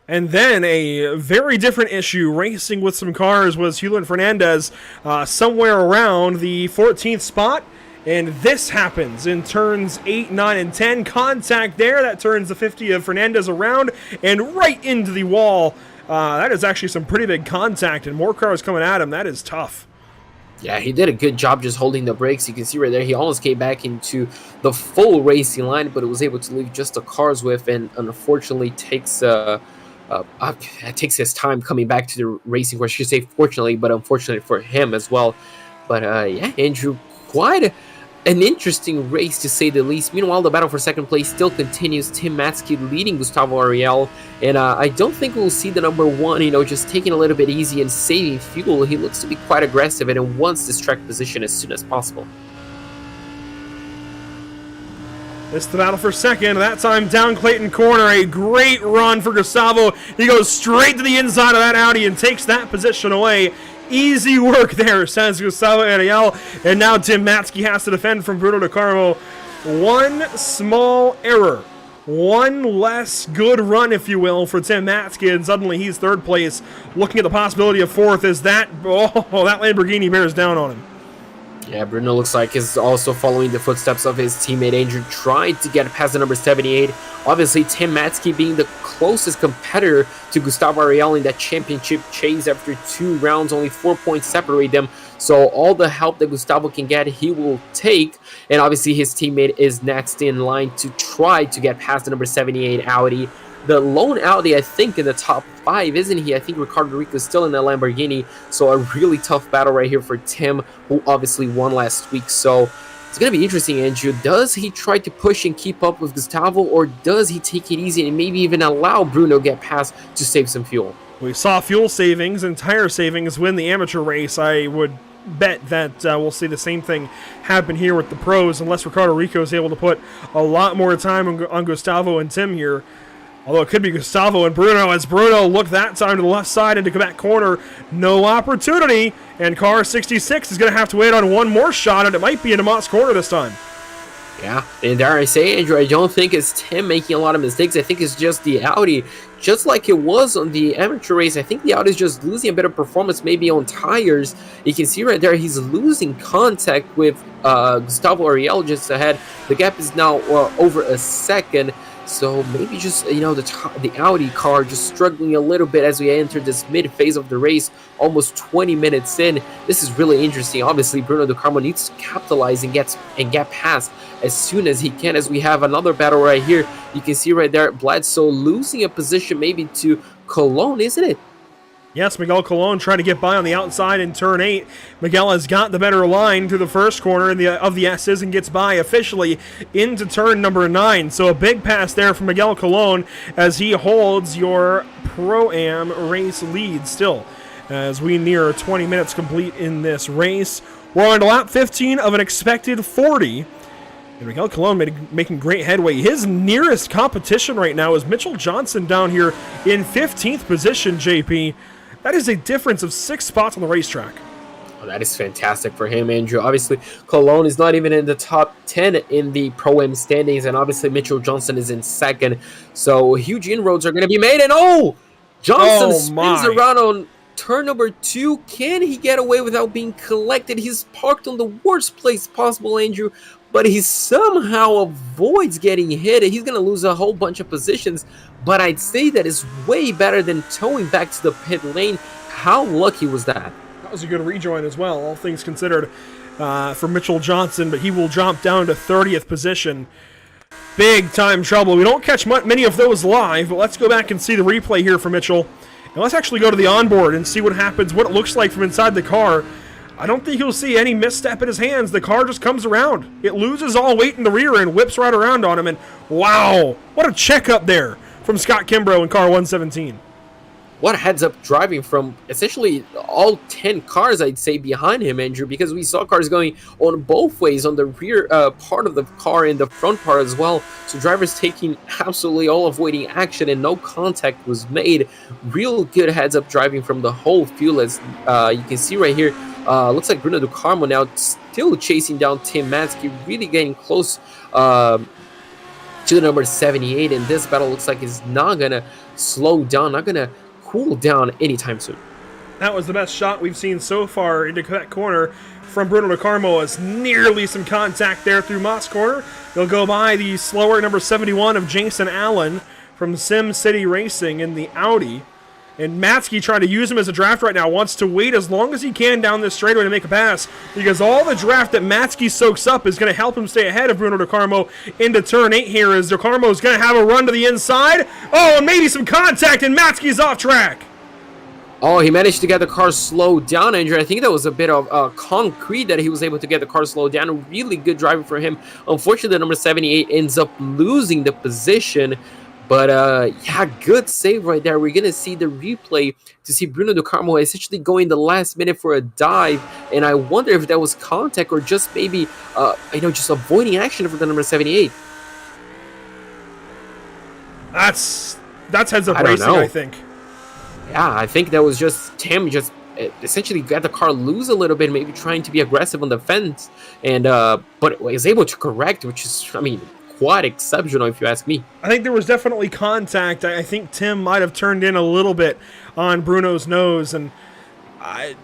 And then a very different issue racing with some cars was Julian Fernandez somewhere around the 14th spot. And this happens in turns 8, 9, and 10. Contact there. That turns the 50 of Fernandez around and right into the wall. That is actually some pretty big contact, and more cars coming at him. That is tough. Yeah, he did a good job just holding the brakes. You can see right there, he almost came back into the full racing line, but it was able to leave just the cars with, and unfortunately takes his time coming back to the racing course. I should say fortunately, but unfortunately for him as well. But yeah, Andrew, quite an interesting race to say the least. Meanwhile, the battle for 2nd place still continues. Tim Matzke leading Gustavo Ariel, and I don't think we'll see the number 1, just taking a little bit easy and saving fuel. He looks to be quite aggressive and wants this track position as soon as possible. It's the battle for 2nd. That time down Clayton corner. A great run for Gustavo. He goes straight to the inside of that Audi and takes that position away. Easy work there, says Gustavo Ariel. And now Tim Matzke has to defend from Bruno De Carmo. One small error. One less good run, if you will, for Tim Matzke, and suddenly he's 3rd place. Looking at the possibility of 4th as that Lamborghini bears down on him. Yeah, Bruno looks like is also following the footsteps of his teammate Andrew, trying to get past the number 78. Obviously, Tim Matzke being the closest competitor to Gustavo Ariel in that championship chase after 2 rounds. Only 4 points separate them. So all the help that Gustavo can get, he will take. And obviously, his teammate is next in line to try to get past the number 78 Audi. The lone Audi, I think, in the top 5, isn't he? I think Ricardo Rico is still in the Lamborghini. So a really tough battle right here for Tim, who obviously won last week. So it's going to be interesting, Andrew. Does he try to push and keep up with Gustavo, or does he take it easy and maybe even allow Bruno get past to save some fuel? We saw fuel savings and tire savings win the amateur race. I would bet that we'll see the same thing happen here with the pros, unless Ricardo Rico is able to put a lot more time on Gustavo and Tim here. Although it could be Gustavo and Bruno, as Bruno looked that time to the left side into Quebec corner. No opportunity, and car 66 is going to have to wait on one more shot, and it might be into Mott's corner this time. Yeah, and dare I say, Andrew, I don't think it's Tim making a lot of mistakes. I think it's just the Audi. Just like it was on the amateur race, I think the Audi is just losing a bit of performance, maybe on tires. You can see right there, he's losing contact with Gustavo Ariel just ahead. The gap is now over a second. So maybe just, the Audi car just struggling a little bit as we enter this mid-phase of the race, almost 20 minutes in. This is really interesting. Obviously, Bruno de Carmo needs to capitalize and get past as soon as he can, as we have another battle right here. You can see right there, Bledsoe losing a position maybe to Cologne, isn't it? Yes, Miguel Colon trying to get by on the outside in turn 8. Miguel has got the better line through the first corner of the S's and gets by officially into turn number 9. So a big pass there from Miguel Colon as he holds your Pro-Am race lead still. As we near 20 minutes complete in this race. We're on to lap 15 of an expected 40. And Miguel Colon making great headway. His nearest competition right now is Mitchell Johnson down here in 15th position, JP. That is a difference of 6 spots on the racetrack. Oh, that is fantastic for him, Andrew. Obviously, Cologne is not even in the top 10 in the Pro-Am standings, and obviously Mitchell Johnson is in second. So huge inroads are going to be made, and Johnson spins around on turn number 2. Can he get away without being collected? He's parked on the worst place possible, Andrew, but he somehow avoids getting hit. He's going to lose a whole bunch of positions, but I'd say that is way better than towing back to the pit lane. How lucky was that? That was a good rejoin as well, all things considered, for Mitchell Johnson, but he will drop down to 30th position. Big time trouble. We don't catch many of those live, but let's go back and see the replay here for Mitchell. And let's actually go to the onboard and see what happens, what it looks like from inside the car. I don't think you'll see any misstep in his hands. The car just comes around. It loses all weight in the rear and whips right around on him. And wow, what a checkup there from Scott Kimbrough in car 117. What heads-up driving from essentially all 10 cars, I'd say, behind him, Andrew, because we saw cars going on both ways, on the rear part of the car and the front part as well. So drivers taking absolutely all avoiding action and no contact was made. Real good heads-up driving from the whole field, as you can see right here. Looks like Bruno de Carmo now still chasing down Tim Matzke, really getting close to the number 78, and this battle looks like it's not going to slow down, not going to cool down anytime soon. That was the best shot we've seen so far into that corner from Bruno de Carmo, as nearly some contact there through Mott's corner. He'll go by the slower number 71 of Jason Allen from Sim City Racing in the Audi. And Matzke, trying to use him as a draft right now, wants to wait as long as he can down this straightaway to make a pass, because all the draft that Matzke soaks up is going to help him stay ahead of Bruno de Carmo into turn 8 here, as de Carmo is going to have a run to the inside. Oh, and maybe some contact, and Matzke's off track. Oh, he managed to get the car slowed down, Andrew. I think that was a bit of concrete that he was able to get the car slowed down. Really good driving for him. Unfortunately, the number 78 ends up losing the position. But, yeah, good save right there. We're going to see the replay to see Bruno de Carmo essentially going the last minute for a dive. And I wonder if that was contact or just maybe, just avoiding action for the number 78. That's heads-up racing, I think. Yeah, I think that was just Tim just essentially got the car loose a little bit, maybe trying to be aggressive on the fence. And, but was able to correct, which is, quite exceptional if you ask me. I think there was definitely contact. I think Tim might have turned in a little bit on Bruno's nose, and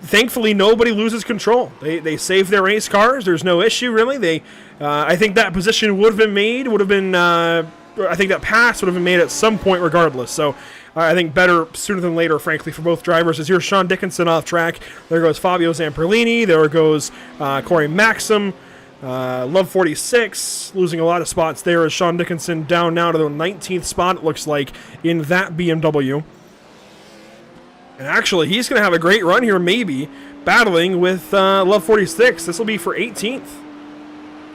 thankfully nobody loses control. They save their race cars. There's no issue really. I think that position would have been made. I think that pass would have been made at some point regardless. So I think better sooner than later, frankly, for both drivers. As here's Sean Dickinson off track. There goes Fabio Zamperlini. There goes Corey Maxim. Love 46, losing a lot of spots there, as Sean Dickinson down now to the 19th spot, it looks like, in that BMW. And actually, he's going to have a great run here, maybe, battling with Love 46. This will be for 18th.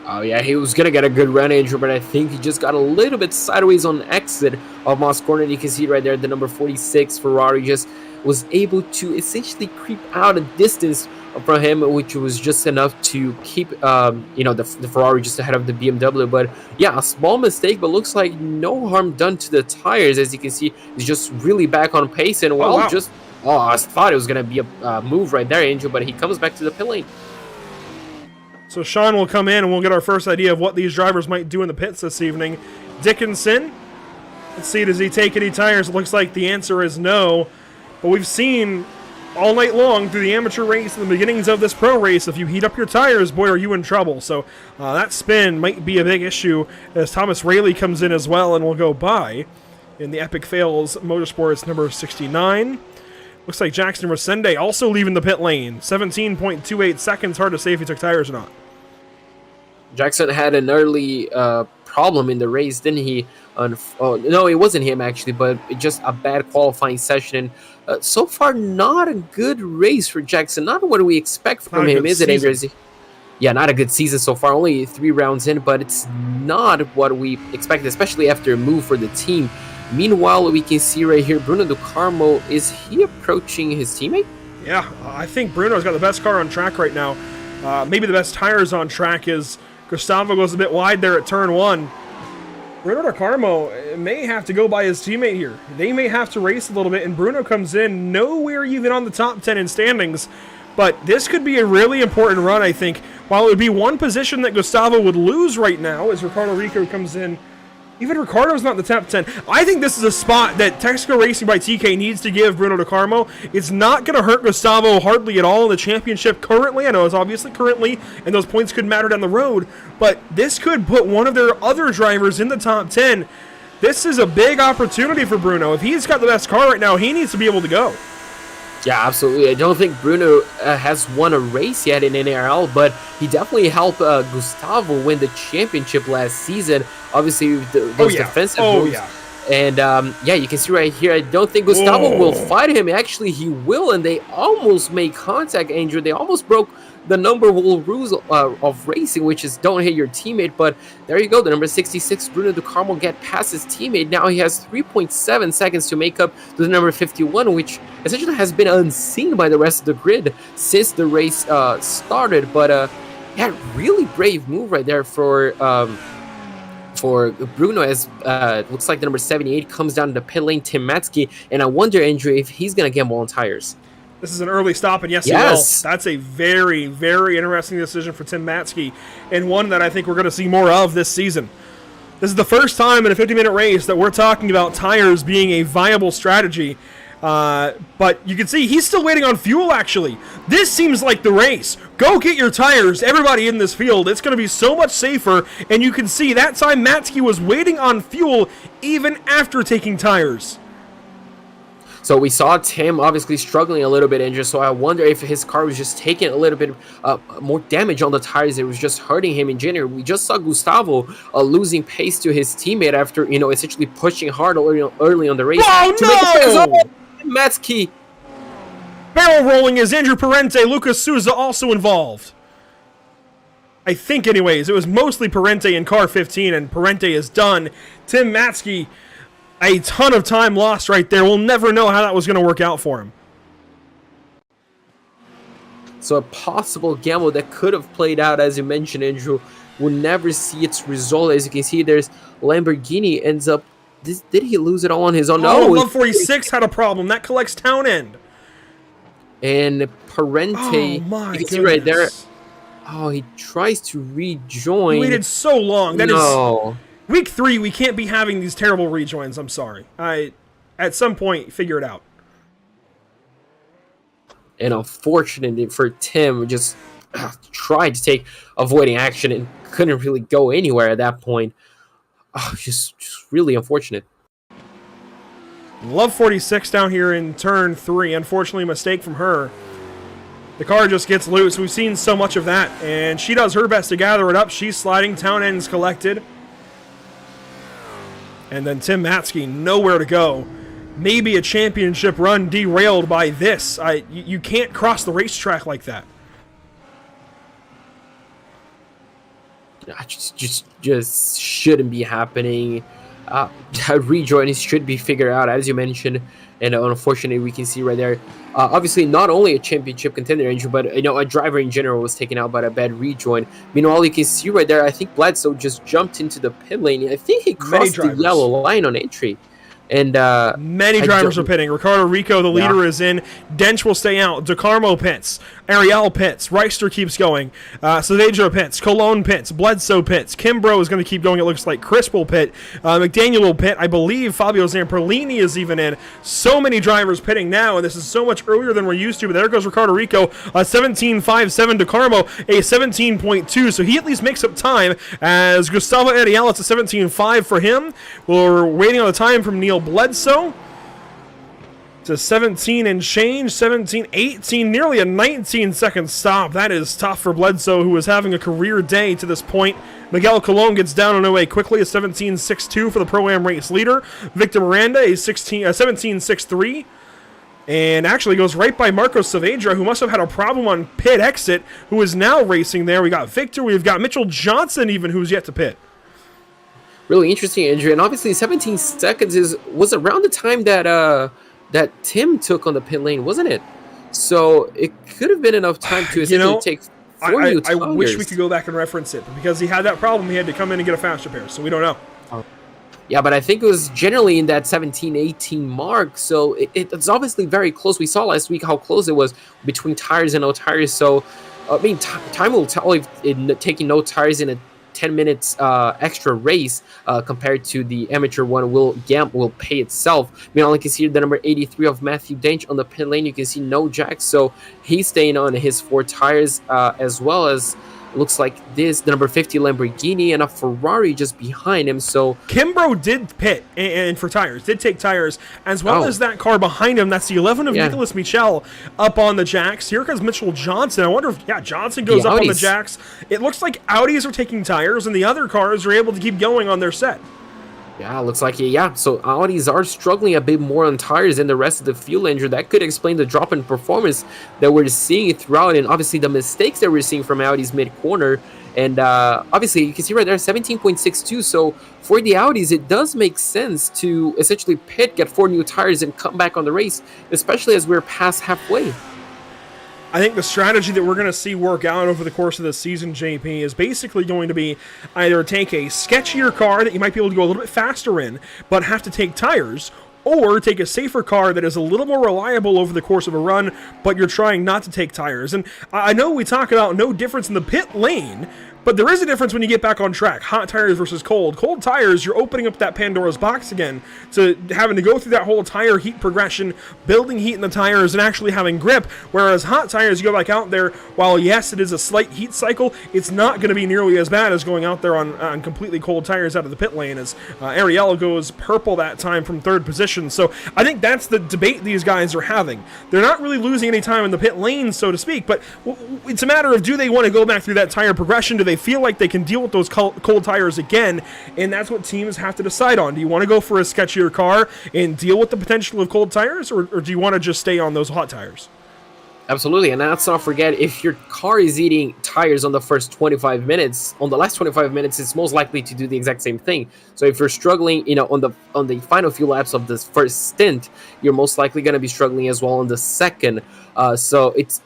Oh yeah, he was gonna get a good run, Andrew, but I think he just got a little bit sideways on exit of Moss Corner. You can see right there, the number 46 Ferrari just was able to essentially creep out a distance from him, which was just enough to keep, the Ferrari just ahead of the BMW. But yeah, a small mistake, but looks like no harm done to the tires. As you can see, he's just really back on pace, and wow. I thought it was gonna be a move right there, Angel, but he comes back to the pit lane. So Sean will come in and we'll get our first idea of what these drivers might do in the pits this evening. Dickinson, let's see, does he take any tires? It looks like the answer is no. But we've seen all night long through the amateur race and the beginnings of this pro race, if you heat up your tires, boy, are you in trouble. So that spin might be a big issue as Thomas Rayleigh comes in as well and will go by in the Epic Fails Motorsports number 69. Looks like Jackson Resende also leaving the pit lane. 17.28 seconds. Hard to say if he took tires or not. Jackson had an early problem in the race, didn't he? No, it wasn't him actually, but just a bad qualifying session. So far, not a good race for Jackson. Not what we expect from him, is it, Andrew? Yeah, not a good season so far. Only 3 rounds in, but it's not what we expected, especially after a move for the team. Meanwhile, we can see right here, Bruno Ducarmo, is he approaching his teammate? Yeah, I think Bruno's got the best car on track right now. Maybe the best tires on track is Gustavo goes a bit wide there at turn 1. Bruno Ducarmo may have to go by his teammate here. They may have to race a little bit, and Bruno comes in nowhere even on the top 10 in standings. But this could be a really important run, I think. While it would be one position that Gustavo would lose right now as Ricardo Rico comes in, even Ricardo's not in the top 10. I think this is a spot that Texaco Racing by TK needs to give Bruno Ducarmo. It's not going to hurt Gustavo hardly at all in the championship currently. I know it's obviously currently, and those points could matter down the road, but this could put one of their other drivers in the top 10. This is a big opportunity for Bruno. If he's got the best car right now, he needs to be able to go. Yeah, absolutely. I don't think Bruno has won a race yet in NARL, but he definitely helped Gustavo win the championship last season. Obviously, those defensive moves. Yeah. And you can see right here, I don't think Gustavo will fight him. Actually, he will, and they almost made contact, Andrew. They almost broke the number one rules of racing, which is don't hit your teammate. But there you go, the number 66, Bruno Ducarmo, get past his teammate. Now he has 3.7 seconds to make up to the number 51, which essentially has been unseen by the rest of the grid since the race started. But really brave move right there for Bruno, as looks like the number 78 comes down to the pit lane, Tim Matzke, and I wonder, Andrew, if he's going to get more on tires. This is an early stop, and yes, he will. That's a very, very interesting decision for Tim Matzke, and one that I think we're going to see more of this season. This is the first time in a 50-minute race that we're talking about tires being a viable strategy. But you can see he's still waiting on fuel, actually. This seems like the race. Go get your tires, everybody in this field. It's going to be so much safer, and you can see that time Matzke was waiting on fuel even after taking tires. So we saw Tim obviously struggling a little bit, Andrew, so I wonder if his car was just taking a little bit more damage on the tires. It was just hurting him in general. We just saw Gustavo losing pace to his teammate after, essentially pushing hard early on the race. Oh, to no! Make his own. Matzke. Barrel rolling is Andrew Parente. Lucas Souza also involved. I think, anyways, it was mostly Parente in car 15, and Parente is done. Tim Matzke, a ton of time lost right there. We'll never know how that was going to work out for him. So a possible gamble that could have played out, as you mentioned, Andrew, will never see its result. As you can see, there's Lamborghini ends up. Did he lose it all on his own? No, 146 had a problem. That collects Town End. And Parente, oh my you can goodness. see right there. Oh, he tries to rejoin. He waited so long. That no. is week 3. We can't be having these terrible rejoins. I'm sorry. At some point, figure it out. And unfortunately for Tim, just tried to take avoiding action and couldn't really go anywhere at that point. Oh, just really unfortunate. Love 46 down here in turn 3. Unfortunately, a mistake from her. The car just gets loose. We've seen so much of that, and she does her best to gather it up. She's sliding. Town End's collected. And then Tim Matzke, nowhere to go. Maybe a championship run derailed by this. You can't cross the racetrack like that. just shouldn't be happening. Rejoin should be figured out, as you mentioned, and unfortunately, we can see right there. Obviously, not only a championship contender, Andrew, but a driver in general was taken out by a bad rejoin. Meanwhile, you can see right there, I think Bledsoe just jumped into the pit lane. I think he crossed the yellow line on entry. And many drivers are pitting. Ricardo Rico, the leader, is in. Dench will stay out. DeCarmo pits. Ariel pits. Reister keeps going. Saavedra pits. Colon pits. Bledsoe pits. Kimbrough is going to keep going, it looks like. Crisp will pit. McDaniel will pit. I believe Fabio Zamperlini is even in. So many drivers pitting now, and this is so much earlier than we're used to. But there goes Ricardo Rico. 17.57 DeCarmo. A 17.2. So he at least makes up time as Gustavo Ariel, it's a 17.5 for him. We're waiting on the time from Neil Bledsoe. It's a 17 and change, 17, 18, nearly a 19-second stop. That is tough for Bledsoe, who is having a career day to this point. Miguel Colon gets down on the way quickly, a 17.62 for the Pro-Am race leader. Victor Miranda, a 17.63. And actually goes right by Marcos Saavedra, who must have had a problem on pit exit, who is now racing there. We got Victor, we've got Mitchell Johnson even, who's yet to pit. Really interesting injury, and obviously 17 seconds was around the time that that Tim took on the pit lane, wasn't it? So it could have been enough time to essentially take 4 new tires. I wish we could go back and reference it, but because he had that problem, he had to come in and get a fast repair, so we don't know. Yeah, but I think it was generally in that 17, 18 mark, so it's obviously very close. We saw last week how close it was between tires and no tires, so I mean, time will tell if taking no tires in a 10 minutes extra race compared to the amateur one will pay itself. Meanwhile, you can see the number 83 of Matthew Dench on the pit lane. You can see no jack, so he's staying on his 4 tires, as well as looks like the number 50 Lamborghini and a Ferrari just behind him. So Kimbrough did pit and for tires, did take tires, as well as that car behind him. That's the 11 of Nicholas Michel up on the jacks. Here comes Mitchell Johnson. I wonder if, Johnson goes up on the jacks. It looks like Audis are taking tires, and the other cars are able to keep going on their set. Yeah, looks like it. So Audis are struggling a bit more on tires than the rest of the field, Andrew. That could explain the drop in performance that we're seeing throughout, and obviously the mistakes that we're seeing from Audi's mid-corner. And obviously, you can see right there, 17.62. So for the Audis, it does make sense to essentially pit, get 4 new tires, and come back on the race, especially as we're past halfway. I think the strategy that we're going to see work out over the course of this season, JP, is basically going to be either take a sketchier car that you might be able to go a little bit faster in, but have to take tires, or take a safer car that is a little more reliable over the course of a run, but you're trying not to take tires. And I know we talk about no difference in the pit lane, but there is a difference when you get back on track. Hot tires versus cold. Cold tires, you're opening up that Pandora's box again to having to go through that whole tire heat progression, building heat in the tires, and actually having grip. Whereas hot tires, you go back out there, while yes, it is a slight heat cycle, it's not going to be nearly as bad as going out there on completely cold tires out of the pit lane, as Ariel goes purple that time from 3rd position. So I think that's the debate these guys are having. They're not really losing any time in the pit lane, so to speak, but it's a matter of, do they want to go back through that tire progression? Do they feel like they can deal with those cold tires again? And that's what teams have to decide on. Do you want to go for a sketchier car and deal with the potential of cold tires, or do you want to just stay on those hot tires? Absolutely, and let's not forget, if your car is eating tires on the first 25 minutes, on the last 25 minutes, it's most likely to do the exact same thing. So if you're struggling, on the final few laps of this first stint, you're most likely going to be struggling as well on the second. So it's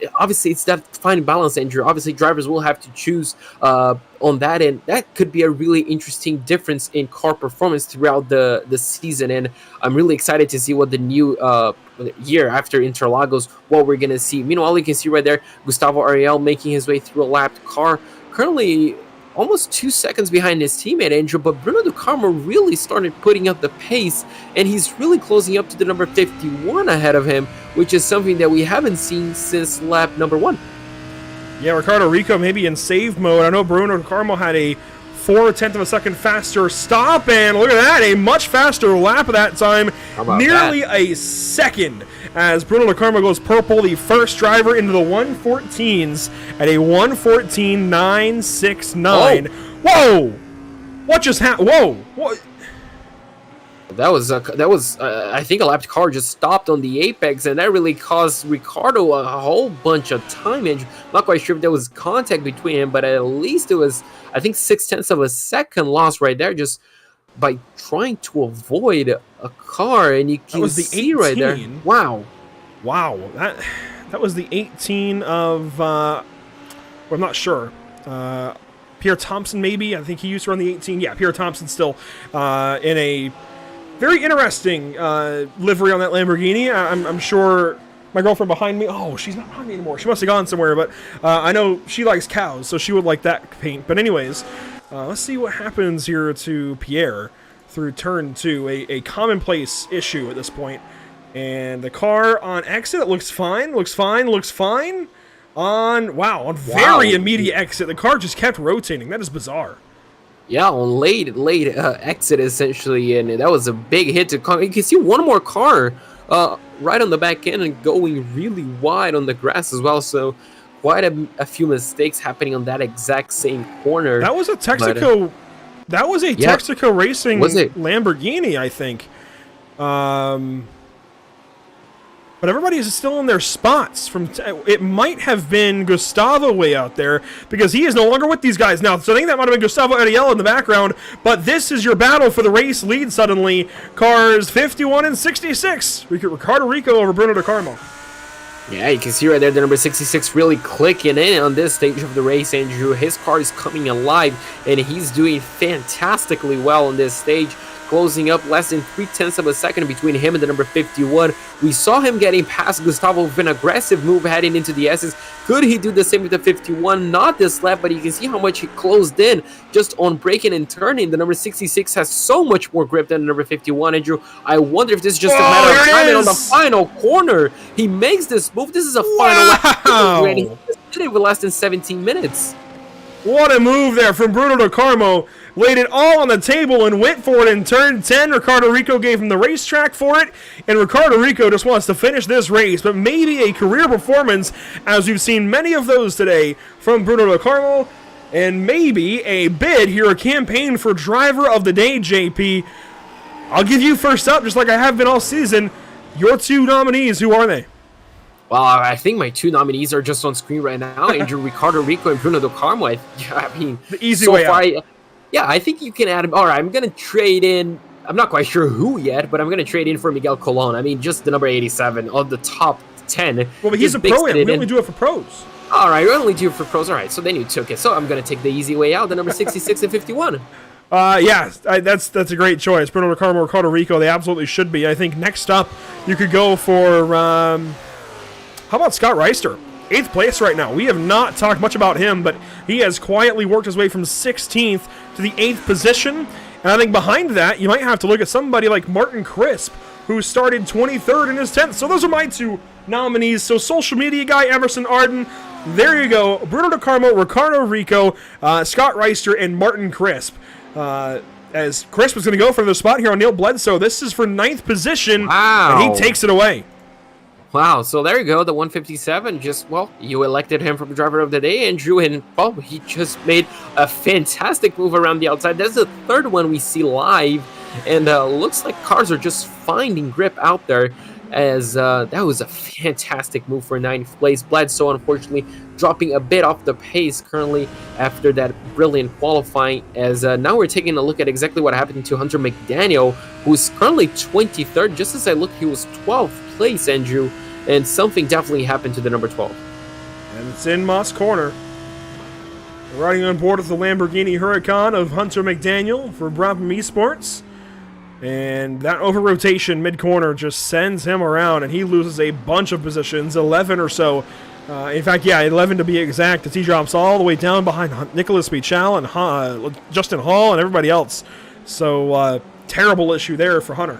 that fine balance, Andrew. Obviously, drivers will have to choose on that, and that could be a really interesting difference in car performance throughout the season. And I'm really excited to see what the new year after Interlagos, what we're gonna see. Meanwhile, you can see right there Gustavo Ariel making his way through a lapped car, currently almost 2 seconds behind his teammate Andrew, but Bruno Ducarmo really started putting up the pace, and he's really closing up to the number 51 ahead of him, which is something that we haven't seen since lap number 1. Yeah, Ricardo Rico maybe in save mode. I know Bruno Ducarmo had a 0.4 of a second faster stop, and look at that, a much faster lap of that time, nearly a second, as Bruno Ducarmo goes purple, the first driver into the 114s at a 114.969. Whoa! What just happened? Whoa! What? That was I think a lapped car just stopped on the apex, and that really caused Ricardo a whole bunch of time injury. Not quite sure if there was contact between him, but at least it was, I think, 0.6 of a second loss right there, just by trying to avoid a car. And you can see right there. Wow, that was the 18 of. Well, I'm not sure. Pierre Thompson, maybe. I think he used to run the 18. Yeah, Pierre Thompson still in a very interesting livery on that Lamborghini. I'm sure my girlfriend behind me, oh, she's not behind me anymore. She must have gone somewhere, but I know she likes cows, so she would like that paint. But anyways, let's see what happens here to Pierre through turn 2, a commonplace issue at this point. And the car on exit looks fine. On very immediate exit, the car just kept rotating. That is bizarre. Yeah, on late exit essentially, and that was a big hit to car. You can see one more car right on the back end and going really wide on the grass as well. So quite a few mistakes happening on that exact same corner. That was a Texaco. That was a Texaco Racing Lamborghini, I think. But everybody is still in their spots. It might have been Gustavo way out there because he is no longer with these guys now. So I think that might have been Gustavo Ariella in the background. But this is your battle for the race lead suddenly. Cars 51 and 66. Ricardo Rico over Bruno De Carmo. Yeah, you can see right there the number 66 really clicking in on this stage of the race, Andrew. His car is coming alive, and he's doing fantastically well on this stage, closing up less than 0.3 of a second between him and the number 51. We saw him getting past Gustavo with an aggressive move heading into the S's. Could he do the same with the 51? Not this lap, but you can see how much he closed in just on braking and turning. The number 66 has so much more grip than the number 51, Andrew. I wonder if this is just a matter of time. And on the final corner, he makes this move. This is a final lap. And he did it with less than 17 minutes. What a move there from Bruno De Carmo. Laid it all on the table and went for it in turn 10. Ricardo Rico gave him the racetrack for it, and Ricardo Rico just wants to finish this race, but maybe a career performance, as we've seen many of those today from Bruno De Carmo, and maybe a bid here, a campaign for driver of the day, JP. I'll give you first up, just like I have been all season. Your two nominees, who are they? Well, I think my two nominees are just on screen right now, Andrew. Ricardo Rico and Bruno De Carmo. I mean, the easy way out. Yeah, I think you can add him. All right, I'm going to trade in. I'm not quite sure who yet, but I'm going to trade in for Miguel Colon. I mean, just the number 87 of the top 10. Well, but he's a pro. We only do it for pros. All right, we only do it for pros. All right, so then you took it. So I'm going to take the easy way out, the number 66 and 51. That's a great choice. Bruno De Carmo, Ricardo Rico, they absolutely should be. I think next up, you could go for, how about Scott Reister? 8th place right now. We have not talked much about him, but he has quietly worked his way from 16th to the 8th position. And I think behind that, you might have to look at somebody like Martin Crisp, who started 23rd in his 10th. So those are my two nominees. So social media guy, Emerson Arden. There you go. Bruno De Carmo, Ricardo Rico, Scott Reister, and Martin Crisp. As Crisp was going to go for the spot here on Neil Bledsoe. This is for 9th position, and he takes it away. Wow, so there you go, the 157, you elected him from driver of the day, Andrew, and, he just made a fantastic move around the outside. That's the third one we see live, and looks like cars are just finding grip out there, as that was a fantastic move for 9th place. Bledsoe, unfortunately, dropping a bit off the pace currently after that brilliant qualifying, as now we're taking a look at exactly what happened to Hunter McDaniel, who's currently 23rd. Just as I look, he was 12th place, Andrew, and something definitely happened to the number 12. And it's in Moss Corner. Riding on board with the Lamborghini Huracan of Hunter McDaniel for Brabham Esports. And that over-rotation mid-corner just sends him around, and he loses a bunch of positions, 11 or so. In fact, 11 to be exact, as he drops all the way down behind Nicholas Bichal and Justin Hall and everybody else. So, terrible issue there for Hunter.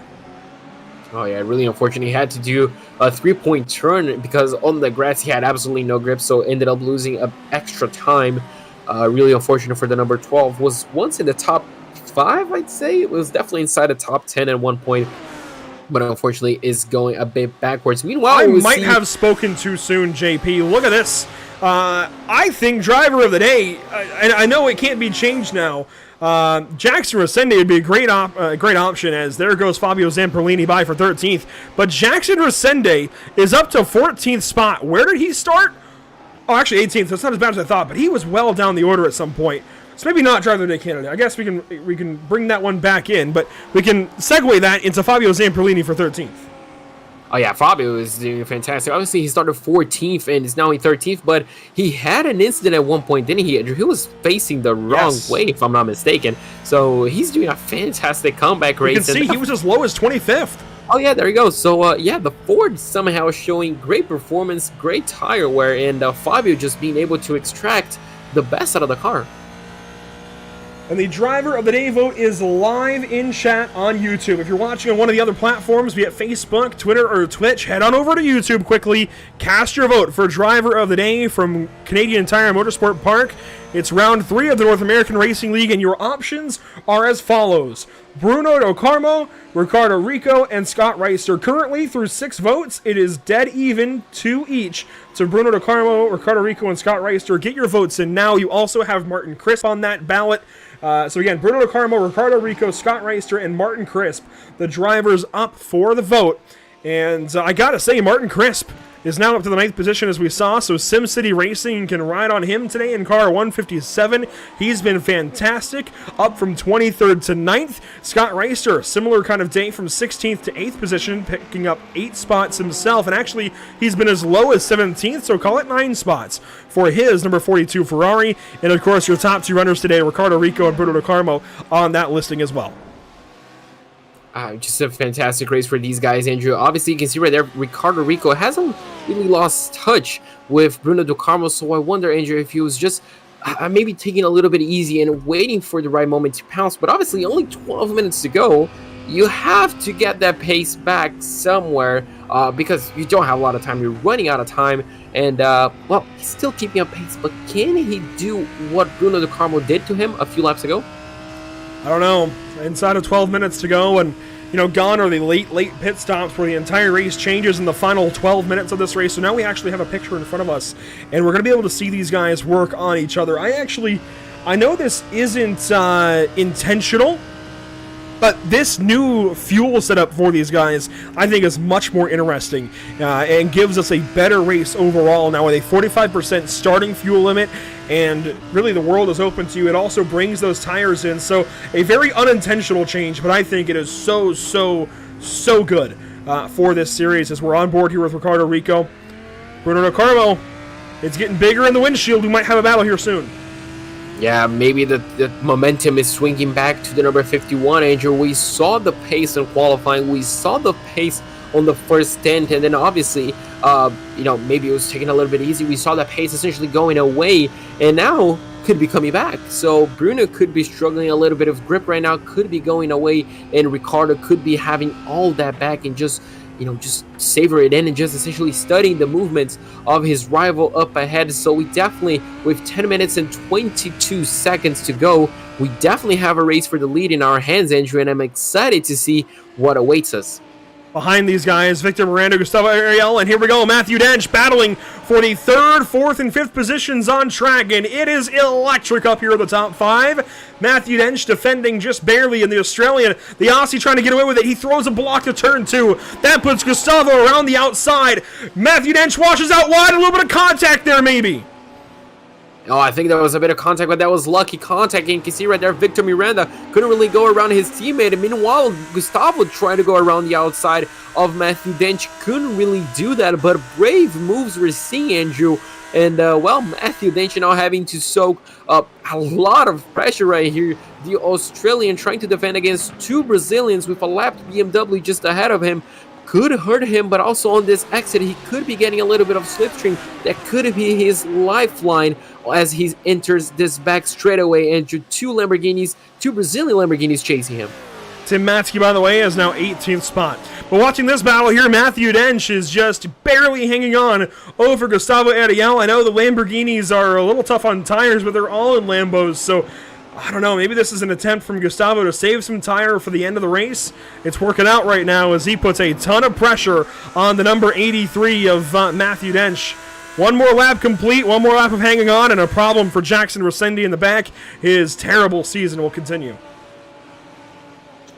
Oh, yeah, really unfortunate. He had to do a 3-point turn because on the grass he had absolutely no grip, so ended up losing extra time. Really unfortunate for the number 12. Was once in the top 5, I'd say. It was definitely inside the top 10 at one point, but unfortunately is going a bit backwards. Meanwhile, I might have spoken too soon, JP. Look at this. I think driver of the day, and I know it can't be changed now, Jackson Resende would be a great option, as there goes Fabio Zamperlini by for 13th. But Jackson Resende is up to 14th spot. Where did he start? Oh, actually 18th. That's not as bad as I thought, but he was well down the order at some point. So maybe not driver of the day candidate. I guess we can bring that one back in, but we can segue that into Fabio Zamperlini for 13th. Oh yeah, Fabio is doing fantastic. Obviously, he started 14th and is now in 13th, but he had an incident at one point, didn't he, Andrew? He was facing the wrong way, if I'm not mistaken. So he's doing a fantastic comeback race. You can see he was as low as 25th. Oh yeah, there you go. So yeah, the Ford somehow showing great performance, great tire wear, and Fabio just being able to extract the best out of the car. And the driver of the day vote is live in chat on YouTube. If you're watching on one of the other platforms, be it Facebook, Twitter, or Twitch, head on over to YouTube quickly. Cast your vote for driver of the day from Canadian Tire Motorsport Park. It's round 3 of the North American Racing League, and your options are as follows: Bruno Do Carmo, Ricardo Rico, and Scott Reister. Currently, through 6 votes, it is dead even, 2 each. So Bruno Do Carmo, Ricardo Rico, and Scott Reister. Get your votes in now. You also have Martin Crisp on that ballot. So again, Bruno Do Carmo, Ricardo Rico, Scott Reister, and Martin Crisp, the drivers up for the vote. And I gotta say, Martin Crisp is now up to the 9th position, as we saw, so SimCity Racing can ride on him today in car 157. He's been fantastic, up from 23rd to 9th. Scott Reister, similar kind of day, from 16th to 8th position, picking up 8 spots himself, and actually he's been as low as 17th, so call it 9 spots for his number 42 Ferrari. And of course, your top 2 runners today, Ricardo Rico and Bruno Do Carmo, on that listing as well. Just a fantastic race for these guys, Andrew. Obviously, you can see right there, Ricardo Rico hasn't really lost touch with Bruno Do Carmo, so I wonder, Andrew, if he was just maybe taking a little bit easy and waiting for the right moment to pounce. But obviously, only 12 minutes to go. You have to get that pace back somewhere because you don't have a lot of time. You're running out of time. And, well, he's still keeping up pace, but can he do what Bruno Do Carmo did to him a few laps ago? I don't know. Inside of 12 minutes to go, and gone are the late pit stops where the entire race changes in the final 12 minutes of this race. So now we actually have a picture in front of us, and we're going to be able to see these guys work on each other. I know this isn't intentional, but this new fuel setup for these guys, I think, is much more interesting and gives us a better race overall now with a 45% starting fuel limit, and really the world is open to you. It also brings those tires in, so a very unintentional change, but I think it is so good for this series as we're on board here with Ricardo Rico. Bruno Do Carmo, it's getting bigger in the windshield. We might have a battle here soon. Yeah, maybe the momentum is swinging back to the number 51, Andrew. We saw the pace in qualifying. We saw the pace on the first stint, and then obviously, maybe it was taking a little bit easy. We saw that pace essentially going away, and now could be coming back. So Bruno could be struggling a little bit of grip right now, could be going away, and Ricardo could be having all that back and just savor it in and just essentially studying the movements of his rival up ahead. So we definitely, with 10 minutes and 22 seconds to go, we definitely have a race for the lead in our hands, Andrew, and I'm excited to see what awaits us. Behind these guys, Victor Miranda, Gustavo Ariel, and here we go, Matthew Dench battling for the 3rd, 4th, and 5th positions on track, and it is electric up here in the top 5. Matthew Dench defending just barely in the Australian. The Aussie trying to get away with it. He throws a block to turn 2. That puts Gustavo around the outside. Matthew Dench washes out wide, a little bit of contact there maybe. Oh, I think there was a bit of contact, but that was lucky contact. And you can see right there, Victor Miranda couldn't really go around his teammate. And meanwhile, Gustavo tried to go around the outside of Matthew Dench. Couldn't really do that, but brave moves we're seeing, Andrew. And, Matthew Dench now having to soak up a lot of pressure right here. The Australian trying to defend against 2 Brazilians with a lapped BMW just ahead of him. Could hurt him, but also on this exit, he could be getting a little bit of slipstream. That could be his lifeline as he enters this back straightaway. And 2 Brazilian Lamborghinis chasing him. Tim Matzke, by the way, is now 18th spot. But watching this battle here, Matthew Dench is just barely hanging on over Gustavo Ariel. I know the Lamborghinis are a little tough on tires, but they're all in Lambos, so I don't know, maybe this is an attempt from Gustavo to save some tire for the end of the race. It's working out right now as he puts a ton of pressure on the number 83 of Matthew Dench. One more lap complete, one more lap of hanging on, and a problem for Jackson Rossendi in the back. His terrible season will continue.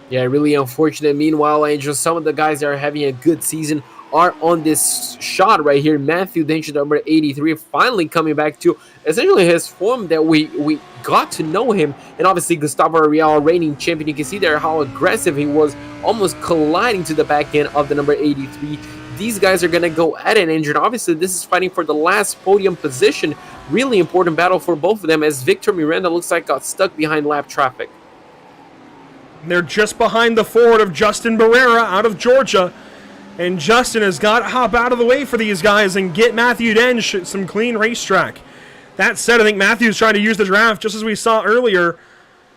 Yeah, really unfortunate. Meanwhile, Angel, some of the guys that are having a good season are on this shot right here. Matthew Dench, number 83, finally coming back to essentially his form that we got to know him. And obviously Gustavo Ariel, reigning champion. You can see there how aggressive he was, almost colliding to the back end of the number 83. These guys are going to go at it, Andrew. Obviously, this is fighting for the last podium position. Really important battle for both of them, as Victor Miranda looks like got stuck behind lap traffic. They're just behind the Ford of Justin Barrera out of Georgia. And Justin has got to hop out of the way for these guys and get Matthew Dench some clean racetrack. That said, I think Matthew's trying to use the draft just as we saw earlier.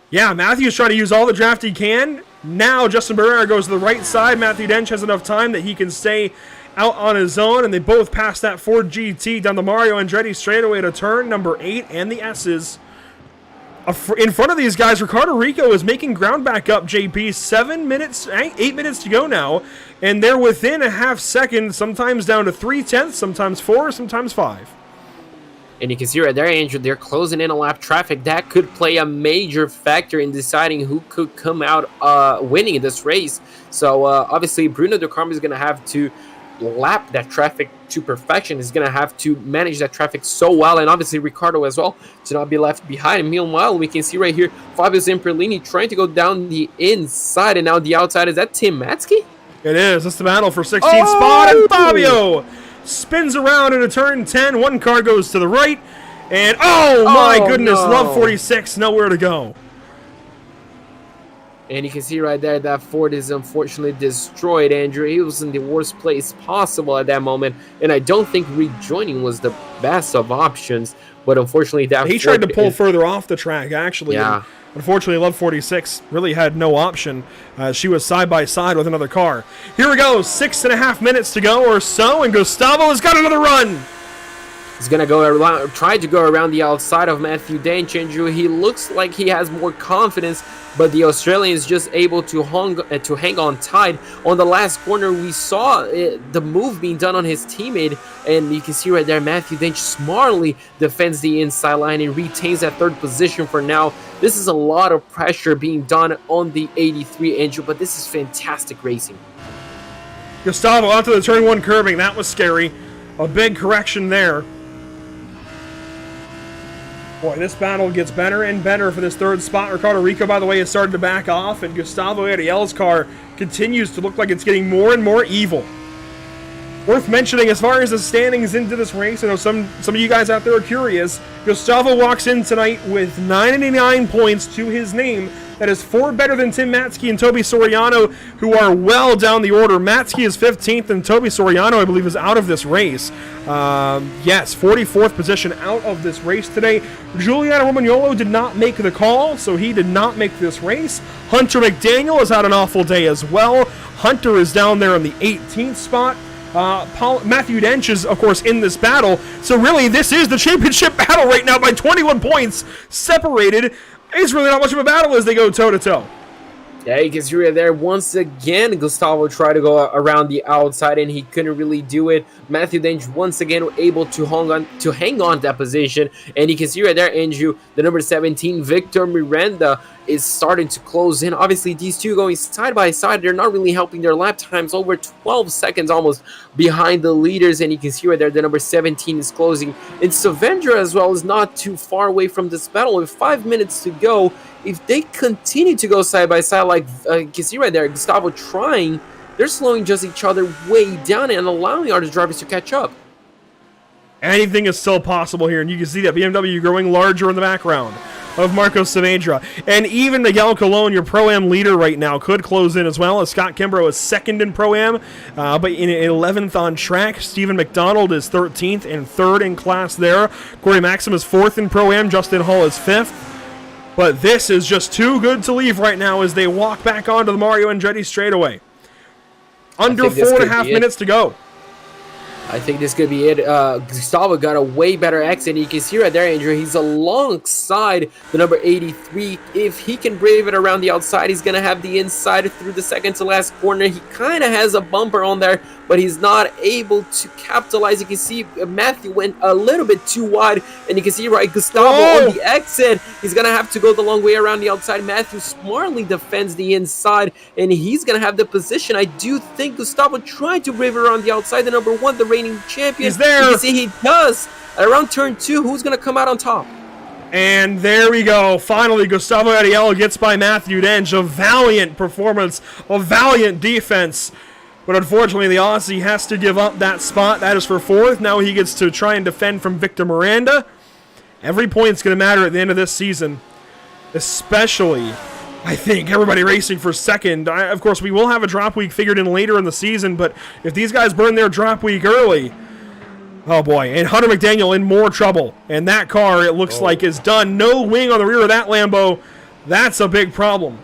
Yeah, Matthew's trying to use all the draft he can. Now Justin Barrera goes to the right side. Matthew Dench has enough time that he can stay out on his own. And they both pass that Ford GT down the Mario Andretti straightaway to turn number 8 and the S's. In front of these guys, Ricardo Rico is making ground back up, JP. 8 minutes to go now, and they're within a half second, sometimes down to 3/10, sometimes 4, sometimes 5. And you can see right there, Andrew, they're closing in on lap traffic. That could play a major factor in deciding who could come out winning this race. So obviously, Bruno De Carmo is going to have to lap that traffic to perfection. He's going to have to manage that traffic so well, and obviously Ricardo as well, to not be left behind. Meanwhile, we can see right here Fabio Zamperlini trying to go down the inside, and now the outside. Is that Tim Matzke? It is. It's the battle for 16th spot, and Fabio spins around into turn 10. One car goes to the right, and oh my goodness, no. Love 46, nowhere to go. And you can see right there that Ford is unfortunately destroyed, Andrew. He was in the worst place possible at that moment, and I don't think rejoining was the best of options. But unfortunately, that he tried to pull further off the track, actually. Yeah. Unfortunately, Love 46 really had no option. She was side by side with another car. Here we go, 6.5 minutes to go or so, and Gustavo has got another run. He's going to go around, try to go around the outside of Matthew Dench, Andrew. He looks like he has more confidence, but the Australian is just able to hang on tight. On the last corner, we saw the move being done on his teammate, and you can see right there, Matthew Dench smartly defends the inside line and retains that third position for now. This is a lot of pressure being done on the 83, Andrew, but this is fantastic racing. Gustavo onto the turn 1 curbing. That was scary. A big correction there. Boy, this battle gets better and better for this third spot. Ricardo Rico, by the way, has started to back off, and Gustavo Ariel's car continues to look like it's getting more and more evil. Worth mentioning, as far as the standings into this race, I know some of you guys out there are curious. Gustavo walks in tonight with 99 points to his name. That is 4 better than Tim Matzke and Toby Soriano, who are well down the order. Matzke is 15th, and Toby Soriano, I believe, is out of this race. Yes, 44th position out of this race today. Giuliano Romagnolo did not make the call, so he did not make this race. Hunter McDaniel has had an awful day as well. Hunter is down there in the 18th spot. Matthew Dench is, of course, in this battle. So really, this is the championship battle right now by 21 points separated. It's really not much of a battle as they go toe-to-toe. Yeah, you can see right there, once again, Gustavo tried to go around the outside, and he couldn't really do it. Matthew Dench once again able to hang on that position, and you can see right there, Andrew, the number 17, Victor Miranda, is starting to close in. Obviously, these two going side by side, they're not really helping their lap times, over 12 seconds almost behind the leaders, and you can see right there, the number 17 is closing. And Savendra as well is not too far away from this battle. With 5 minutes to go, if they continue to go side by side, like you can see right there, Gustavo trying, they're slowing just each other way down and allowing other drivers to catch up. Anything is still possible here, and you can see that BMW growing larger in the background of Marco Saavedra. And even Miguel Colon, your Pro-Am leader right now, could close in as well, as Scott Kimbrough is second in Pro-Am, but in 11th on track. Stephen McDonald is 13th and third in class there. Corey Maxim is 4th in Pro-Am. Justin Hull is 5th. But this is just too good to leave right now as they walk back onto the Mario Andretti straightaway. Under 4.5 minutes to go. I think this could be it. Gustavo got a way better exit. You can see right there, Andrew, he's alongside the number 83. If he can brave it around the outside, he's going to have the inside through the second to last corner. He kind of has a bumper on there, but he's not able to capitalize. You can see Matthew went a little bit too wide, and you can see right Gustavo on the exit. He's going to have to go the long way around the outside. Matthew smartly defends the inside, and he's going to have the position. I do think Gustavo tried to brave it around the outside. The number 1, the reigning champion. He's there. You can see he does. Around turn 2, who's going to come out on top? And there we go. Finally, Gustavo Ariel gets by Matthew Dench. A valiant performance, a valiant defense. But unfortunately, the Aussie has to give up that spot. That is for 4th. Now he gets to try and defend from Victor Miranda. Every point's going to matter at the end of this season. Especially, I think, everybody racing for 2nd. Of course, we will have a drop week figured in later in the season, but if these guys burn their drop week early, oh boy, and Hunter McDaniel in more trouble. And that car, it looks like, is done. No wing on the rear of that Lambo. That's a big problem.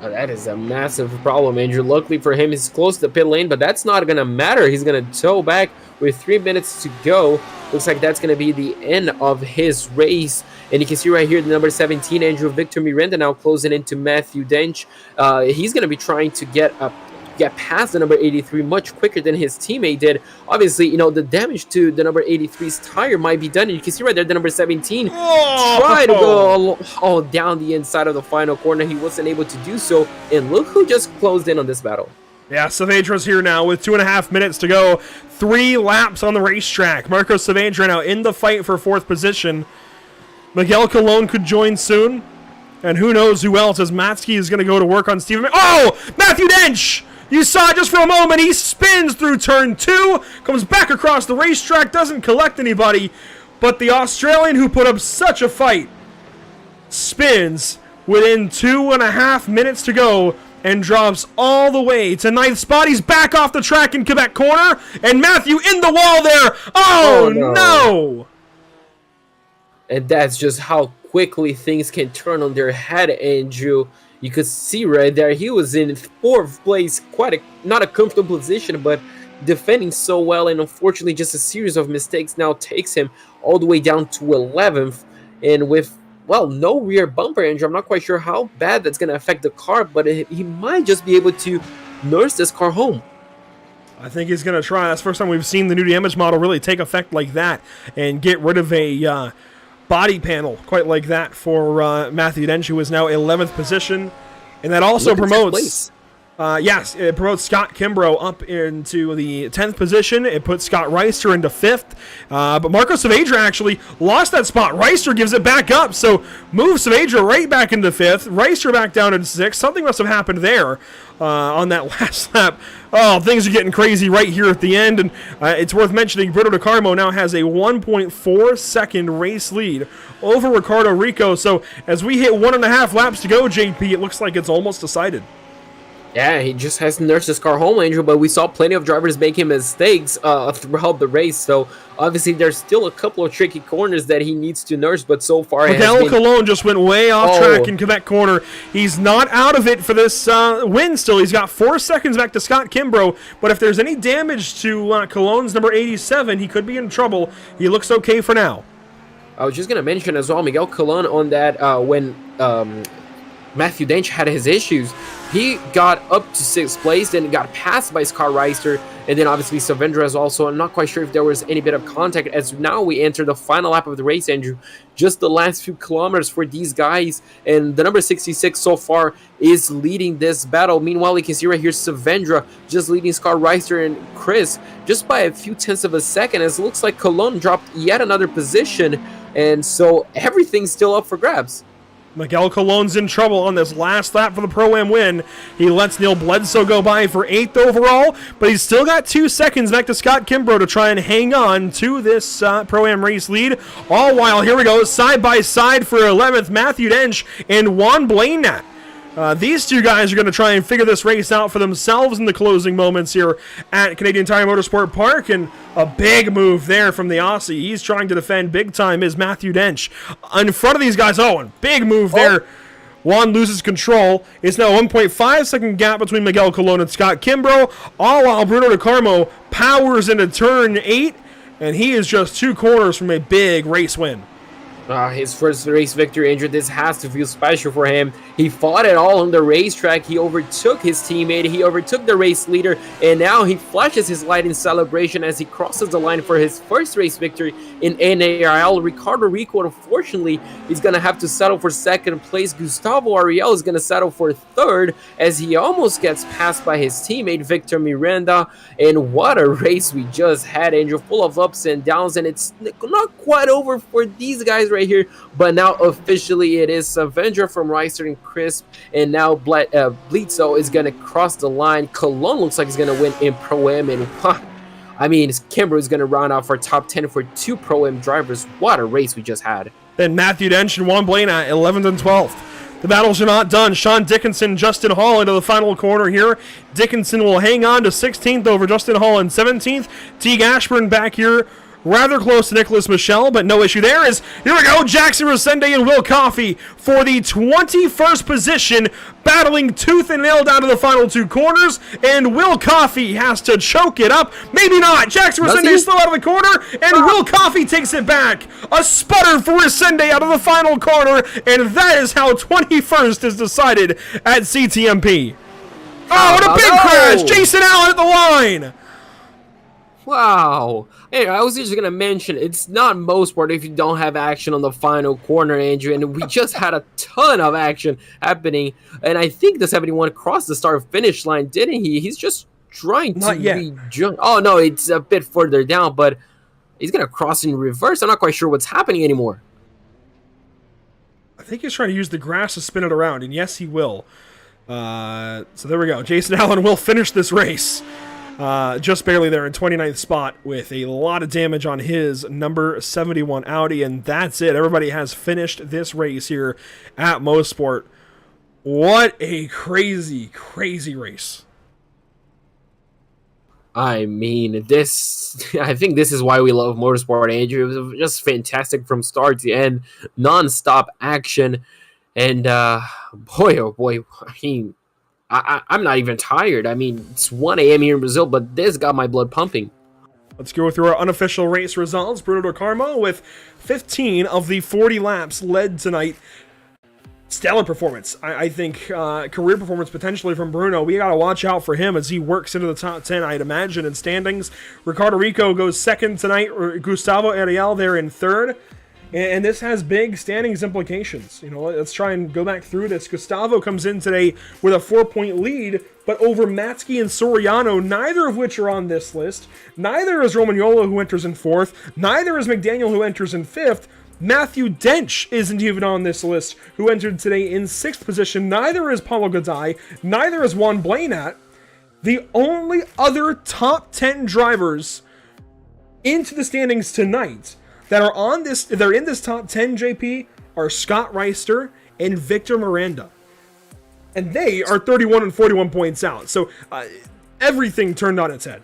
That is a massive problem, Andrew. Luckily for him, he's close to the pit lane, but that's not going to matter. He's going to tow back with 3 minutes to go. Looks like that's going to be the end of his race. And you can see right here the number 17, Andrew, Victor Miranda, now closing into Matthew Dench. He's going to be trying to get past the number 83 much quicker than his teammate did. Obviously, you know, the damage to the number 83's tire might be done. And you can see right there the number 17 tried to go all down the inside of the final corner. He wasn't able to do so. And look who just closed in on this battle. Yeah, Saavedra's here now with 2.5 minutes to go. 3 laps on the racetrack. Marco Saavedra now in the fight for 4th position. Miguel Colon could join soon. And who knows who else, as Matsky is going to go to work on Steven. Oh! Matthew Dench! You saw it just for a moment. He spins through turn 2, comes back across the racetrack, doesn't collect anybody. But the Australian who put up such a fight spins within 2.5 minutes to go and drops all the way to 9th spot. He's back off the track in Quebec corner. And Matthew in the wall there. Oh, no! And that's just how quickly things can turn on their head, Andrew. You could see right there, he was in 4th place, not a comfortable position, but defending so well. And unfortunately, just a series of mistakes now takes him all the way down to 11th. And with, well, no rear bumper, Andrew, I'm not quite sure how bad that's going to affect the car, but he might just be able to nurse this car home. I think he's going to try. That's the first time we've seen the new damage model really take effect like that and get rid of a body panel quite like that for Matthew Dench, who is now 11th position. And that also promotes... yes, it promotes Scott Kimbrough up into the 10th position. It puts Scott Reister into 5th. But Marco Saavedra actually lost that spot. Reister gives it back up, so moves Saavedra right back into 5th. Reister back down in 6th. Something must have happened there on that last lap. Oh, things are getting crazy right here at the end. And it's worth mentioning Brito DeCarmo now has a 1.4 second race lead over Ricardo Rico. So as we hit 1.5 laps to go, JP, it looks like it's almost decided. Yeah, he just has to nurse his car home, Andrew, but we saw plenty of drivers making mistakes throughout the race, so obviously there's still a couple of tricky corners that he needs to nurse, but so far Miguel Colon just went way off track in Quebec corner. He's not out of it for this win still. He's got 4 seconds back to Scott Kimbrough, but if there's any damage to Colon's number 87, he could be in trouble. He looks okay for now. I was just going to mention as well, Miguel Colon on that when Matthew Dench had his issues, he got up to 6th place, then got passed by Scott Reister, and then obviously Saavedra is also. I'm not quite sure if there was any bit of contact, as now we enter the final lap of the race, Andrew. Just the last few kilometers for these guys, and the number 66 so far is leading this battle. Meanwhile, you can see right here Saavedra just leading Scott Reister and Chris just by a few tenths of a second, as it looks like Colon dropped yet another position, and so everything's still up for grabs. Miguel Colon's in trouble on this last lap for the Pro-Am win. He lets Neil Bledsoe go by for 8th overall, but he's still got 2 seconds back to Scott Kimbrough to try and hang on to this Pro-Am race lead. All while, here we go, side by side for 11th, Matthew Dench and Juan Blainat. These two guys are going to try and figure this race out for themselves in the closing moments here at Canadian Tire Motorsport Park, and a big move there from the Aussie. He's trying to defend big time is Matthew Dench in front of these guys. Oh, and big move there. Juan loses control. It's now a 1.5 second gap between Miguel Colon and Scott Kimbrough, all while Bruno DeCarmo powers into turn 8, and he is just 2 corners from a big race win. His first race victory, Andrew. This has to feel special for him. He fought it all on the racetrack. He overtook his teammate. He overtook the race leader. And now he flashes his light in celebration as he crosses the line for his first race victory in NARL. Ricardo Rico, unfortunately, is going to have to settle for second place. Gustavo Ariel is going to settle for third as he almost gets passed by his teammate, Victor Miranda. And what a race we just had, Andrew. Full of ups and downs. And it's not quite over for these guys right here, but now officially it is Avenger from Reister and Crisp, and now Blitzo is going to cross the line. Cologne looks like he's going to win in Pro-Am, and I mean, Kimbrough is going to round off our top 10 for 2 Pro-Am drivers. What a race we just had. Then Matthew Dench and Juan Blaina, 11th and 12th. The battles are not done. Sean Dickinson, Justin Hall into the final corner here. Dickinson will hang on to 16th over Justin Hall in 17th. Teague Ashburn back here, rather close to Nicholas Michel, but no issue there. Here we go, Jackson Resende and Will Coffey for the 21st position, battling tooth and nail down to the final 2 corners, and Will Coffey has to choke it up. Maybe not. Jackson Resende is still out of the corner, and Will Coffey takes it back. A sputter for Resende out of the final corner, and that is how 21st is decided at CTMP. Oh, what a big crash! Jason Allen at the line! Wow. Hey, I was just going to mention, it's not Mosport if you don't have action on the final corner, Andrew, and we just had a ton of action happening, and I think the 71 crossed the start-finish line, didn't he? He's just trying to rejump. Oh, no, it's a bit further down, but he's going to cross in reverse. I'm not quite sure what's happening anymore. I think he's trying to use the grass to spin it around, and yes, he will. So there we go. Jason Allen will finish this race. Just barely there in 29th spot with a lot of damage on his number 71 Audi, and that's it. Everybody has finished this race here at Mosport. What a crazy, crazy race. I mean, I think this is why we love motorsport, Andrew. It was just fantastic from start to end, non-stop action, and boy, oh boy, I mean, I'm not even tired. I mean, it's 1 a.m. here in Brazil, but this got my blood pumping. Let's go through our unofficial race results. Bruno DeCarmo with 15 of the 40 laps led tonight. Stellar performance. I think career performance potentially from Bruno. We got to watch out for him as he works into the top 10, I'd imagine, in standings. Ricardo Rico goes second tonight. Gustavo Ariel there in third. And this has big standings implications. You know, let's try and go back through this. Gustavo comes in today with a 4-point lead, but over Matsky and Soriano, neither of which are on this list. Neither is Romagnola, who enters in 4th. Neither is McDaniel, who enters in 5th. Matthew Dench isn't even on this list, who entered today in 6th position. Neither is Paulo Gadai. Neither is Juan Blainat. The only other top 10 drivers into the standings tonight that are on this, they're in this top 10, JP, are Scott Reister and Victor Miranda. And they are 31 and 41 points out. So everything turned on its head.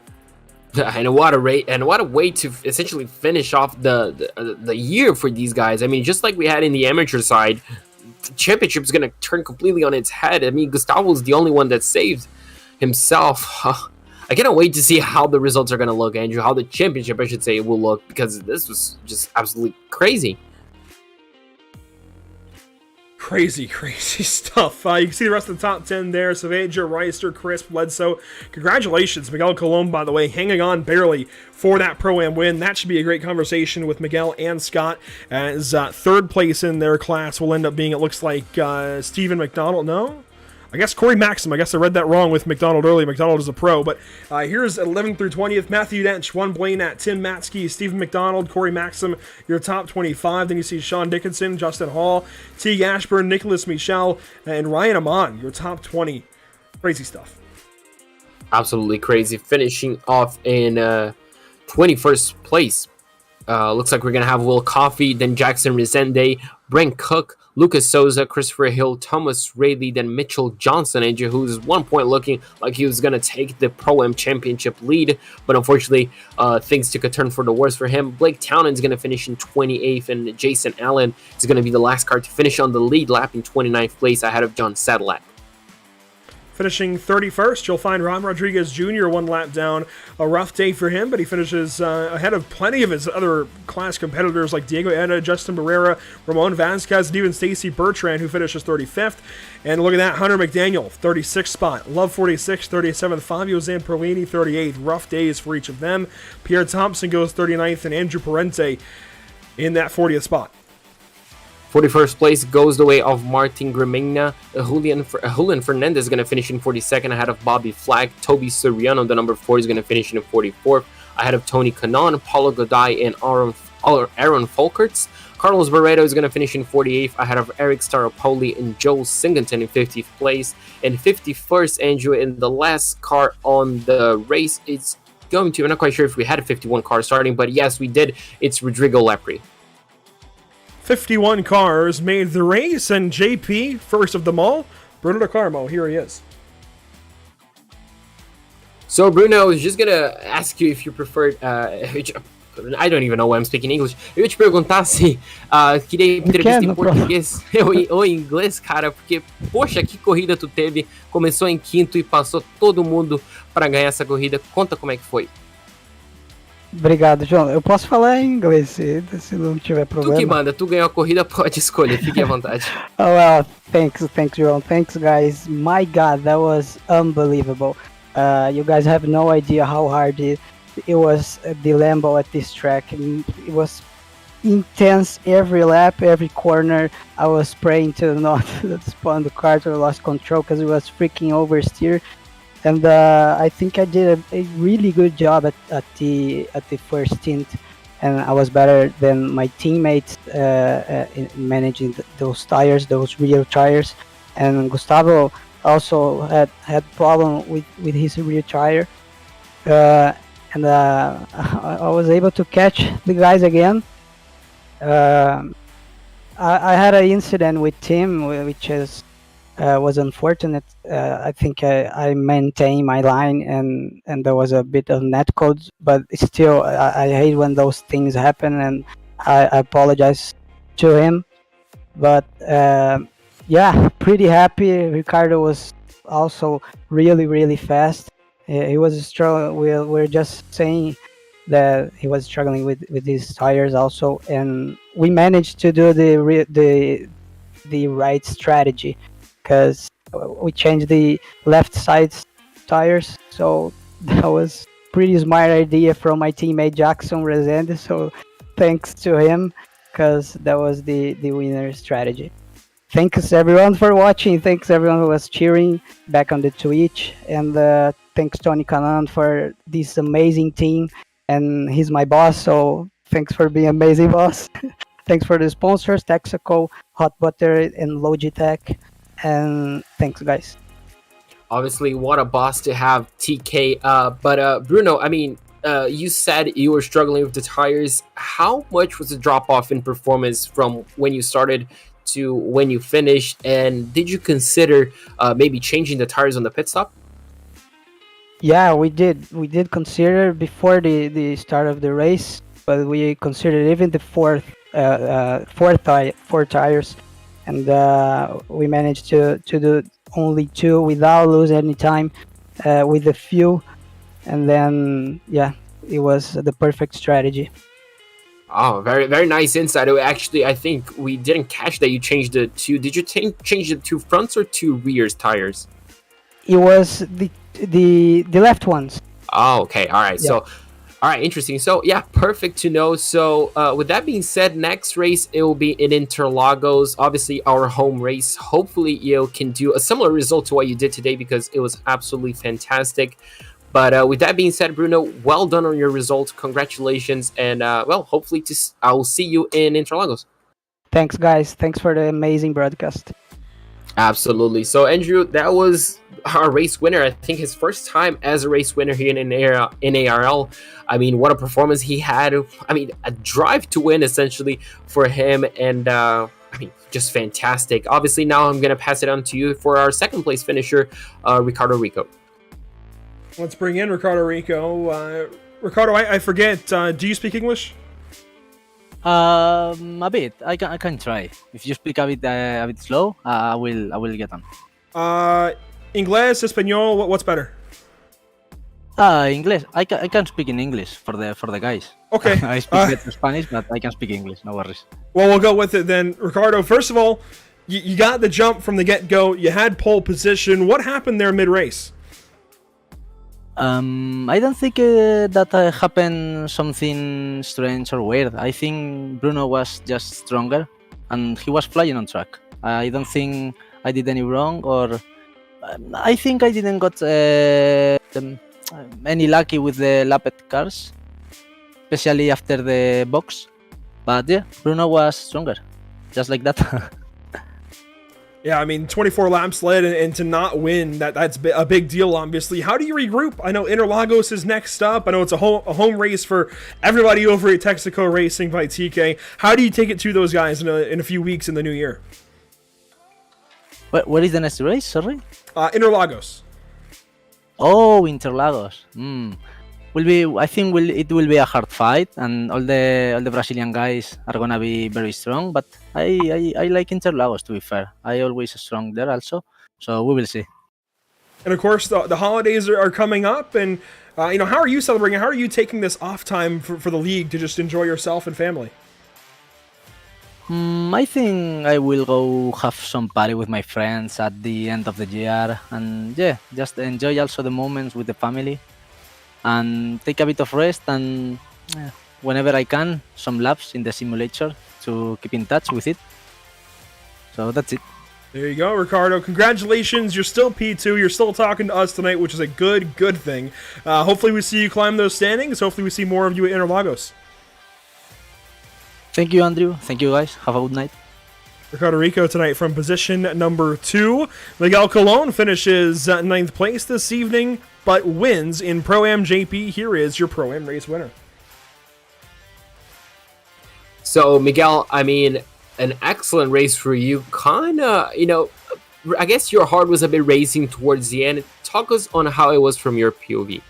And what a rate, and what a way to essentially finish off the year for these guys. I mean, just like we had in the amateur side, the championship is going to turn completely on its head. I mean, Gustavo's the only one that saved himself. I cannot wait to see how the results are going to look, Andrew, how the championship, I should say, will look, because this was just absolutely crazy. Crazy, crazy stuff. You can see the rest of the top 10 there. Saavedra, Reister, Crisp, Bledsoe. Congratulations, Miguel Colon, by the way, hanging on barely for that Pro-Am win. That should be a great conversation with Miguel and Scott, as third place in their class will end up being, it looks like, Stephen McDonald. No? I guess Corey Maxim. I guess I read that wrong with McDonald earlier. McDonald is a pro, but here's 11th through 20th. Matthew Dench, Juan Blainat, Tim Matsky, Stephen McDonald, Corey Maxim, your top 25. Then you see Sean Dickinson, Justin Hall, Teague Ashburn, Nicholas Michel, and Ryan Amon, your top 20. Crazy stuff. Absolutely crazy. Finishing off in 21st place. looks like we're going to have Will Coffey, then Jackson Resende, Brent Cook, Lucas Souza, Christopher Hill, Thomas Rayleigh, then Mitchell Johnson, Andrew, who's 1 point looking like he was going to take the Pro-Am Championship lead, but unfortunately, things took a turn for the worse for him. Blake Townend's going to finish in 28th, and Jason Allen is going to be the last car to finish on the lead lap in 29th place ahead of John Sadlak. Finishing 31st, you'll find Ron Rodriguez Jr. 1 lap down. A rough day for him, but he finishes ahead of plenty of his other class competitors like Diego Eda, Justin Barrera, Ramon Vasquez, and even Stacy Bertrand, who finishes 35th. And look at that, Hunter McDaniel, 36th spot. Love 46th, 37th. Fabio Zamperlini, 38th. Rough days for each of them. Pierre Thompson goes 39th, and Andrew Parente in that 40th spot. 41st place goes the way of Martin Grimigna. Julian Fernandez is going to finish in 42nd ahead of Bobby Flagg. Toby Soriano, the number 4, is going to finish in 44th ahead of Tony Kanaan, Paulo Goday, and Aaron Folkerts. Carlos Barreto is going to finish in 48th ahead of Eric Staropoli and Joe Singleton in 50th place. And 51st, Andrew, in the last car on the race, it's going to, I'm not quite sure if we had a 51 car starting, but yes, we did. It's Rodrigo Lepri. 51 cars made the race, and JP, first of them all, Bruno De Carmo, here he is. So, Bruno, I was just going to ask you if you preferred... I don't even know why I'm speaking English. Eu ia te perguntar se queria entrevista em português ou em inglês, cara, porque, poxa, que corrida tu teve. Começou em quinto e passou todo mundo para ganhar essa corrida. Conta como é que foi. Obrigado, João. Eu posso falar em inglês se não tiver problema. Tu que manda, tu ganhou a corrida, pode escolher, fique à vontade. Oh, well, thanks, João. Thanks, guys. My God, that was unbelievable. You guys have no idea how hard it was the Lambo at this track. It was intense every lap, every corner. I was praying to not spawn the car to lost control because it was freaking oversteer. And I think I did a really good job at the first stint, and I was better than my teammates in managing those tires, those rear tires. And Gustavo also had problem with his rear tire, and I was able to catch the guys again. I had an incident with Tim, which was unfortunate. I think I maintained my line, and there was a bit of net codes, but still I hate when those things happen, and I apologize to him. But yeah, pretty happy. Ricardo was also really fast. He was struggling. We're just saying that he was struggling with his tires also, and we managed to do the right strategy, because we changed the left side tires. So that was pretty smart idea from my teammate Jackson Resende. So thanks to him, because that was the winner strategy. Thanks everyone for watching. Thanks everyone who was cheering back on the Twitch, and thanks Tony Kanaan for this amazing team. And he's my boss, so thanks for being amazing, boss. Thanks for the sponsors, Texaco, Hot Butter, and Logitech. And thanks, guys. Obviously, what a boss to have, TK. But Bruno, I mean, you said you were struggling with the tires. How much was the drop-off in performance from when you started to when you finished? And did you consider maybe changing the tires on the pit stop? Yeah, we did. We did consider before the start of the race, but we considered even the four tires, and we managed to do only 2 without losing any time with the fuel, and then yeah, it was the perfect strategy. Oh, very very nice insight. Actually, I think we didn't catch that you changed the two. Did you change the 2 fronts or 2 rears tires? It was the left ones. Oh, okay. All right. Yeah. So, all right. Interesting. So, yeah, perfect to know. So, with that being said, next race, it will be in Interlagos. Obviously, our home race. Hopefully, you can do a similar result to what you did today, because it was absolutely fantastic. But with that being said, Bruno, well done on your results. Congratulations. And, well, hopefully, I will see you in Interlagos. Thanks, guys. Thanks for the amazing broadcast. Absolutely. So, Andrew, that was our race winner. I think his first time as a race winner here in NARL. I mean, what a performance he had. I mean, a drive to win essentially for him, and I mean, just fantastic. Obviously, now I'm gonna pass it on to you for our second place finisher, Ricardo Rico. Let's bring in Ricardo Rico. Ricardo, I forget. Do you speak English? A bit. I can try. If you speak a bit slow, I will get on. Inglés, español. What's better? English. I can speak in English for the guys. Okay. I speak better Spanish, but I can speak English. No worries. Well, we'll go with it then, Ricardo. First of all, you got the jump from the get-go. You had pole position. What happened there mid-race? I don't think that happened something strange or weird. I think Bruno was just stronger, and he was flying on track. I don't think I did any wrong, or I think I didn't got any lucky with the lapped cars, especially after the box. But yeah, Bruno was stronger, just like that. Yeah, I mean, 24 laps led, and to not win, that's a big deal, obviously. How do you regroup? I know Interlagos is next up. I know it's a home race for everybody over at Texaco Racing by TK. How do you take it to those guys in a few weeks in the new year? What is the next race? Sorry? Interlagos. Oh, Interlagos. I think it will be a hard fight, and all the Brazilian guys are gonna be very strong. But I like Interlagos, to be fair. I always strong there also, so we will see. And of course, the holidays are coming up, and how are you celebrating? How are you taking this off time for the league to just enjoy yourself and family? I think I will go have some party with my friends at the end of the year, and yeah, just enjoy also the moments with the family. And take a bit of rest, and whenever I can, some laps in the simulator to keep in touch with it. So that's it. There you go, Ricardo. Congratulations. You're still P2. You're still talking to us tonight, which is a good thing. Hopefully we see you climb those standings. Hopefully we see more of you at Interlagos. Thank you, Andrew. Thank you, guys. Have a good night. Ricardo Rico tonight from position number 2. Miguel Colon finishes 9th place this evening, but wins in Pro-Am JP. Here is your Pro-Am race winner. So, Miguel, I mean, an excellent race for you. Kinda, I guess your heart was a bit racing towards the end. Talk us on how it was from your POV.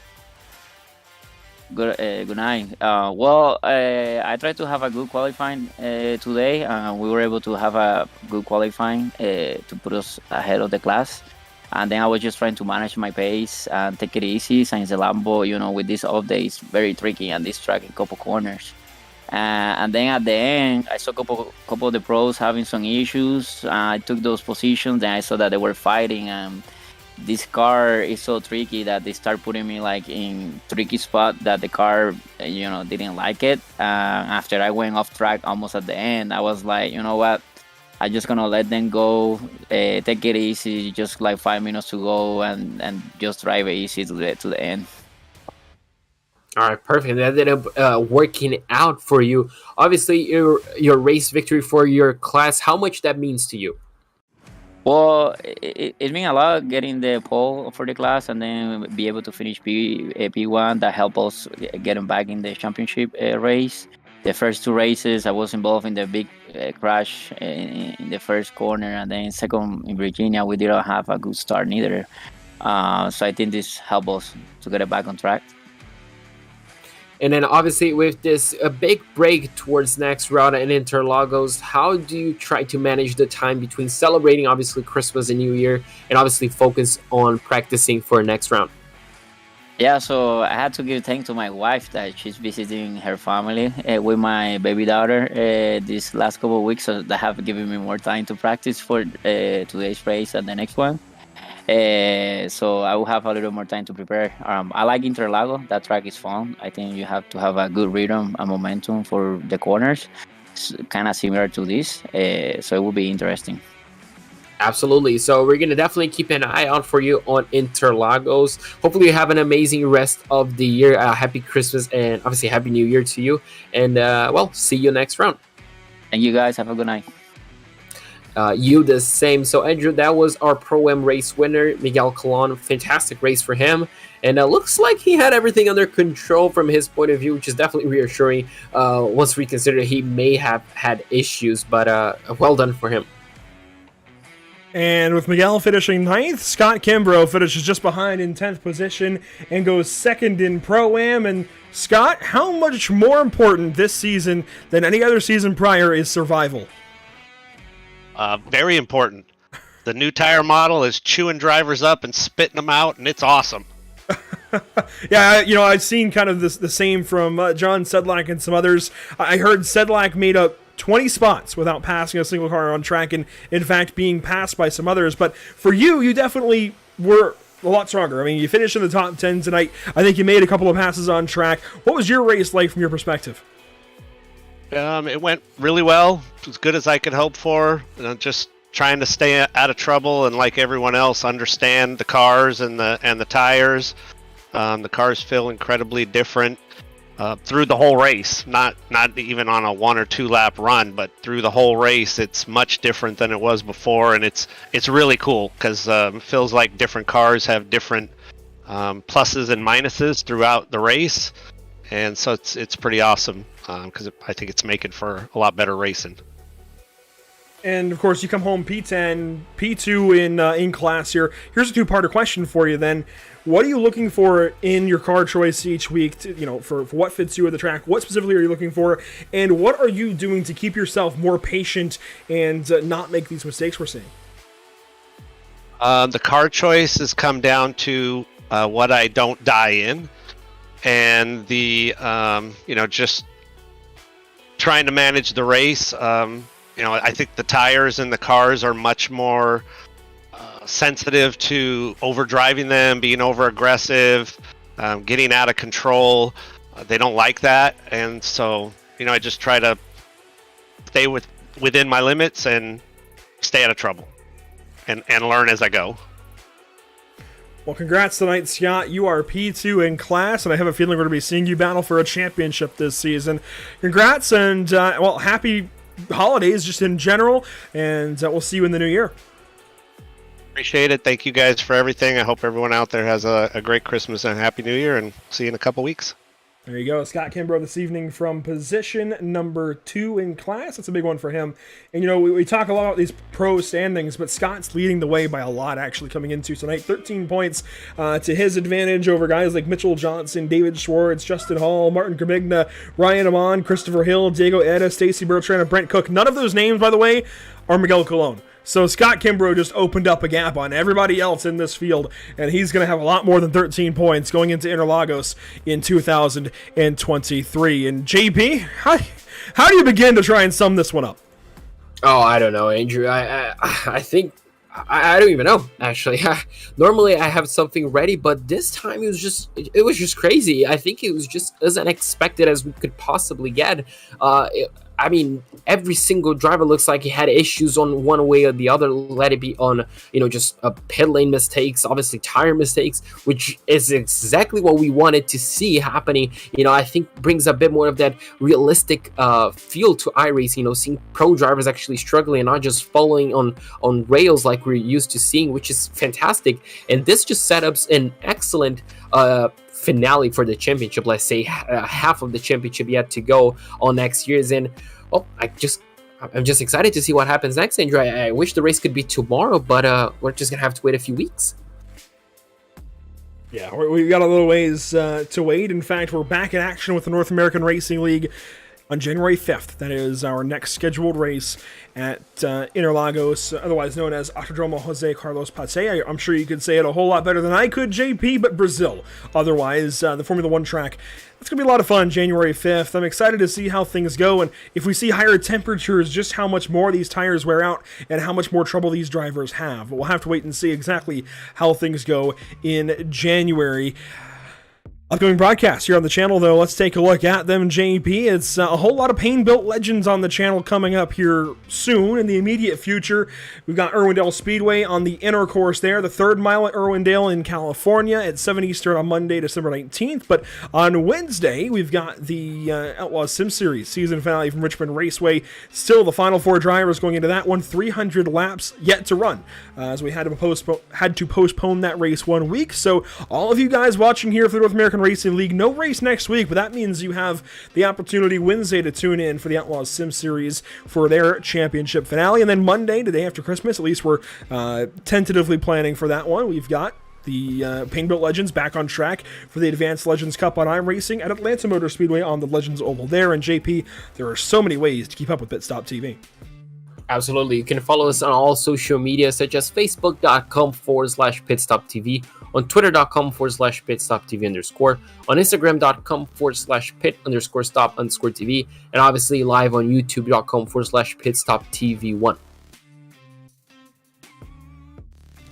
Good night. I tried to have a good qualifying today. We were able to have a good qualifying to put us ahead of the class. And then I was just trying to manage my pace and take it easy, since the Lambo, with this update, is very tricky and this track a couple corners. And then at the end, I saw a couple of the pros having some issues. I took those positions, and I saw that they were fighting. This car is so tricky that they start putting me like in tricky spot that the car, didn't like it. After I went off track almost at the end, I was like, you know what? I'm just gonna let them go, take it easy, just like 5 minutes to go, and just drive it easy to the end. All right, perfect. That ended up working out for you. Obviously, your race victory for your class. How much that means to you? Well, it means a lot getting the pole for the class and then be able to finish P1. That helped us getting back in the championship race. The first 2 races, I was involved in the big crash in the first corner, and then second in Virginia, we didn't have a good start neither. So I think this helped us to get it back on track. And then obviously with this a big break towards next round in Interlagos, how do you try to manage the time between celebrating obviously Christmas and New Year and obviously focus on practicing for next round? Yeah, so I had to give thanks to my wife that she's visiting her family with my baby daughter these last couple of weeks, so that have given me more time to practice for today's race and the next one. So I will have a little more time to prepare. I like Interlagos. That track is fun. I think you have to have a good rhythm and momentum for the corners. It's kind of similar to this, so it will be interesting. Absolutely. So we're going to definitely keep an eye out for you on Interlagos. Hopefully you have an amazing rest of the year. Happy Christmas and obviously Happy New Year to you. And see you next round. And you guys have a good night. you the same. So Andrew, that was our Pro-Am race winner, Miguel Colon. Fantastic race for him. And it looks like he had everything under control from his point of view, which is definitely reassuring once we consider he may have had issues. But well done for him. And with Miguel finishing 9th, Scott Kimbrough finishes just behind in 10th position and goes 2nd in Pro-Am. And Scott, how much more important this season than any other season prior is survival? Very important. The new tire model is chewing drivers up and spitting them out, and it's awesome. Yeah, I've seen kind of the same from John Sedlak and some others. I heard Sedlak made up 20 spots without passing a single car on track, and in fact being passed by some others. But for you definitely were a lot stronger. I mean, you finished in the top 10 tonight. I think you made a couple of passes on track. What was your race like from your perspective? It went really well, as good as I could hope for. Just trying to stay out of trouble and, like everyone else, understand the cars and the tires. The cars feel incredibly different through the whole race, not even on a 1 or 2 lap run, but through the whole race. It's much different than it was before, and it's really cool because it feels like different cars have different pluses and minuses throughout the race, and so it's pretty awesome because I think it's making for a lot better racing. And of course, you come home P10, P2 in class here. Here's a two-parter question for you then. What are you looking for in your car choice each week, for what fits you at the track? What specifically are you looking for? And what are you doing to keep yourself more patient and not make these mistakes we're seeing? The car choice has come down to what I don't die in, and the just trying to manage the race. I think the tires in the cars are much more sensitive to overdriving them, being over aggressive, getting out of control. They don't like that, and so I just try to stay within my limits and stay out of trouble, and learn as I go. Well, congrats tonight, Scott. You are P2 in class, and I have a feeling we're going to be seeing you battle for a championship this season. Congrats, and happy holidays just in general, and we'll see you in the new year. Appreciate it. Thank you guys for everything. I hope everyone out there has a great Christmas and a happy new year, and see you in a couple weeks. There you go. Scott Kimbrough this evening from position number 2 in class. That's a big one for him. And, we talk a lot about these pro standings, but Scott's leading the way by a lot actually coming into tonight. 13 points to his advantage over guys like Mitchell Johnson, David Schwartz, Justin Hall, Martin Gramigna, Ryan Amon, Christopher Hill, Diego Eda, Stacy Bertrand, and Brent Cook. None of those names, by the way, are Miguel Colon. So Scott Kimbrough just opened up a gap on everybody else in this field, and he's going to have a lot more than 13 points going into Interlagos in 2023. And JP, how do you begin to try and sum this one up? Oh, I don't know, Andrew. I think I don't even know, actually. Normally I have something ready, but this time it was just crazy. I think it was just as unexpected as we could possibly get. Every single driver looks like he had issues on one way or the other. Let it be on, just pit lane mistakes, obviously tire mistakes, which is exactly what we wanted to see happening. I think brings a bit more of that realistic feel to iRacing. Seeing pro drivers actually struggling and not just following on rails like we're used to seeing, which is fantastic. And this just set up an excellent finale for the championship. Let's say half of the championship yet to go on next year's. And I'm just excited to see what happens next, Andrew. I wish the race could be tomorrow, but we're just gonna have to wait a few weeks. Yeah, we've got a little ways to wait. In fact, we're back in action with the North American Racing League on January 5th. That is our next scheduled race at Interlagos, otherwise known as Autodromo Jose Carlos Pace. I'm sure you could say it a whole lot better than I could, JP, but Brazil. Otherwise, the Formula One track. It's going to be a lot of fun, January 5th. I'm excited to see how things go, and if we see higher temperatures, just how much more these tires wear out and how much more trouble these drivers have. We'll have to wait and see exactly how things go in January. Upcoming broadcasts here on the channel, though, let's take a look at them, JP. It's a whole lot of pain-built legends on the channel coming up here soon in the immediate future. We've got Irwindale Speedway on the inner course there, the 3rd mile at Irwindale in California at 7 Eastern on Monday, December 19th. But on Wednesday, we've got the Outlaws Sim Series season finale from Richmond Raceway. Still the final 4 drivers going into that one, 300 laps yet to run, as we had to postpone that race 1 week. So all of you guys watching here for the North American Racing League, no race next week, but that means you have the opportunity Wednesday to tune in for the Outlaws Sim Series for their championship finale, and then Monday, the day after Christmas, at least we're tentatively planning for that one, we've got the Pain-Built Legends back on track for the Advanced Legends Cup on iRacing at Atlanta Motor Speedway on the Legends Oval there. And JP, there are so many ways to keep up with Pitstop TV. Absolutely. You can follow us on all social media, such as facebook.com/pitstoptv, on twitter.com/pitstoptv_, on instagram.com/pit_stop_tv, and obviously live on youtube.com/pitstoptv1.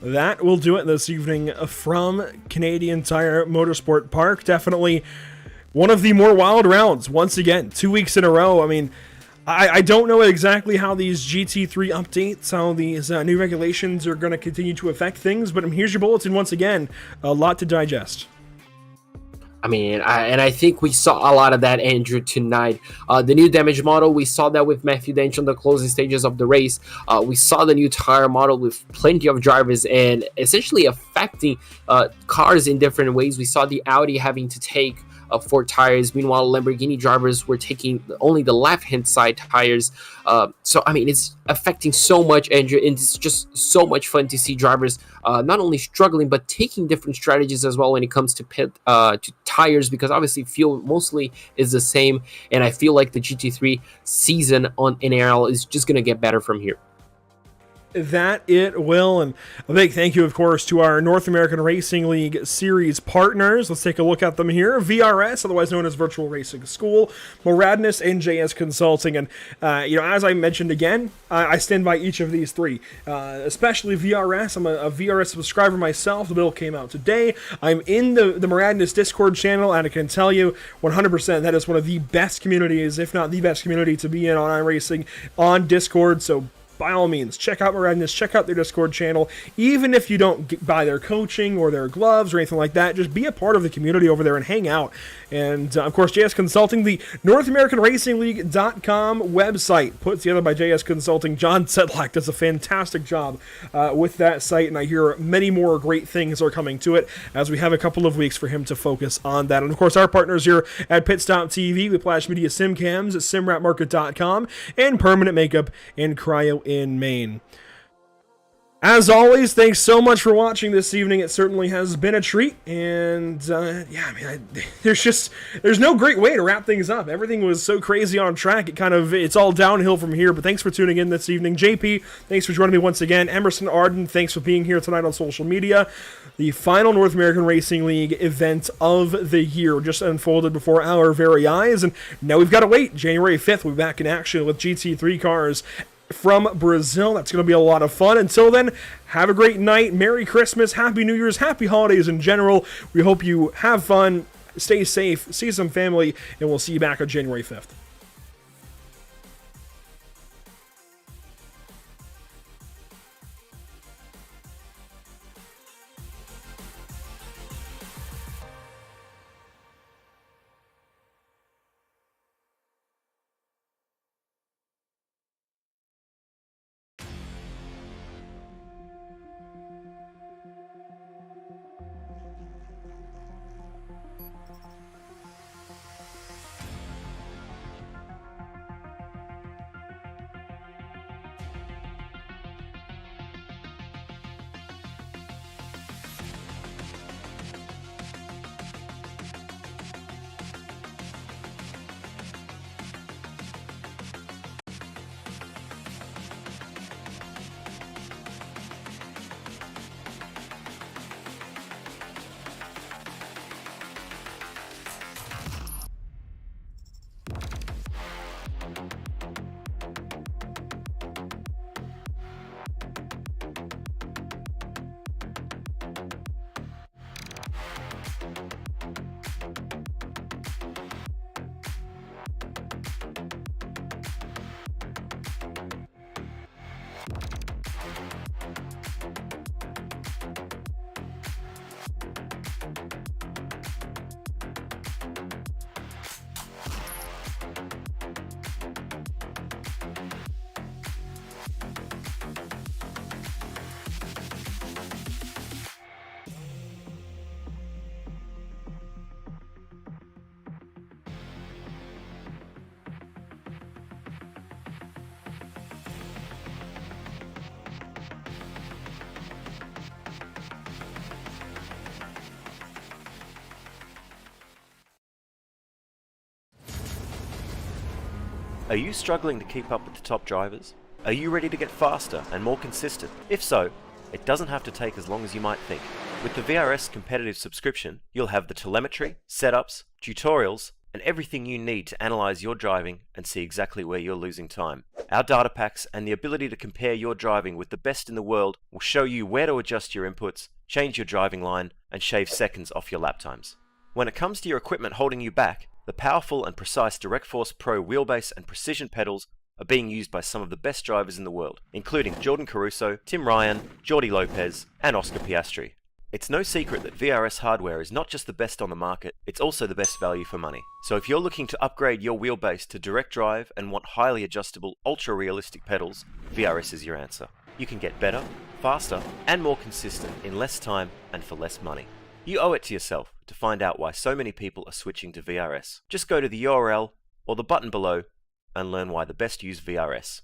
That will do it this evening from Canadian Tire Motorsport Park. Definitely one of the more wild rounds, once again, 2 weeks in a row. I mean, I don't know exactly how these GT3 updates, how these new regulations are going to continue to affect things, but here's your bulletin once again. A lot to digest. I mean, I think we saw a lot of that, Andrew, tonight. The new damage model, we saw that with Matthew Dench on the closing stages of the race. We saw the new tire model with plenty of drivers and essentially affecting cars in different ways. We saw the Audi having to take 4 tires. Meanwhile, Lamborghini drivers were taking only the left-hand side tires. So, I mean, it's affecting so much, Andrew, and it's just so much fun to see drivers not only struggling, but taking different strategies as well when it comes to to tires, because obviously fuel mostly is the same, and I feel like the GT3 season on NARL is just going to get better from here. That it will, and a big thank you, of course, to our North American Racing League Series partners. Let's take a look at them here. VRS, otherwise known as Virtual Racing School, Moradness, and JS Consulting. And, as I mentioned again, I stand by each of these 3, especially VRS. I'm a VRS subscriber myself. The bill came out today. I'm in the Moradness Discord channel, and I can tell you 100% that is one of the best communities, if not the best community to be in on iRacing on Discord. So by all means, check out Moradness, check out their Discord channel. Even if you don't buy their coaching or their gloves or anything like that, just be a part of the community over there and hang out. And, of course, JS Consulting, the North American Racing League.com website, put together by JS Consulting. John Sedlak does a fantastic job with that site, and I hear many more great things are coming to it as we have a couple of weeks for him to focus on that. And, of course, our partners here at Pitstop TV, Whiplash Media SimCams at SimRapMarket.com, and Permanent Makeup and Cryo in Maine. As always, thanks so much for watching this evening. It certainly has been a treat, and there's no great way to wrap things up. Everything was so crazy on track. It's all downhill from here. But thanks for tuning in this evening, JP. Thanks for joining me once again. Emerson Arden, thanks for being here tonight on social media. The final North American Racing League event of the year just unfolded before our very eyes, and now we've got to wait. January 5th, we'll be back in action with GT3 cars from Brazil. That's going to be a lot of fun. Until then, have a great night. Merry Christmas, Happy New Year's, Happy Holidays in general. We hope you have fun, stay safe, see some family, and we'll see you back on January 5th. Are you struggling to keep up with the top drivers? Are you ready to get faster and more consistent? If so, it doesn't have to take as long as you might think. With the VRS competitive subscription, you'll have the telemetry, setups, tutorials, and everything you need to analyze your driving and see exactly where you're losing time. Our data packs and the ability to compare your driving with the best in the world will show you where to adjust your inputs, change your driving line, and shave seconds off your lap times. When it comes to your equipment holding you back, the powerful and precise Direct Force Pro wheelbase and precision pedals are being used by some of the best drivers in the world, including Jordan Caruso, Tim Ryan, Jordi Lopez, and Oscar Piastri. It's no secret that VRS hardware is not just the best on the market, it's also the best value for money. So if you're looking to upgrade your wheelbase to direct drive and want highly adjustable, ultra-realistic pedals, VRS is your answer. You can get better, faster, and more consistent in less time and for less money. You owe it to yourself to find out why so many people are switching to VRS. Just go to the URL or the button below and learn why the best use VRS.